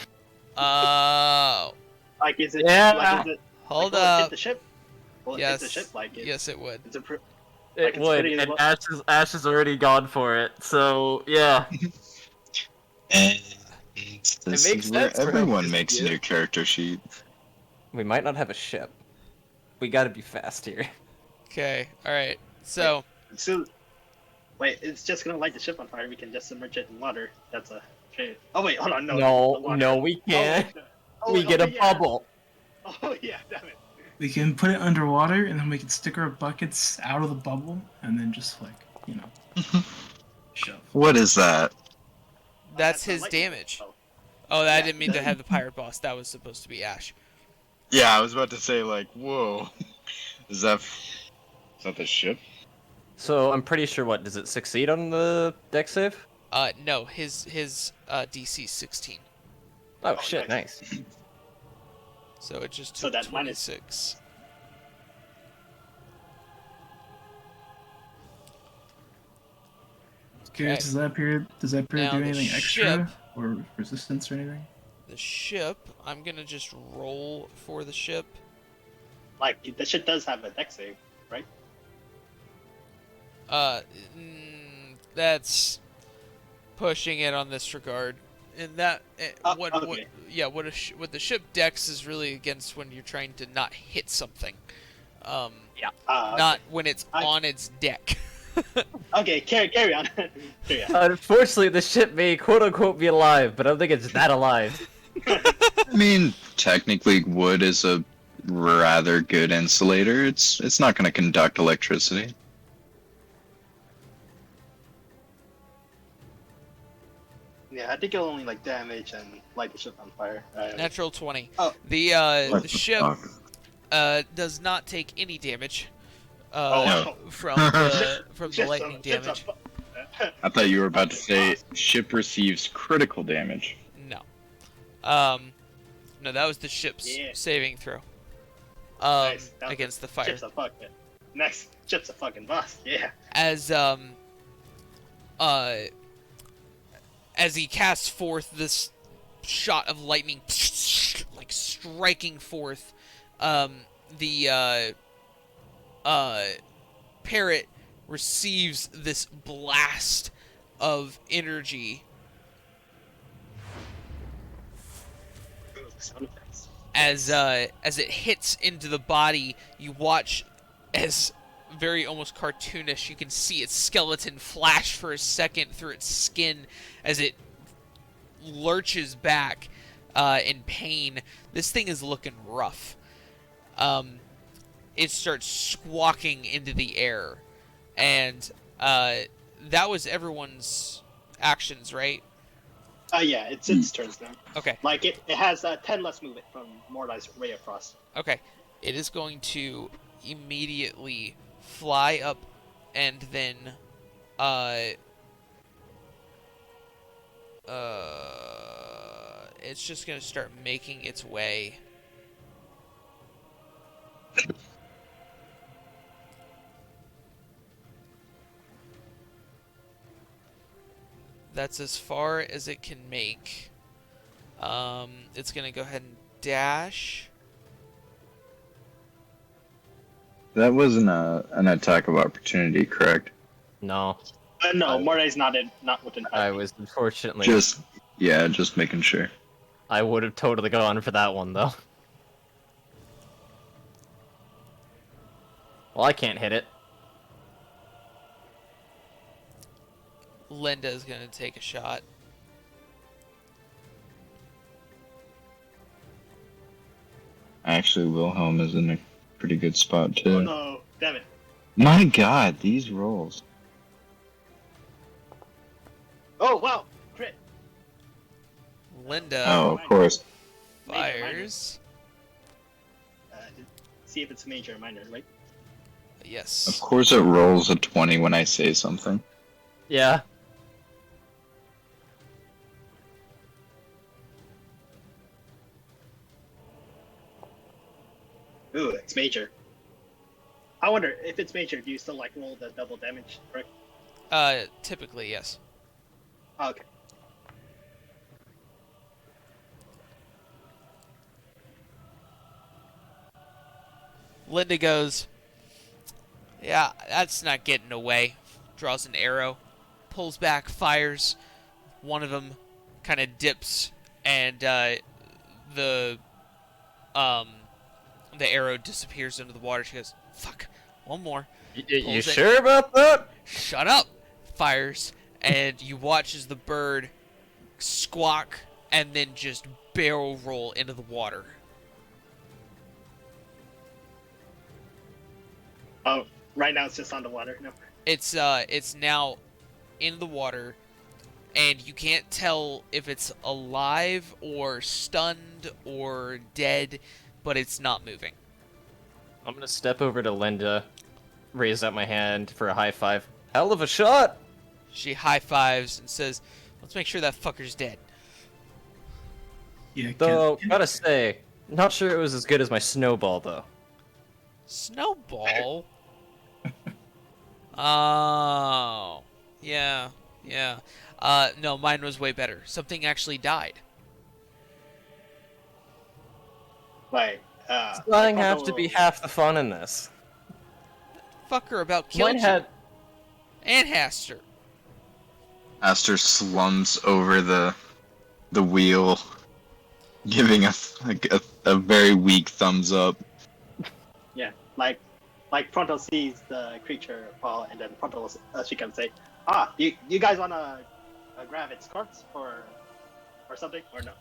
Oh. Like, is it? Yeah. Like, is it? Hold like, will it hit up. the ship? Will it Yes. hit the ship? Like, Yes, it would. it's a. Like, It it's would, pretty and low. Ash is already gone for it, so yeah. And this makes is where sense for how everyone busy makes he a is. new character sheet. We might not have a ship. We gotta be fast here. Okay. All right. So, So, wait, it's just gonna light the ship on fire. We can just submerge it in water. That's a. Oh wait, hold on. No, the water. No, we can't. Oh, We wait, get a yeah. bubble. Oh yeah, damn it. We can put it underwater, and then we can stick our buckets out of the bubble, and then just like, shove. What is that? that's a his lightning damage. bolt. Oh, I Yeah. didn't mean to have the pirate boss. That was supposed to be Ash. Yeah, I was about to say, like, whoa. Is that the ship? So I'm pretty sure. What does it succeed on the deck save? No, his DC 16. Oh, Oh, shit, nice. nice. So it just So took that minus- 26. Curious, Okay. does that period Now do the anything ship- extra or resistance or anything? The ship, I'm gonna just roll for the ship. Like, the ship does have a deck save, right? That's pushing it on this regard. And that what okay. what the ship dex is really against when you're trying to not hit something. Not when it's on its deck. Okay, carry on. Carry on. Unfortunately, the ship may quote unquote be alive, but I don't think it's that alive. I mean, technically, wood is a rather good insulator. It's not going to conduct electricity. Yeah, I think it'll only like damage and light the ship on fire. Natural 20. Oh. What The ship fuck? does not take any damage Oh. from the Ship's lightning a- ship's a damage. fu- I thought you were about to say ship receives critical damage. No. No, that was the ship's Yeah. saving throw. Nice. That was Against the fire. Ship's a fucking. Next, ship's a fucking boss. Yeah. As he casts forth this shot of lightning, like striking forth, the parrot receives this blast of energy Sound effects. as it hits into the body. You watch as very almost cartoonish, you can see its skeleton flash for a second through its skin as it lurches back in pain. This thing is looking rough. it starts squawking into the air, and that was everyone's actions, right? Yeah, it's its turns now. Okay. Like it has 10 less movement from Mordai's Ray of Frost. Okay. It is going to immediately fly up, and then it's just gonna start making its way. That's as far as it can make. It's gonna go ahead and dash. That wasn't an attack of opportunity, correct? No, No, Mordai's not within 5 I feet. was unfortunately. Just making sure. I would have totally gone for that one though. Well, I can't hit it. Linda is gonna take a shot. Actually, Wilhelm is in a pretty good spot too. Oh no, damn it. My God, these rolls. Oh wow, crit. Linda Oh, of course. fires. See if it's major or minor, right? Yes. Of course, it rolls a 20 when I say something. Yeah. Ooh, it's major. I wonder if it's major, do you still like roll the double damage, correct? Typically, yes. Oh, okay. Linda goes, yeah, that's not getting away. Draws an arrow, pulls back, fires. One of them kind of dips, and the arrow disappears into the water. She goes, fuck, one more. You Pulls it. sure about that? Shut up! Fires, and you watch as the bird squawk and then just barrel roll into the water. Oh, right now it's just on the water. No. It's now in the water, and you can't tell if it's alive or stunned or dead, but it's not moving. I'm gonna step over to Linda, raise up my hand for a high five. Hell of a shot! She high fives and says, "Let's make sure that fucker's dead." Yeah, Though, gotta say, not sure it was as good as my snowball, though. Snowball? Oh, yeah. No, mine was way better. Something actually died. Like, Flying have to be half the fun in this. Fucker about killed Mine you. had. And Haster. Aster slumps over the wheel, giving us a very weak thumbs up. Yeah, like Pronto sees the creature fall, and then Pronto, she can say, you guys wanna grab its corpse or something, or no?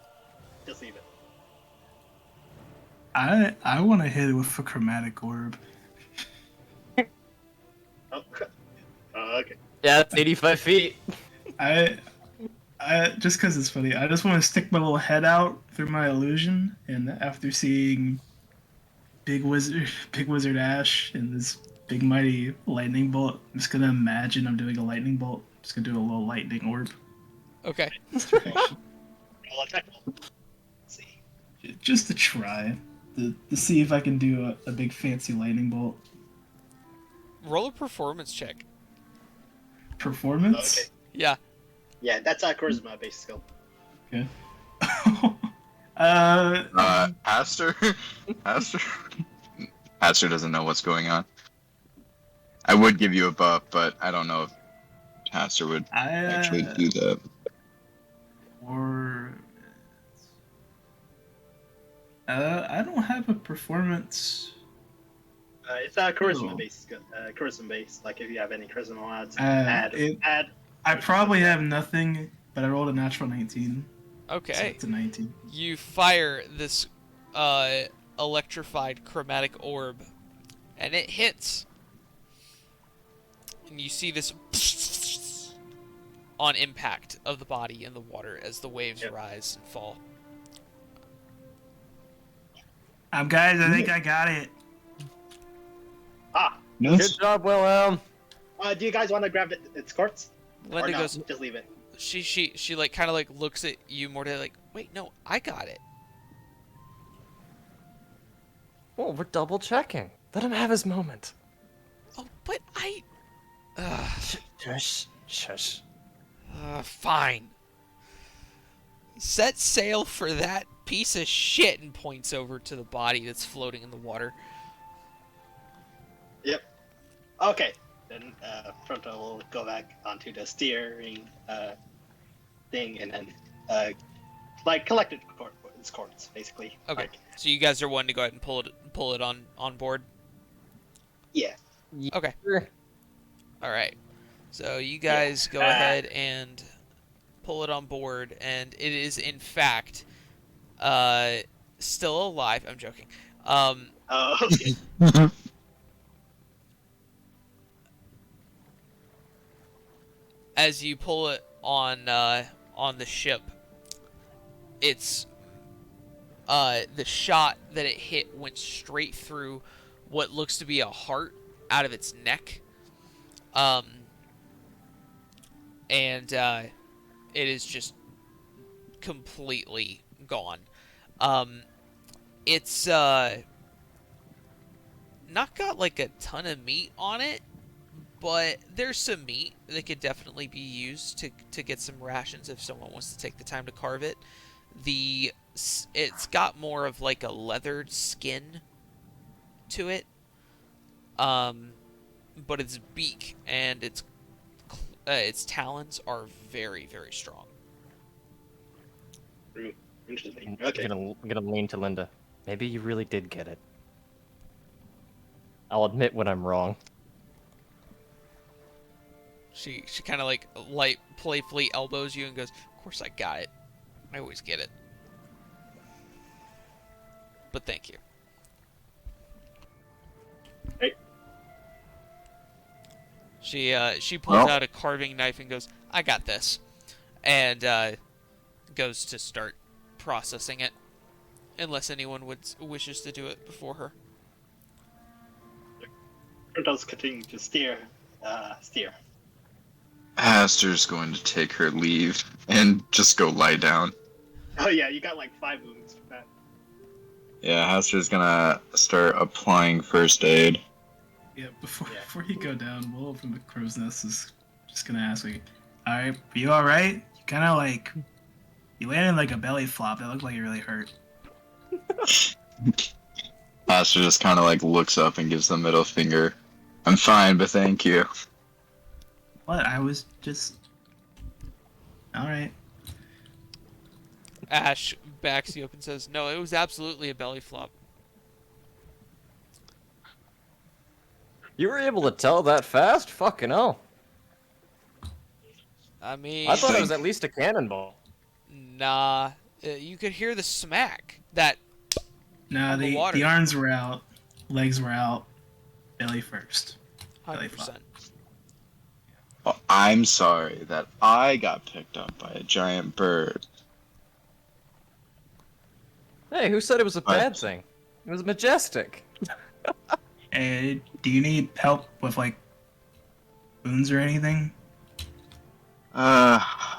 Just leave it. I want to hit it with a chromatic orb. Oh, okay. Yeah, it's 85 feet. I just because it's funny, I just want to stick my little head out through my illusion, and after seeing Big Wizard Ash and this big mighty lightning bolt, I'm just gonna imagine I'm doing a lightning bolt. I'm just gonna do a little lightning orb. Okay. Roll attack. Let's see. Just to try, to see if I can do a big fancy lightning bolt. Roll a performance check. Performance? Okay. Yeah. Yeah, that's a charisma based skill. Okay. Aster? Aster doesn't know what's going on. I would give you a buff, but I don't know if Aster would actually do that. Or I don't have a performance. It's a charisma based skill. Charisma based. Like if you have any charisma mods, Uh, add. I probably have nothing, but I rolled a natural 19. So Okay. it's a 19. You fire this electrified chromatic orb and it hits. And you see this on impact of the body in the water as the waves rise and fall. Guys, I think I got it. No. Good job, Willem. Do you guys want to grab its corpse? Or Linda no, goes. just leave it. She like kind of like looks at you more to like. Wait, no, I got it. Well, we're double checking. Let him have his moment. Oh, but I. Shush, shush. Fine. Set sail for that piece of shit and points over to the body that's floating in the water. Yep. Okay. Then Fronto will go back onto the steering thing and then like collect its corpse, basically. Okay. Like, So you guys are wanting to go ahead and pull it on board. yeah. Okay. All right. So you guys go ahead and pull it on board, and it is in fact still alive. I'm joking. Oh, okay. As you pull it on the ship, it's the shot that it hit went straight through what looks to be a heart out of its neck, and it is just completely gone. It's not got like a ton of meat on it, but there's some meat that could definitely be used to get some rations if someone wants to take the time to carve it. It's got more of like a leathered skin to it, but its beak and its talons are very, very strong. Interesting. Okay. I'm gonna lean to Linda. Maybe you really did get it. I'll admit when I'm wrong. She kind of like playfully elbows you and goes, "Of course I got it. I always get it. But thank you." Hey. She pulls out a carving knife and goes, "I got this," and goes to start processing it, unless anyone wishes to do it before her. Fronto's continuing to steer. Aster's going to take her leave and just go lie down. Oh yeah, you got like 5 moves for that. Yeah, Aster's gonna start applying first aid. Yeah, before you go down, Will from the crow's nest is just gonna ask me, "Alright, are you alright? You kind of like, you landed like a belly flop. That looked like it really hurt." Aster just kind of like looks up and gives the middle finger. I'm fine, but thank you. What? I was just. Alright. Ash backs you up and says, "No, it was absolutely a belly flop." You were able to tell that fast? Fucking hell. I mean, I thought it was at least a cannonball. nah. You could hear the smack. That No, On the water. the arms were out, legs were out, belly first. Belly 100%. flop. Oh, I'm sorry that I got picked up by a giant bird. Hey, who said it was a bad What? thing? It was majestic. Hey, do you need help with like wounds or anything? I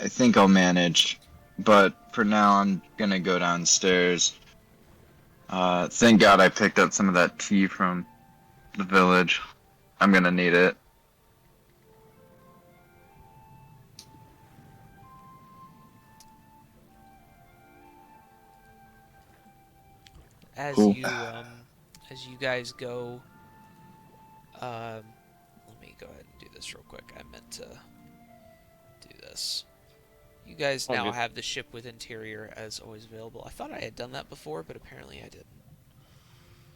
think I'll manage. But for now, I'm gonna go downstairs. Thank God I picked up some of that tea from the village. I'm gonna need it. As Cool. as you guys go, let me go ahead and do this real quick. I meant to do this. You guys Oh, now good. have the ship with interior as always available. I thought I had done that before, but apparently I didn't.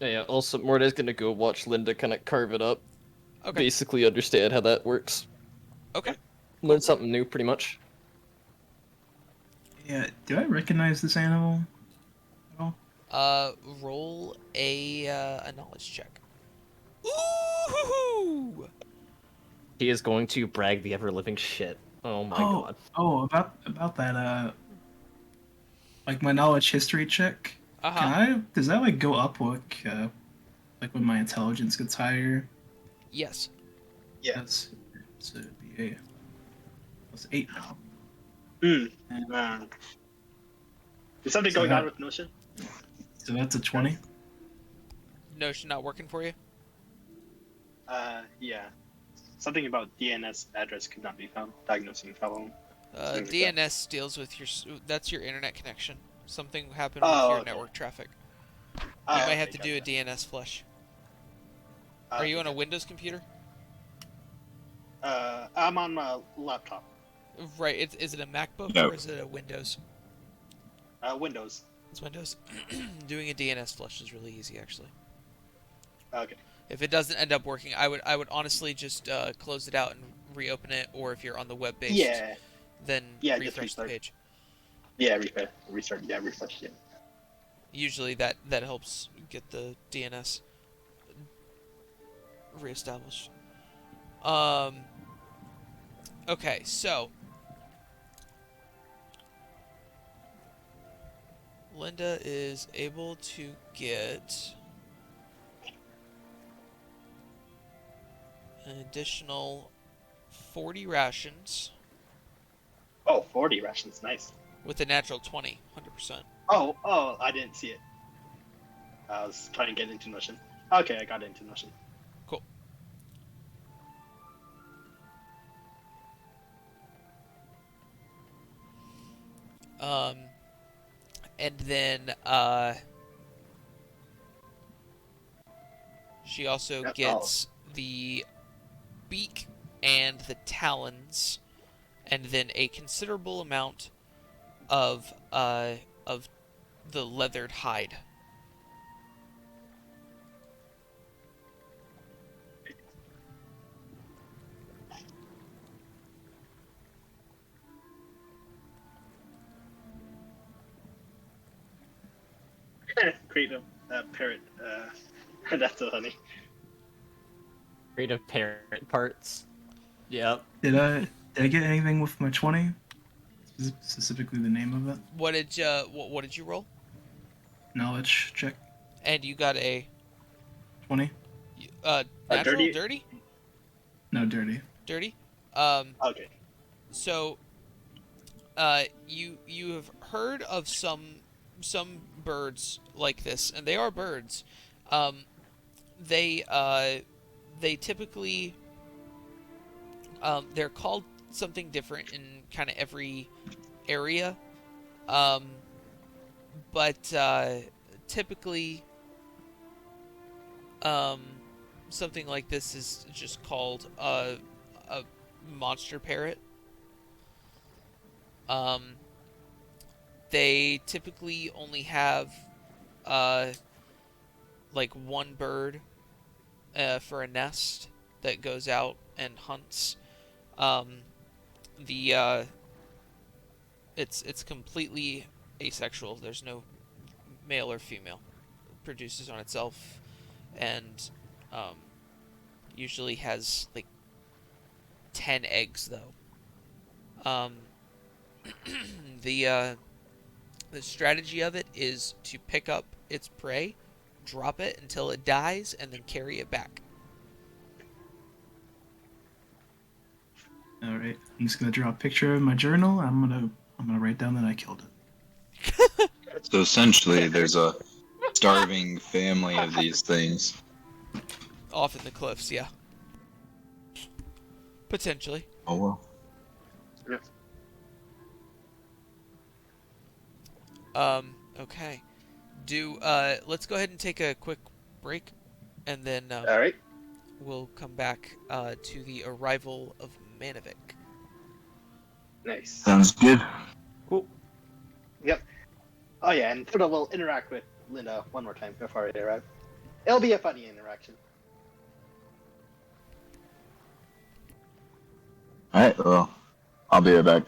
Yeah, also, Morta's gonna go watch Linda kind of carve it up. Okay. Basically understand how that works. Okay. Learn something new, pretty much. Yeah, do I recognize this animal? Roll a knowledge check. Ooh! He is going to brag the ever living shit. Oh my god. About that. Like my knowledge history check. Can Uh-huh. I? Does that like go up like when my intelligence gets higher? Yes. Yeah. So it'd be a plus 8 now. Hmm. And Is something So going on that- with Notion? so that's a 20. Notion not working for you? Yeah. Something about DNS address could not be found. Diagnosing problem. Something like that. DNS deals with that's your internet connection. Something happened with Oh, your okay. network traffic. Oh, You might okay, have to do a gotcha. DNS flush. Are you on a Windows computer? I'm on my laptop. Right. Is it a MacBook No. or is it a Windows? Windows. It's Windows. Doing a DNS flush is really easy, actually. Okay. If it doesn't end up working, I would honestly just close it out and reopen it, or if you're on the web based, Yeah. then Yeah, just refresh the restart. page. Yeah, restart. Yeah, refresh. Yeah. Usually that helps get the DNS reestablished. Okay, so Linda is able to get an additional 40 rations Oh, 40 rations. Nice. with a natural 20, 100%. Oh, I didn't see it. I was trying to get into Notion. Okay, I got into Notion. Cool. And then she also Yep. gets the beak and the talons, and then a considerable amount of the leathered hide. Create a parrot. That's so funny. Creative parent parts. Yep. Did I get anything with my 20? Specifically the name of it? What did you roll? Knowledge check. And you got a 20? natural dirty? No, dirty. dirty. Okay. So you have heard of some birds like this, and they are birds. They typically they're called something different in kind of every area, but typically something like this is just called a monster parrot. They typically only have like one bird for a nest that goes out and hunts. It's completely asexual. There's no male or female. It produces on itself, and usually has like 10 eggs though. The strategy of it is to pick up its prey, drop it until it dies, and then carry it back. All right. I'm just gonna draw a picture of my journal. I'm gonna write down that I killed it. So essentially, there's a starving family of these things. Off in the cliffs, yeah. Potentially. Oh well. Okay. Let's go ahead and take a quick break, and then All right. we'll come back to the arrival of Manavik. Nice. Sounds good. Cool. Yep. Oh yeah, and Fiddle will interact with Linda one more time before they arrive. It'll be a funny interaction. All right. Well, I'll be right back.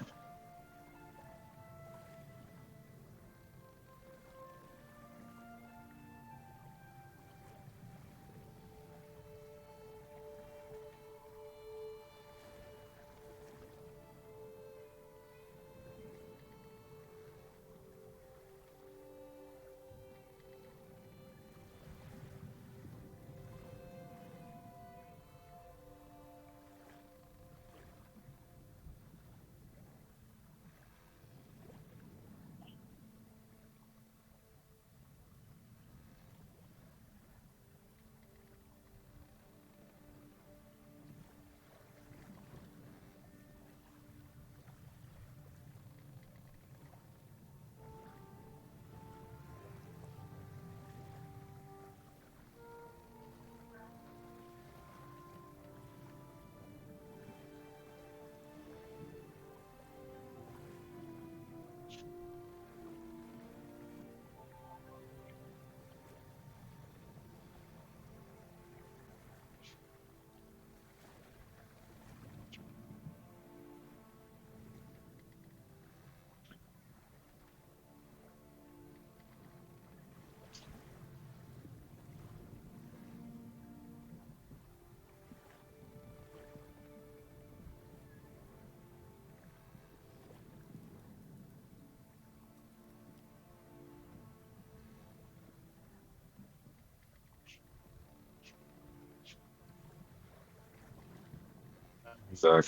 Zach.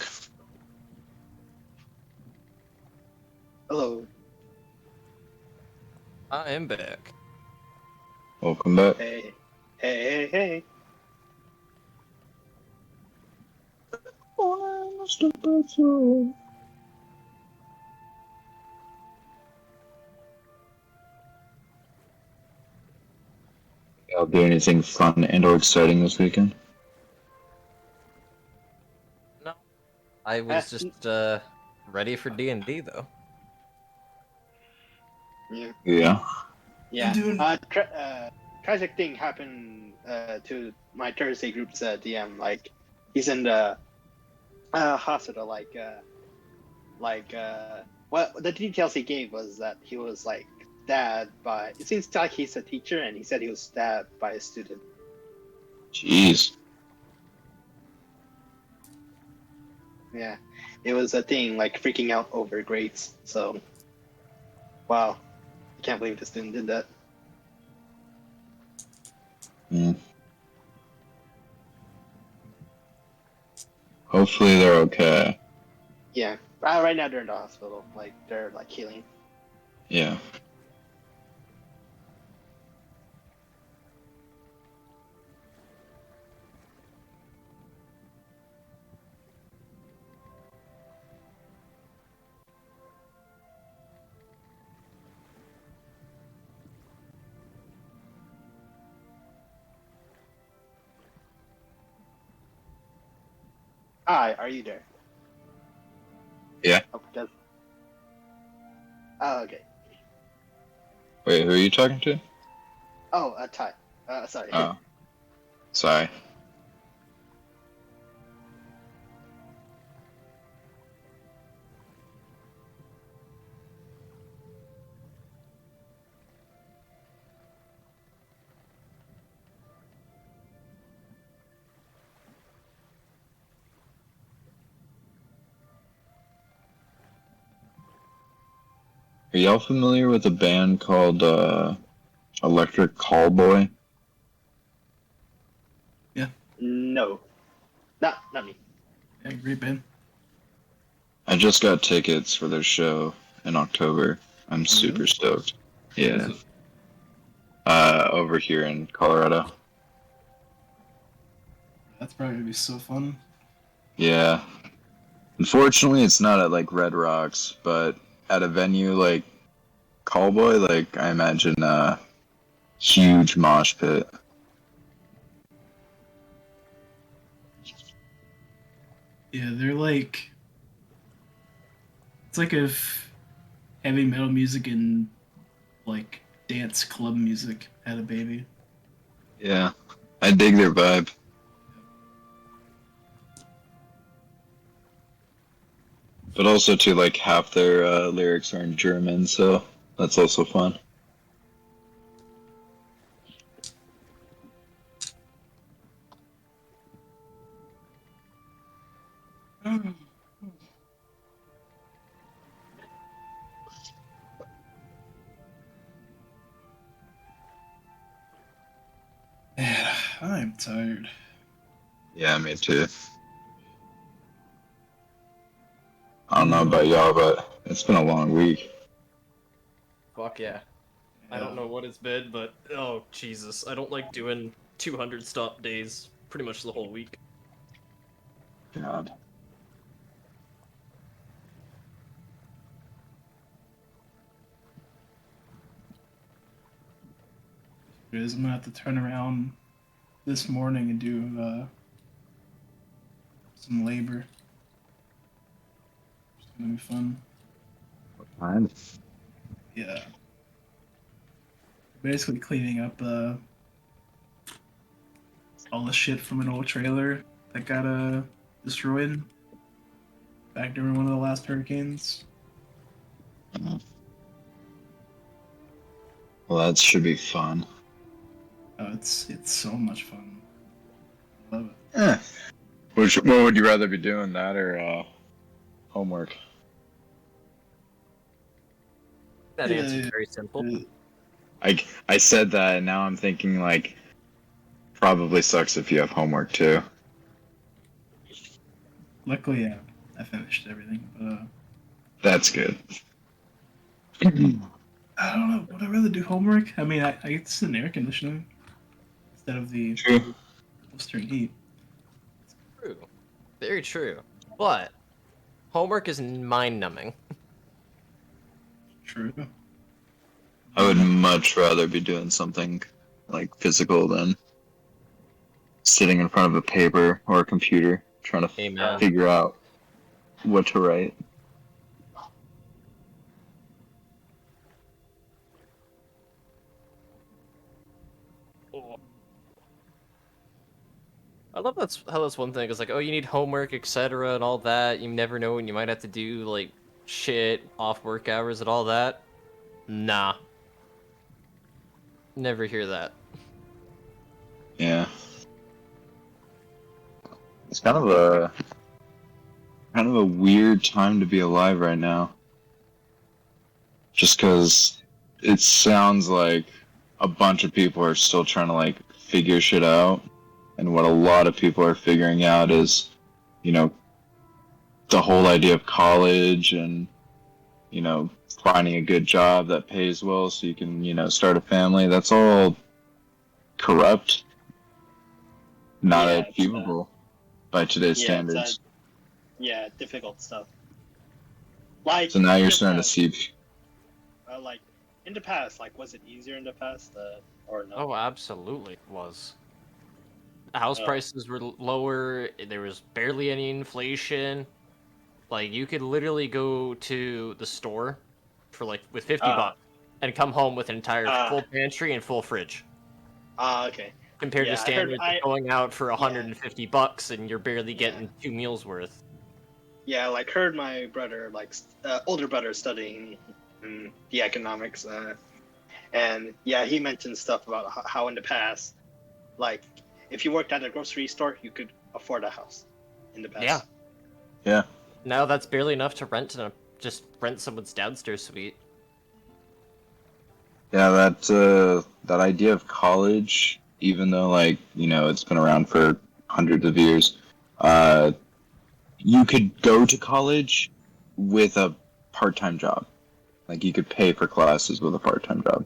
Hello. I am back. Welcome back. Hey. Hey, hey, hey. Y'all do anything fun and or exciting this weekend? No, I was just ready for D&D though. Yeah. Yeah. Yeah. doing- Tragic thing happened to my Thursday group's DM. Like, he's in the hospital. What the details he gave was that he was like stabbed by. It seems like he's a teacher, and he said he was stabbed by a student. Jeez. Yeah, it was a thing, like freaking out over grades. So, wow, I can't believe the student did that. Mm. Hopefully they're okay. Yeah, right now they're in the hospital. Like they're like healing. Yeah. Hi, are you there? Yeah. Oh, oh, okay. Wait, who are you talking to? Oh, Ty. Sorry. Oh. Sorry. Are y'all familiar with a band called Electric Callboy? No, not me. Yeah, great band. I just got tickets for their show in October. I'm super stoked. Where is Yeah. it? Over here in Colorado. That's probably gonna be so fun. Yeah. Unfortunately, it's not at like Red Rocks, but at a venue like Callboy, like I imagine huge mosh pit. Yeah, they're like it's like if heavy metal music and like dance club music had a baby. Yeah. I dig their vibe. But also too, like half their lyrics are in German, so that's also fun. Man, I'm tired. Yeah, me too. I don't know about y'all, but it's been a long week. Fuck yeah. I don't know what it's been, but oh Jesus, I don't like doing 200 stop days pretty much the whole week. God. Because I'm gonna have to turn around this morning and do some labor. It's gonna be fun. Fine. Yeah. Basically cleaning up all the shit from an old trailer that got destroyed back during one of the last hurricanes. Well, that should be fun. Oh, it's so much fun. Love it. Eh. What would you rather be doing, that or homework? That Yeah, answer's yeah. very simple. I said that, and now I'm thinking like probably sucks if you have homework too. luckily, I finished everything. But That's good. I don't know. Would I rather do homework? I mean, I get to sit in air conditioning instead of the True. blistering heat. True. Very true. But homework is mind-numbing. True. I would much rather be doing something like physical than sitting in front of a paper or a computer trying to Amen. figure out what to write. I love how that's one thing. It's like, oh, you need homework, etc., and all that. You never know when you might have to do like shit off work hours and all that. Nah. Never hear that. Yeah. It's kind of a weird time to be alive right now. Just because it sounds like a bunch of people are still trying to like figure shit out, and what a lot of people are figuring out is, you know, the whole idea of college and, you know, finding a good job that pays well so you can, you know, start a family. That's all corrupt, not Yeah, it's, achievable by today's yeah, standards. yeah, difficult stuff. Like So now in you're the starting to past, see. like in the past, like was it easier in the past, or no? Oh, absolutely it was. House Oh. prices were lower. There was barely any inflation. Like you could literally go to the store for like with 50 Ah. bucks and come home with an entire Ah. full pantry and full fridge. Okay. Compared Yeah, to I heard- standards I- of going out for 150 bucks and you're barely Yeah. getting 2 meals worth. Yeah, like heard my brother, like older brother, studying the economics, and yeah, he mentioned stuff about how in the past, like if you worked at a grocery store, you could afford a house. In the past. Yeah. Yeah. Now that's barely enough to just rent someone's downstairs suite. Yeah, that idea of college, even though like, you know, it's been around for hundreds of years, you could go to college with a part-time job. Like you could pay for classes with a part-time job.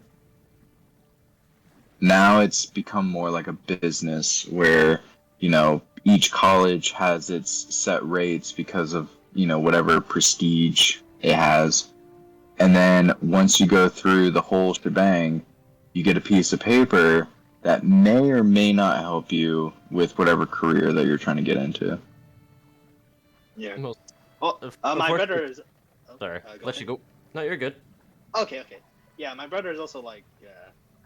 Now it's become more like a business where, you know, each college has its set rates because of, you know, whatever prestige it has. And then once you go through the whole shebang, you get a piece of paper that may or may not help you with whatever career that you're trying to get into. Yeah. Most- Well, my unfortunately- brother is. Sorry, go let ahead. you go. No, you're good. Okay. Yeah, my brother is also like,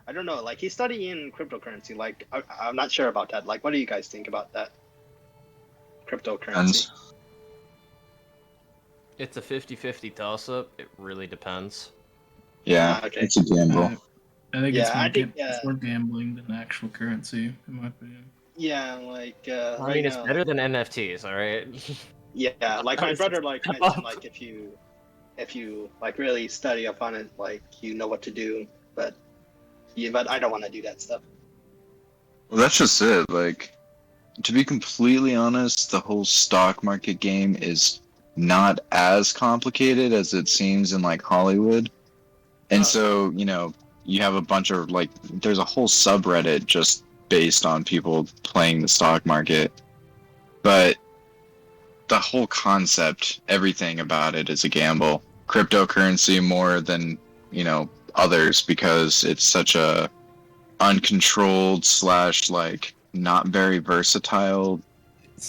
I don't know, like he's studying cryptocurrency. Like, I'm not sure about that. Like, what do you guys think about that? Cryptocurrency. And It's a 50-50 toss-up. It really depends. yeah, Okay. it's a gamble. I think Yeah, I think, it's more gambling than actual currency, in my opinion. Yeah, like I right mean, it's now, better than NFTs, all right? yeah, like my It's brother like step mentioned, up. like if you like really study up on it, like you know what to do. But I don't want to do that stuff. Well, that's just it. Like, to be completely honest, the whole stock market game is not as complicated as it seems in like Hollywood. And Oh. so, you know, you have a bunch of like, there's a whole subreddit just based on people playing the stock market. But the whole concept, everything about it is a gamble. Cryptocurrency more than, you know, others because it's such a uncontrolled / like not very versatile.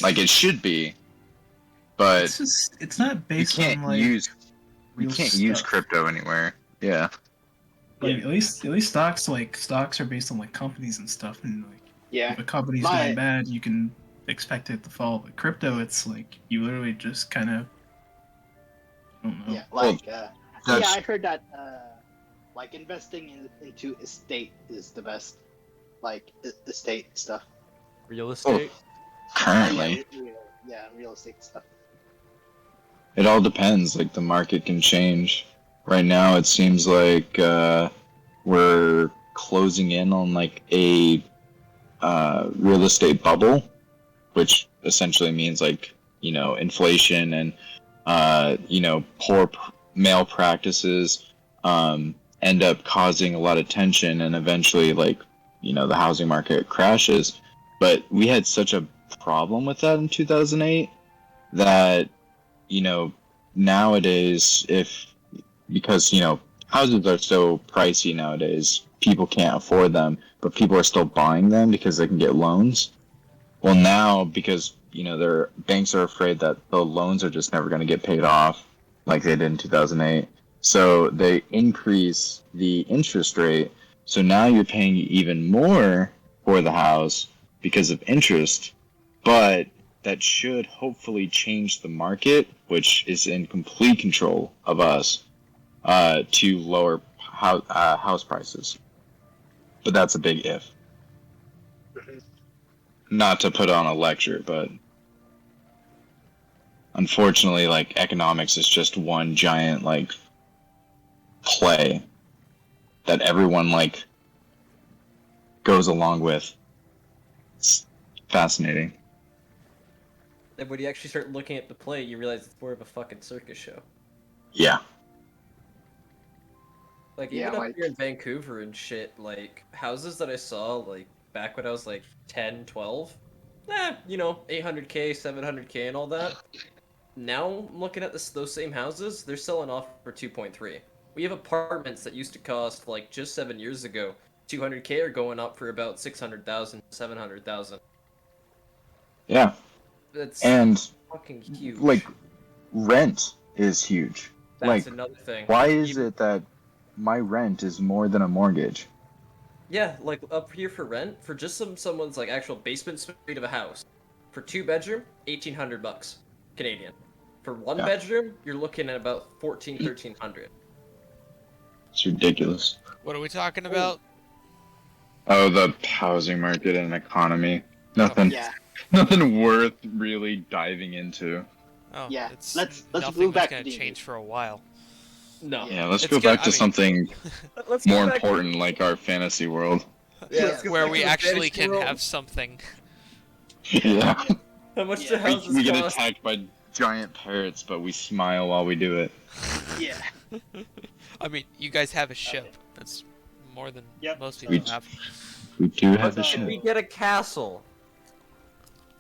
Like it should be, but It's not you based can't on like use real use stuff. crypto anywhere. Yeah. Like at least stocks are based on like companies and stuff, and like Yeah, if a company's My- doing bad, you can expect it to fall. But crypto, it's like you literally just kind of I don't know. yeah, like That's- yeah, I heard that like investing into estate is the best, like estate stuff. Real estate? Currently, Real estate stuff. it all depends. Like the market can change. Right now, it seems like we're closing in on like a real estate bubble, which essentially means like inflation and poor male practices end up causing a lot of tension, and eventually, the housing market crashes. But we had such a problem with that in 2008 that nowadays, because houses are so pricey nowadays, people can't afford them, but people are still buying them because they can get loans. Well, now, because their banks are afraid that the loans are just never going to get paid off like they did in 2008, so they increase the interest rate. So now you're paying even more for the house because of interest, but that should hopefully change the market, which is in complete control of us, to lower house prices. But that's a big if. Not to put on a lecture, but unfortunately, economics is just one giant play that everyone goes along with. It's fascinating. And when you actually start looking at the play, you realize it's more of a fucking circus show. Yeah. Even up here in Vancouver and shit, houses that I saw, back when I was 10, 12, 800K, 700K and all that. Now, I'm looking at those same houses, they're selling off for 2.3. We have apartments that used to cost, just 7 years ago, 200K are going up for about 600,000, 700,000. Yeah. That's fucking huge. Rent is huge. That's another thing. Why is it that my rent is more than a mortgage? Yeah, up here for rent, for just someone's actual basement suite of a house, for 2-bedroom, $1,800 Canadian. For 1-bedroom, you're looking at about 1,300. It's ridiculous. What are we talking about? Oh, the housing market and economy. Nothing worth really diving into. Oh, Yeah, it's let's nothing move back going to to change for a while. No. Yeah, let's It's go good, back to something Let's more go back important, like our fantasy world. Yeah, Where we actually can have something. Yeah. How much do We, houses we get cost? attacked by giant parrots, but we smile while we do it. Yeah. I mean, you guys have a ship. That's more than most people have. We do have But, a ship. We get a castle.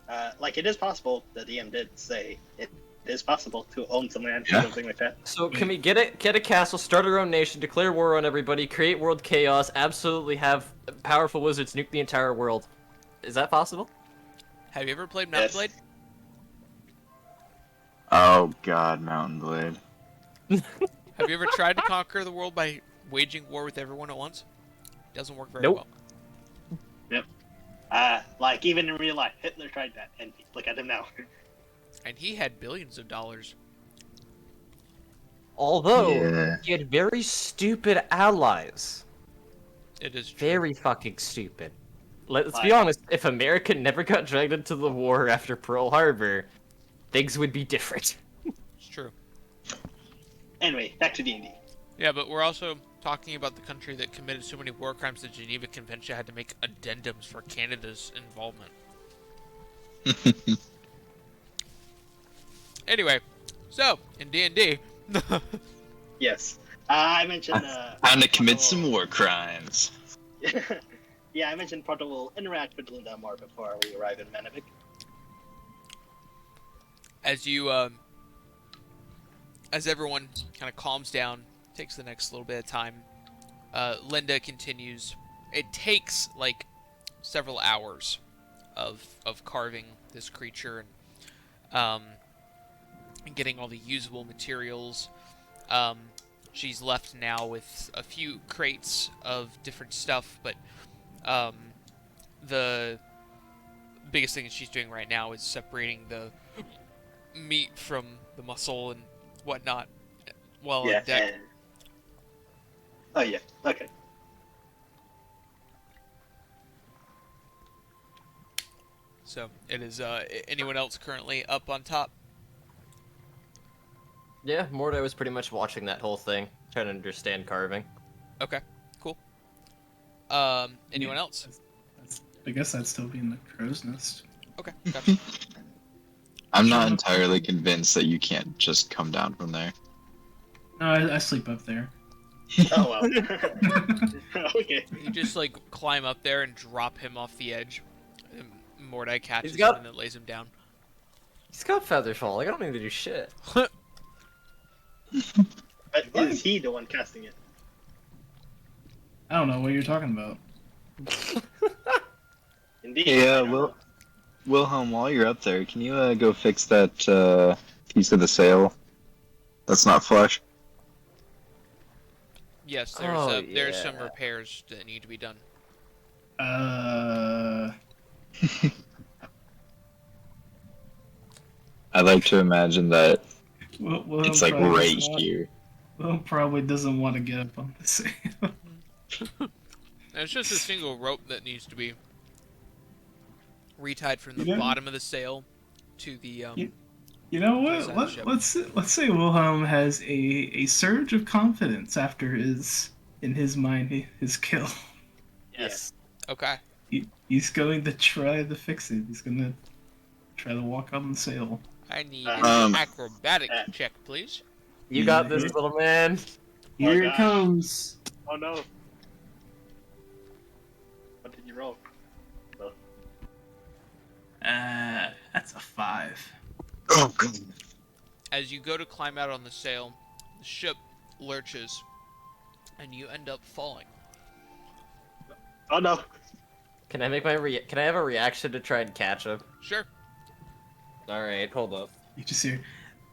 It is possible. The DM did say it is possible to own some land or Yeah. something like that. So can we get a castle, start our own nation, declare war on everybody, create world chaos, absolutely have powerful wizards nuke the entire world? Is that possible? Have you ever played Mountain Yes. Blade? Oh god, Mountain Blade. Have you ever tried to conquer the world by waging war with everyone at once? Doesn't work very Nope. well. Even in real life, Hitler tried that, and look at him now. And he had billions of dollars. Although, Yeah. he had very stupid allies. It is true. Very fucking stupid. Let's be honest, if America never got dragged into the war after Pearl Harbor, things would be different. It's true. Anyway, back to D&D. Yeah, but we're also talking about the country that committed so many war crimes the Geneva Convention had to make addendums for Canada's involvement. Anyway, so, in D&D... Yes. I mentioned... Time to commit some war crimes. Yeah, I mentioned Porto will interact with Linda more before we arrive in Manavik. As you, as everyone kind of calms down, takes the next little bit of time, Linda continues. It takes, several hours of carving this creature and getting all the usable materials. She's left now with a few crates of different stuff, but the biggest thing that she's doing right now is separating the meat from the muscle and whatnot while on deck. Oh yeah, okay. So it is anyone else currently up on top? Yeah, Mordai was pretty much watching that whole thing, trying to understand carving. Okay, cool. Anyone else? I guess that'd still be in the crow's nest. Okay, gotcha. I'm not entirely convinced that you can't just come down from there. No, I sleep up there. Oh well. Okay. You just like climb up there and drop him off the edge. And Mordai catches He's got- him and then lays him down. He's got feather fall. Like, I don't need to do shit. But is he the one casting it? I don't know what you're talking about. Indeed. Yeah, I don't know. Wilhelm, while you're up there, can you go fix that piece of the sail that's not flush? Yes, there's some yeah. repairs that need to be done. I like to imagine that Well, it's like right here. Will probably doesn't want to get up on the sail. And it's just a single rope that needs to be retied from the You know- bottom of the sail to the You know Inside the what? ship. Let's say Wilhelm has a surge of confidence after in his mind his kill. Yes. Okay. He's going to try to fix it. He's gonna try to walk on the sail. I need Um, an acrobatic check, please. You got this, little man. Here it gosh. comes. Oh no. What did you roll? That's a 5. Oh, God. As you go to climb out on the sail, the ship lurches, and you end up falling. Oh no. Can I make my Can I have a reaction to try and catch him? Sure. All right, hold up. You just hear,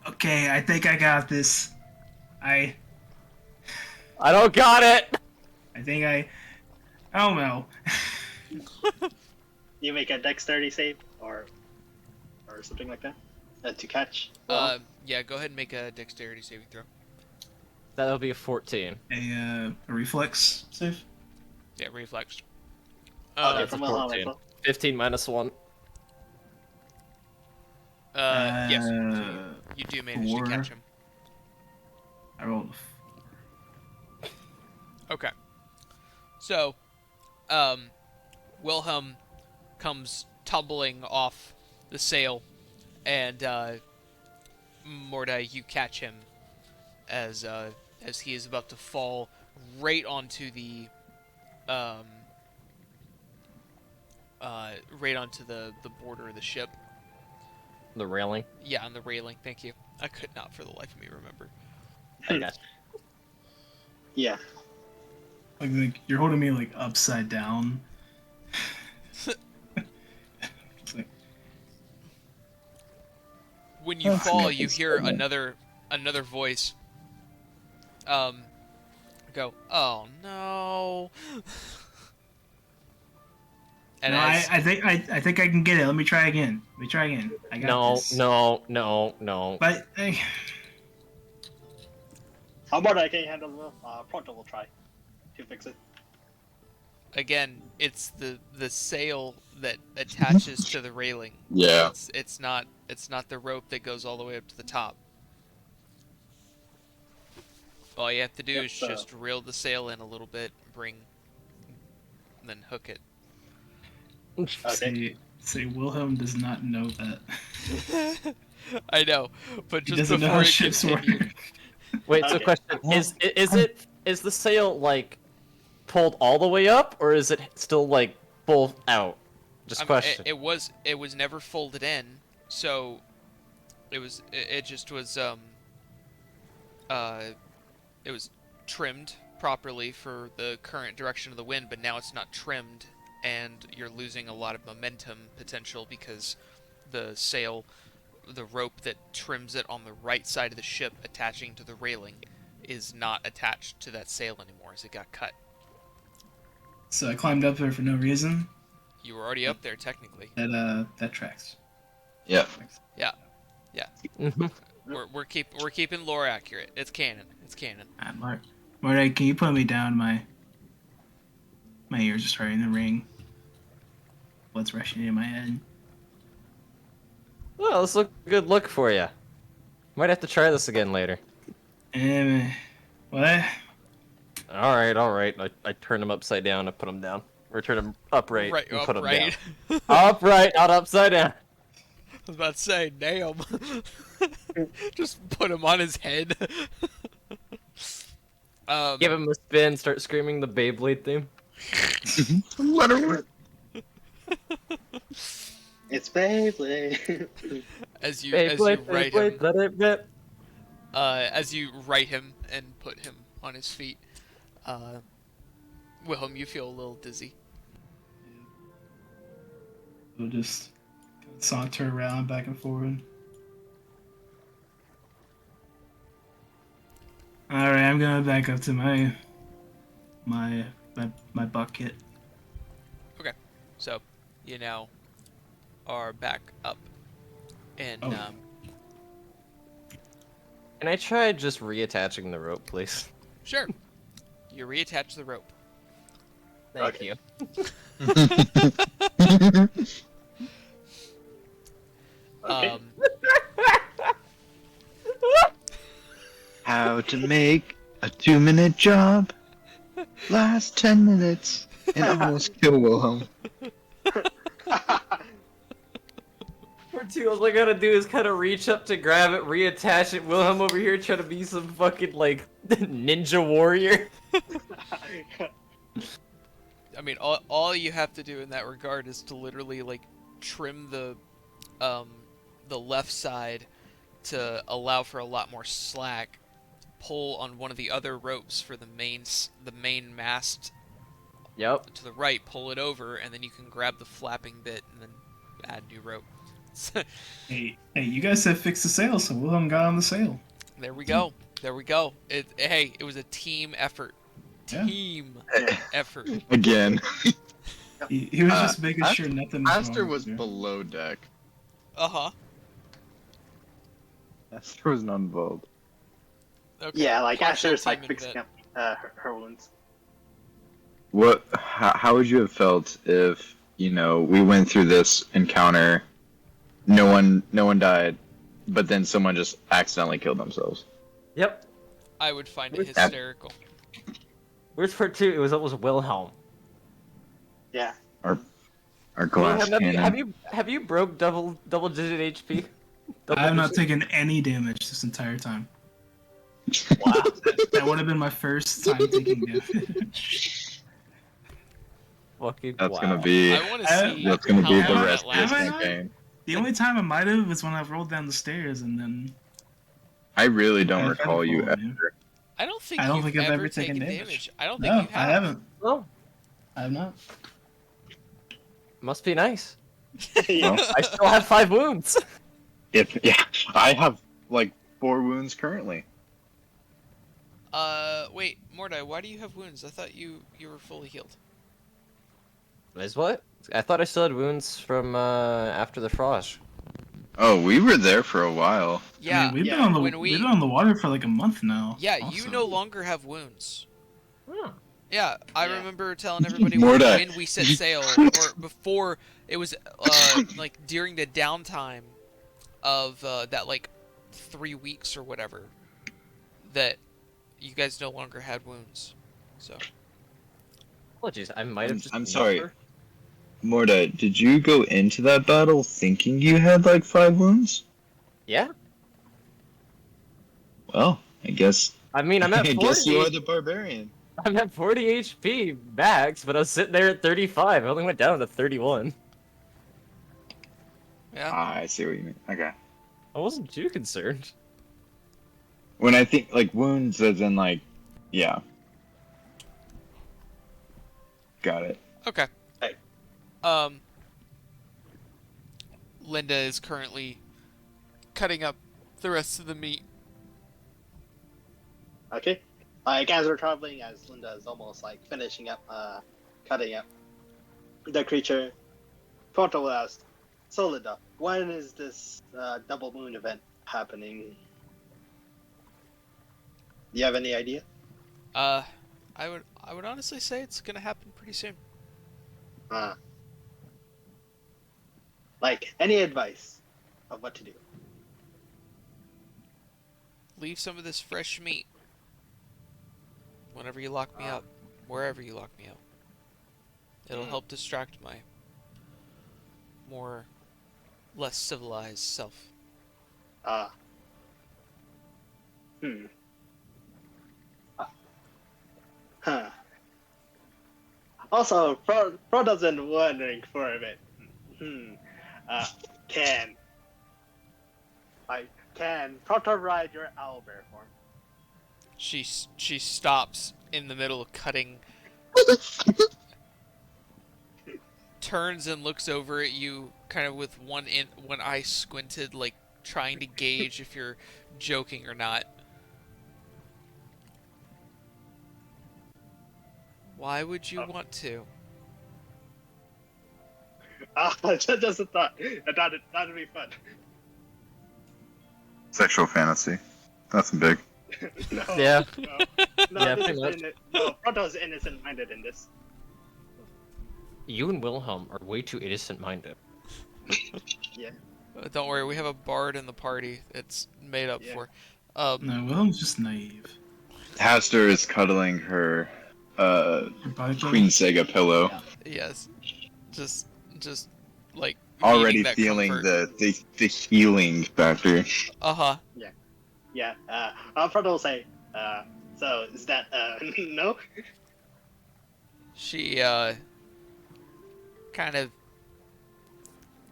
okay, I think I got this. I don't got it. think I don't know. You make a dexterity save or something like that to catch. Yeah, go ahead and make a dexterity saving throw. That'll be a 14. A reflex save. Yeah, reflex. Okay, that's from a Wilhelm 14. as well. 15 minus 1. Yes, you do manage to 4. catch him. I rolled. Okay. So, Wilhelm comes tumbling off the sail, and Mordai, you catch him as he is about to fall right onto the border of the ship. The railing. Yeah, on the railing. Thank you. I could not for the life of me remember. I got Yeah. Like you're holding me like upside down. It's like, When you Oh, fall, yeah, you it's hear fun. another voice. Go. Oh no. And no, as, I think I can get it. Let me try again. I got this. No. But How about I can handle the Pronto will try to fix it. again, it's the sail that attaches to the railing. Yeah. It's not the rope that goes all the way up to the top. All you have to do Yep, is just reel the sail in a little bit, and then hook it. Okay. say Wilhelm does not know that. I know, but He just doesn't know before how it ships work. continued, Wait, so Okay. question is the sail like pulled all the way up, or is it still like pulled out? Just question. it was never folded in, so it just was it was trimmed properly for the current direction of the wind, but now it's not trimmed, and you're losing a lot of momentum potential because the sail, the rope that trims it on the right side of the ship attaching to the railing, is not attached to that sail anymore as it got cut. So I climbed up there for no reason. You were already up there technically. That tracks. Yeah. Mhm. We're keeping lore accurate. It's canon. It's canon. Mordai, can you put me down? My ears are starting to ring. Blood's rushing in my head. Well, this look good look for you. Might have to try this again later. What? All right. I turn him upside down and put him down, or turn him upright Right, and put him upright. down. Upright, not upside down. was about to say, damn. Just put him on his head. Give him a spin, start screaming the Beyblade theme. Let her rip. It's Beyblade. as you Beyblade, right Beyblade, him, let it rip. as you right him and put him on his feet, Wilhelm, you feel a little dizzy. We'll just saunter around back and forward. All right, I'm gonna back up to my bucket. So, you now are back up, and Oh. Can I try just reattaching the rope, please? Sure, you reattach the rope. Thank Okay. you. Okay. How to make a 2-minute job last 10 minutes and almost kill Wilhelm. For two, all I gotta do is kind of reach up to grab it, reattach it. Wilhelm over here trying to be some fucking, like, ninja warrior. I mean, all you have to do in that regard is to literally like trim the left side to allow for a lot more slack. Pull on one of the other ropes for the main mast Yep. to the right. Pull it over, and then you can grab the flapping bit and then add new rope. Hey, you guys said fix the sail, so Wilhelm got on the sail. There we go. There we go. It was a team effort. Yeah. Team effort. Again. He was just making sure nothing was Aster wrong. was Yeah. below deck. Uh-huh. Aster was not involved. Okay. Yeah, like Partial Asher's like team fixing event. up her wounds. How would you have felt if, we went through this encounter, no one died, but then someone just accidentally killed themselves? Yep. I would find it Where's hysterical. Where's part two? It was almost Wilhelm. Yeah. Our glass Wilhelm, cannon. have you broke double digit HP? I have not digit? taken any damage this entire time. Wow. That would have been my first time taking damage. Fucking That's wow. gonna be I want to see that's gonna how be long the that rest of this Have I lasts. not? campaign. The only time I might have is when I rolled down the stairs and then I really don't I recall had you fallen, yeah. ever. I don't think I don't you've think I've ever ever taken taken damage. I don't think No, you have. I haven't. Oh, I have not. must be nice. Yeah. I still have 5 wounds. I have like 4 wounds currently. Wait, Mordai, why do you have wounds? I thought you were fully healed. Is what? I thought I still had wounds from after the frost. Oh, we were there for a while. Yeah, I mean, we've yeah, been on the when we've been on the water for like a month now. yeah, you also. no longer have wounds. Hmm. Yeah, I Yeah. remember telling everybody Mordai. when we set sail, or before it was like during the downtime of that like 3 weeks or whatever, that you guys no longer had wounds. So Apologies, I might have I'm- just. I'm missed sorry. her. Morda, did you go into that battle thinking you had like 5 wounds? Yeah. Well, I guess I mean, I'm at I 40. guess you are the barbarian. I'm at 40 HP max, but I was sitting there at 35. I only went down to 31. yeah, Ah, I see what you mean. Okay. I wasn't too concerned. When I think like wounds as in like, yeah. Got it. okay. Hey. Linda is currently cutting up the rest of the meat. Okay. Like as we're traveling, as Linda is almost like finishing up, cutting up the creature, Pronto will ask, "So Linda, when is this double moon event happening? Do you have any idea?" I would honestly say it's gonna happen pretty soon. Like any advice of what to do? Leave some of this fresh meat whenever you lock me up, wherever you lock me up. It'll help distract my more less civilized self. Uh, hmm. Huh. Also, Frodo's been wondering for a bit. Hmm. Uh, can can Proto ride your owlbear for me? She stops in the middle of cutting, turns and looks over at you, kind of with one eye squinted, like trying to gauge if you're joking or not. Why would you want to? Just a thought. I thought that'd be fun. Sexual fantasy. Nothing big. No, Yeah. no, Yeah, this pretty is much. no. Proto's innocent-minded in this. You and Wilhelm are way too innocent-minded. Yeah. Don't worry, we have a bard in the party. It's made up Yeah. for. No, Willem's just naive. Haster is cuddling her Your body Queen Sega pillow, Yes, just like already needing that feeling comfort. the healing factor. Uh-huh. Yeah. Proto will say. So is that no? She kind of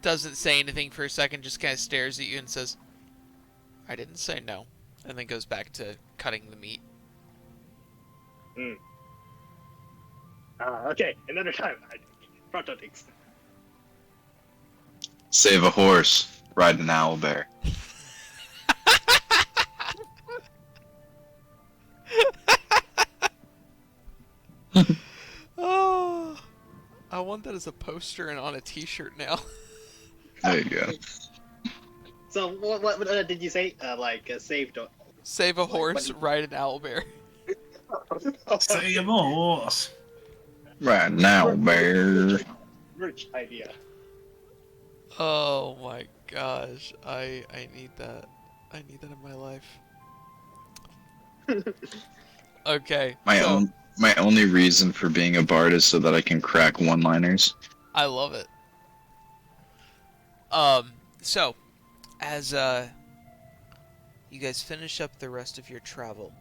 doesn't say anything for a second, just kind of stares at you and says, "I didn't say no," and then goes back to cutting the meat. Okay, another time. Proto thinks. Save a horse, ride an owlbear. Oh, I want that as a poster and on a T-shirt now. There you go. So what did you say? Saved. Save a Like, horse, what- ride an owlbear. Save a horse. Ride an owlbear. Rich idea. Oh my gosh, I need that. I need that in my life. Okay, so My only reason for being a bard is so that I can crack one-liners. I love it. So as you guys finish up the rest of your travel.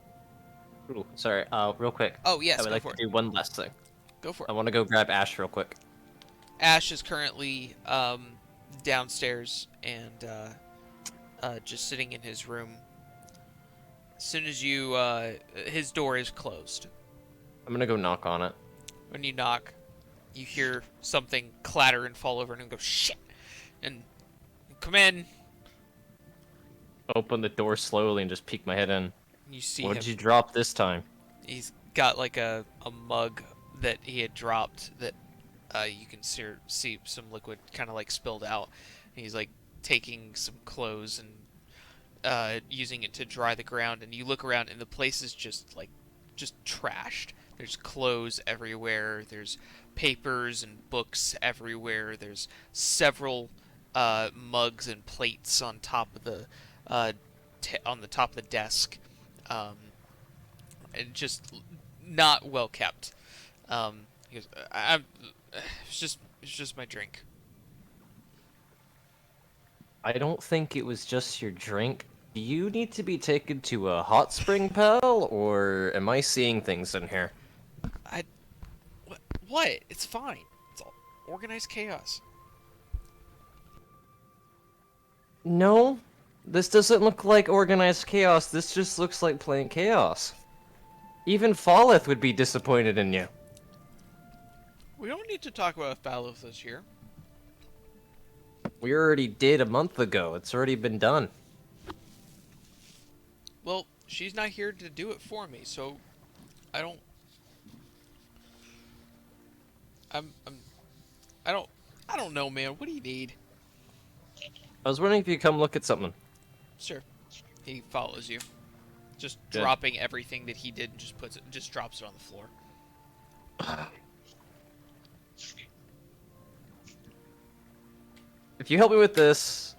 Ooh, sorry, real quick. Oh yes, I would go like for to it. do one last thing. Go for I it. want to go grab Ash real quick. Ash is currently downstairs and just sitting in his room. As soon as you his door is closed. I'm gonna go knock on it. When you knock, you hear something clatter and fall over and go shit, and come in. Open the door slowly and just peek my head in. You see What him. did you drop this time? He's got like a mug that he had dropped that you can see some liquid kind of like spilled out. And he's like taking some clothes and using it to dry the ground. And you look around and the place is just trashed. There's clothes everywhere. There's papers and books everywhere. There's several mugs and plates on top of the on the top of the desk. And just not well kept. He goes, it's just my drink. I don't think it was just your drink. Do you need to be taken to a hot spring, pal, or am I seeing things in here? What? It's fine. It's all organized chaos. No, this doesn't look like organized chaos. This just looks like plain chaos. Even Falleth would be disappointed in you. We don't need to talk about Fallow this year. We already did a month ago. It's already been done. Well, she's not here to do it for me, so I don't. I don't know, man. What do you need? I was wondering if you come look at something. Sure. He follows you, just Good. dropping everything that he did and just drops it on the floor. If you help me with this,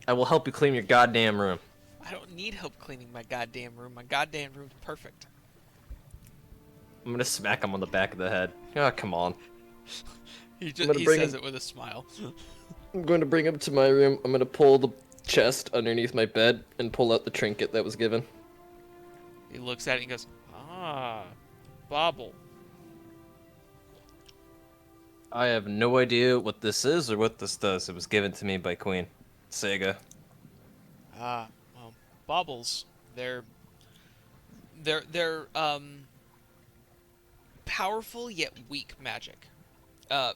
I will help you clean your goddamn room. I don't need help cleaning my goddamn room. My goddamn room's perfect. I'm gonna smack him on the back of the head. Oh, come on. He gonna he bring says him- it with a smile. I'm going to bring him to my room. I'm going to pull the chest underneath my bed and pull out the trinket that was given. He looks at it and goes, "Ah, bauble." I have no idea what this is or what this does. It was given to me by Queen Sega. Ah, well, baubles. They're powerful yet weak magic.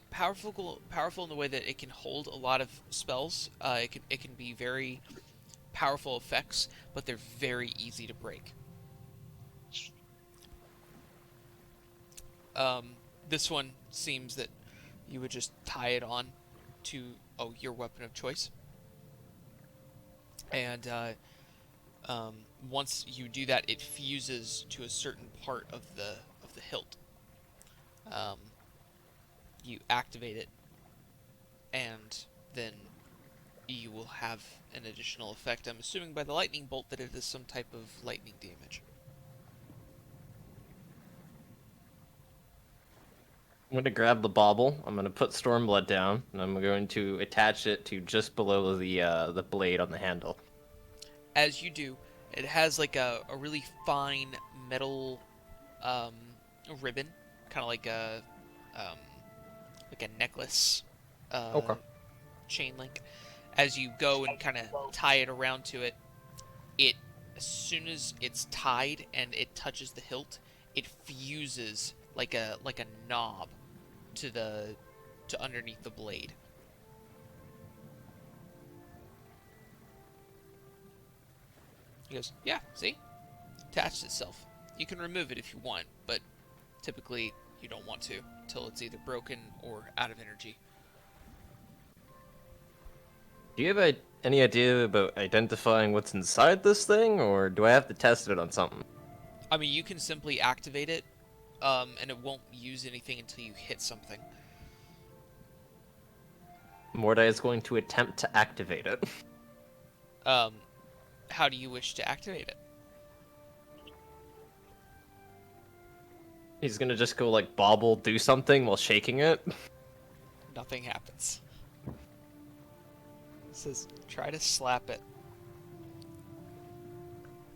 Powerful in the way that it can hold a lot of spells. It can be very powerful effects, but they're very easy to break. This one seems that you would just tie it on to your weapon of choice, and once you do that, it fuses to a certain part of the hilt. Um, you activate it, and then you will have an additional effect. I'm assuming by the lightning bolt that it is some type of lightning damage. I'm going to grab the bauble. I'm going to put Stormblood down, and I'm going to attach it to just below the blade on the handle. As you do, it has like a really fine metal ribbon, kind of um, like a necklace Okay. chain link. As you go and kind of tie it around to it, as soon as it's tied and it touches the hilt, it fuses like a knob to underneath the blade. He goes, "Yeah, see? Attached itself. You can remove it if you want, but typically you don't want to until it's either broken or out of energy." Do you have any idea about identifying what's inside this thing, or do I have to test it on something? I mean, you can simply activate it, and it won't use anything until you hit something. Mordai is going to attempt to activate it. How do you wish to activate it? He's going to just go like bauble, do something while shaking it. Nothing happens. It says, try to slap it.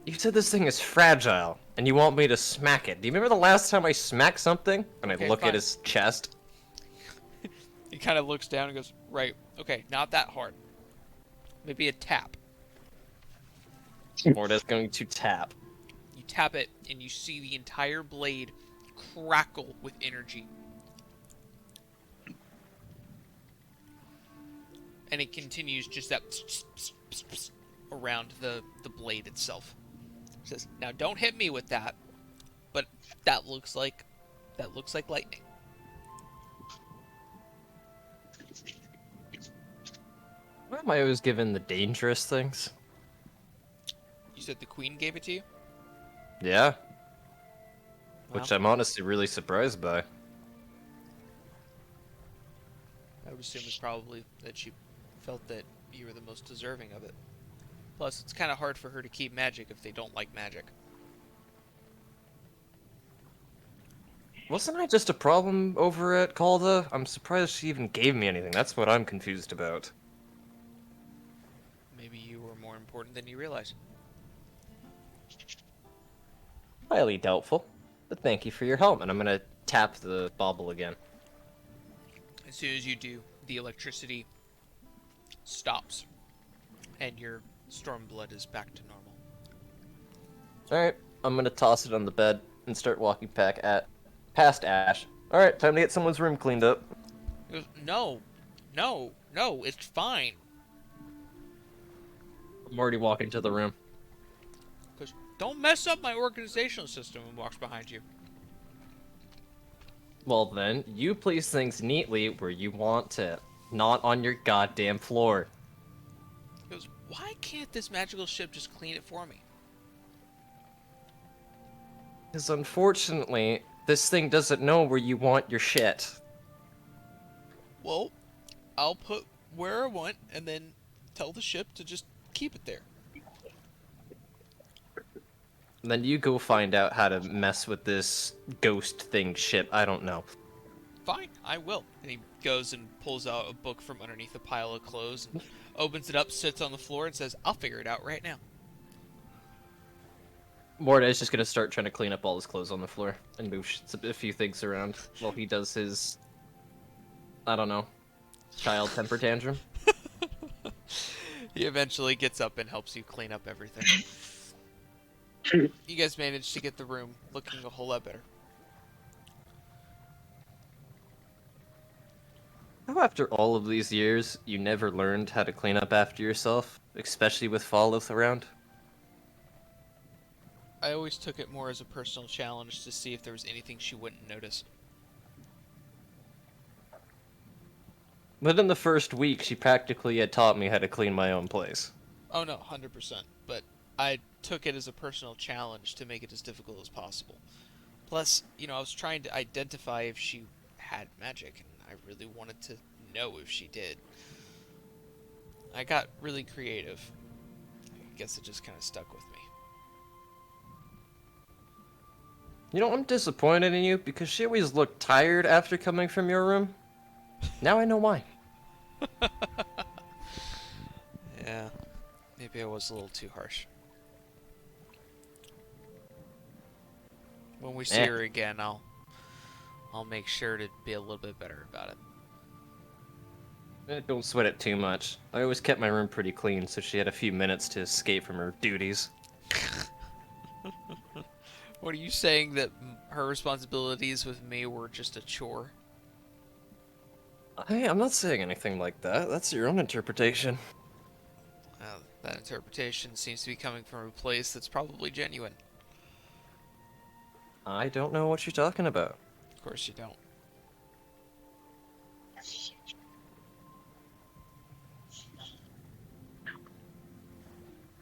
You said this thing is fragile, and you want me to smack it. Do you remember the last time I smacked something? And Okay, I look fine. at his chest. He kind of looks down and goes, "Right, okay, not that hard. Maybe a tap." Mordai's going to tap. You tap it, and you see the entire blade crackle with energy. And it continues just that around the blade itself. It says, "Now don't hit me with that, but that looks like lightning." Why am I always given the dangerous things? You said the queen gave it to you? Yeah. Well, Which I'm honestly really surprised by. I would assume it's probably that she felt that you were the most deserving of it. Plus, it's kind of hard for her to keep magic if they don't like magic. Wasn't I just a problem over at Calda? I'm surprised she even gave me anything. That's what I'm confused about. Maybe you were more important than you realize. Highly doubtful. But thank you for your help, and I'm gonna tap the bauble again. As soon as you do, the electricity stops, and your Stormblood is back to normal. Alright, I'm gonna toss it on the bed and start walking past Ash. Alright, time to get someone's room cleaned up. He goes, no, it's fine. I'm already walking to the room. He goes, "Don't mess up my organizational system," and walks behind you. Well then, you place things neatly where you want to, not on your goddamn floor. He goes, "Why can't this magical ship just clean it for me?" Because unfortunately, this thing doesn't know where you want your shit. Well, I'll put where I want, and then tell the ship to just keep it there. Then you go find out how to mess with this ghost thing shit, I don't know. Fine, I will. And he goes and pulls out a book from underneath a pile of clothes and opens it up, sits on the floor, and says, I'll figure it out right now. Mordai's just gonna start trying to clean up all his clothes on the floor and move a few things around while he does his, I don't know, child temper tantrum. He eventually gets up and helps you clean up everything. You guys managed to get the room looking a whole lot better. How after all of these years, you never learned how to clean up after yourself, especially with Falleth around? I always took it more as a personal challenge to see if there was anything she wouldn't notice. But in the first week, she practically had taught me how to clean my own place. Oh no, 100%. But I took it as a personal challenge to make it as difficult as possible. Plus, I was trying to identify if she had magic, and I really wanted to know if she did. I got really creative. I guess it just kind of stuck with me. I'm disappointed in you because she always looked tired after coming from your room. Now I know why. Yeah, maybe I was a little too harsh. When we see her again, I'll make sure to be a little bit better about it. Don't sweat it too much. I always kept my room pretty clean, so she had a few minutes to escape from her duties. What are you saying, that her responsibilities with me were just a chore? Hey, I'm not saying anything like that. That's your own interpretation. That interpretation seems to be coming from a place that's probably genuine. I don't know what you're talking about. Of course you don't.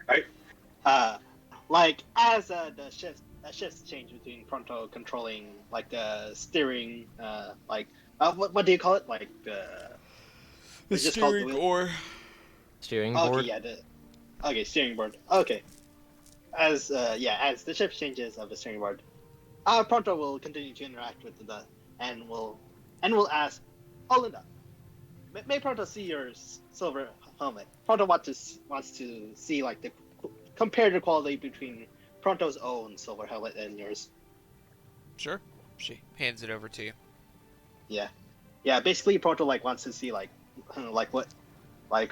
Right. Like as the shifts change between Pronto controlling like the steering, what do you call it? Like The it's just called the steering wheel? oar. Steering Okay, board? yeah, steering board. Okay. As the shift changes of the steering board, Pronto will continue to interact with the and will ask, "Oh, Linda, may Pronto see your silver helmet?" Pronto wants to see like the comparative quality between Pronto's own silver helmet and yours. Sure. She hands it over to you. Yeah. Basically, Pronto wants to see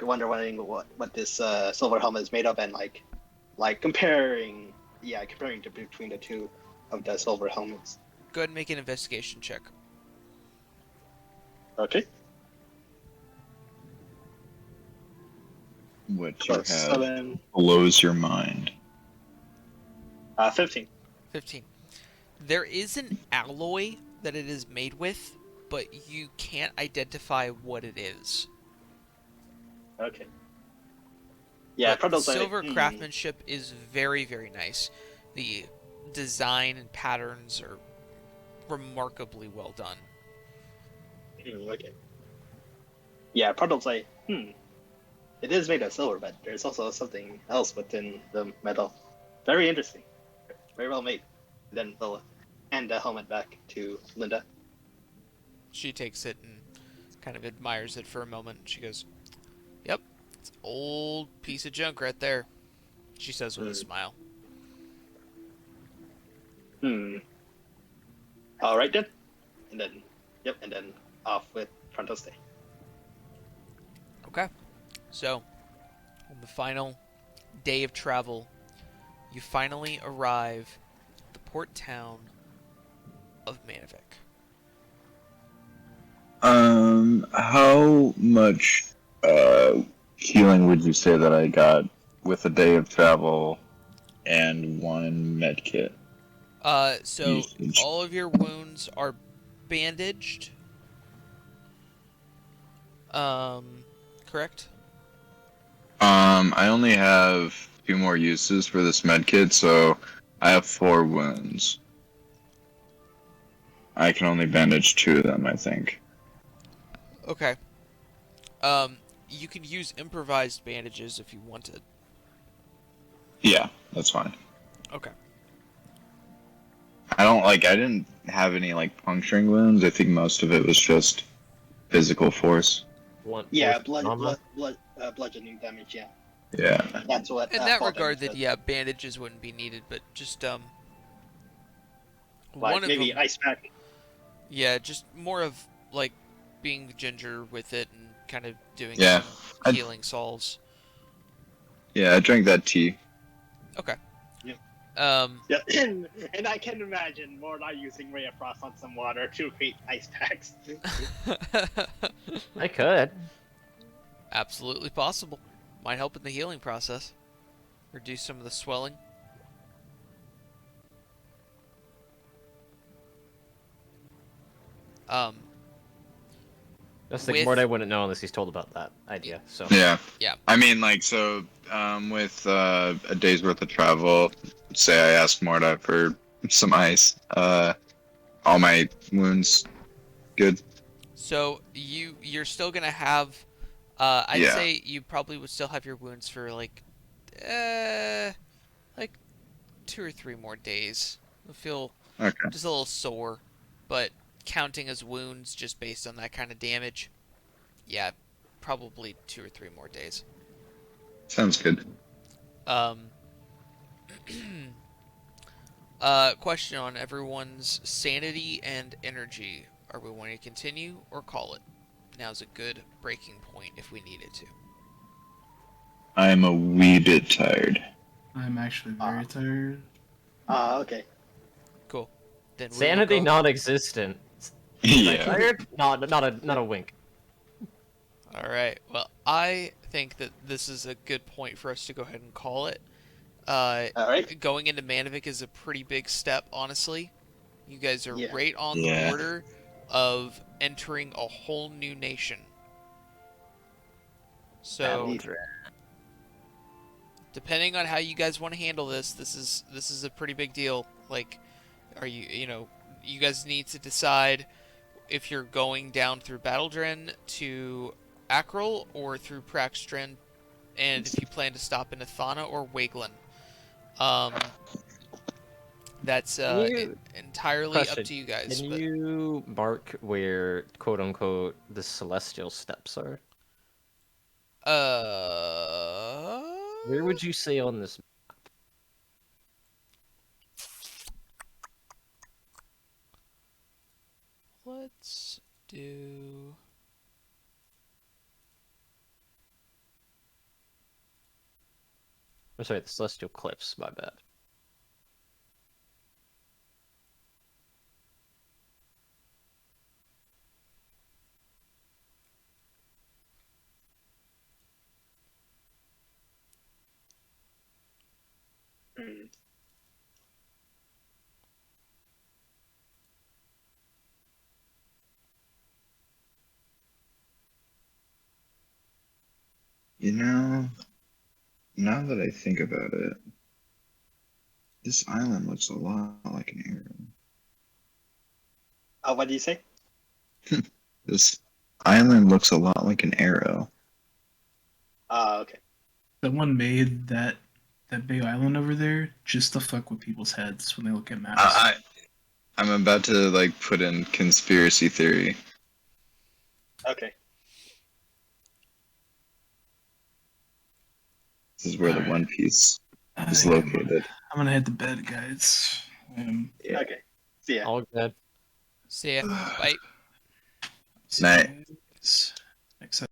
wondering what this silver helmet is made of, and comparing between the two of the silver helmets. Go ahead and make an investigation check. Okay. What you have 7, blows your mind. 15. 15. There is an alloy that it is made with, but you can't identify what it is. Okay. Yeah, But Pronto's silver craftsmanship is very, very nice. The design and patterns are remarkably well done. Okay. Yeah, Pronto's it is made of silver, but there's also something else within the metal. Very interesting. Very well made. Then they'll hand the helmet back to Linda. She takes it and kind of admires it for a moment. She goes, "Yep, it's an old piece of junk right there," she says with a smile. All right then. And then off with Pronto's day. Okay. So, on the final day of travel, you finally arrive at the port town of Manavik. How much healing would you say that I got with a day of travel and one med kit? So all of your wounds are bandaged. Correct? I only have 2 more uses for this med kit, so I have 4 wounds. I can only bandage 2 of them, I think. Okay. You can use improvised bandages if you wanted. Yeah, that's fine. Okay. I didn't have any like puncturing wounds. I think most of it was just physical force. Yeah, Force trauma? bludgeoning damage. Yeah, Yeah. that's what. In that fall regard, damage that does. yeah, bandages wouldn't be needed, but just one Like of maybe them. ice pack. Yeah, just more of like being ginger with it and kind of doing Yeah. some I, healing salves. yeah, I drank that tea. Okay. Yeah. Um. Yeah, and I can imagine Mordai using Ray of Frost on some water to create ice packs. I could. Absolutely possible. Might help in the healing process. Reduce some of the swelling. Um. Just think With Mordai wouldn't know unless he's told about that idea. So Yeah. Yeah. I mean, like, so, with a day's worth of travel, say I asked Morda for some ice. All my wounds good. So you're still gonna have. I'd Yeah. say you probably would still have your wounds for like 2 or 3 more days. You'll feel Okay. just a little sore, but counting as wounds just based on that kind of damage, yeah, probably 2 or 3 more days. Sounds good. Um, question on everyone's sanity and energy. Are we wanting to continue or call it? Now's a good breaking point if we needed to. I'm a wee bit tired. I'm actually very tired. Okay. Cool. Then we will sanity go. non-existent. Am I Yeah. tired? Not a wink. All right. Well, I think that this is a good point for us to go ahead and call it. All right. Going into Manavik is a pretty big step, honestly. You guys are Yeah. right on the Yeah. border of entering a whole new nation. So, Indeed. depending on how you guys want to handle this is a pretty big deal. Like, are you guys need to decide if you're going down through Battledren to Akril or through Praxdren, and if you plan to stop in Athana or Wagelin. That's entirely up Question. to you guys. Can But you mark where quote unquote the celestial steps are? Where would you say on this? let's do. I'm sorry, the celestial cliffs. My bad. Mm. You know, now that I think about it, this island looks a lot like an arrow. What do you say? This island looks a lot like an arrow. Okay. Someone made that big island over there just to fuck with people's heads when they look at maps. I'm about to like put in conspiracy theory. Okay. This is where the Alright. One Piece is I'm located. gonna head to bed, guys. Yeah. Okay. See ya. All good. See ya. Bye. See Night. you guys next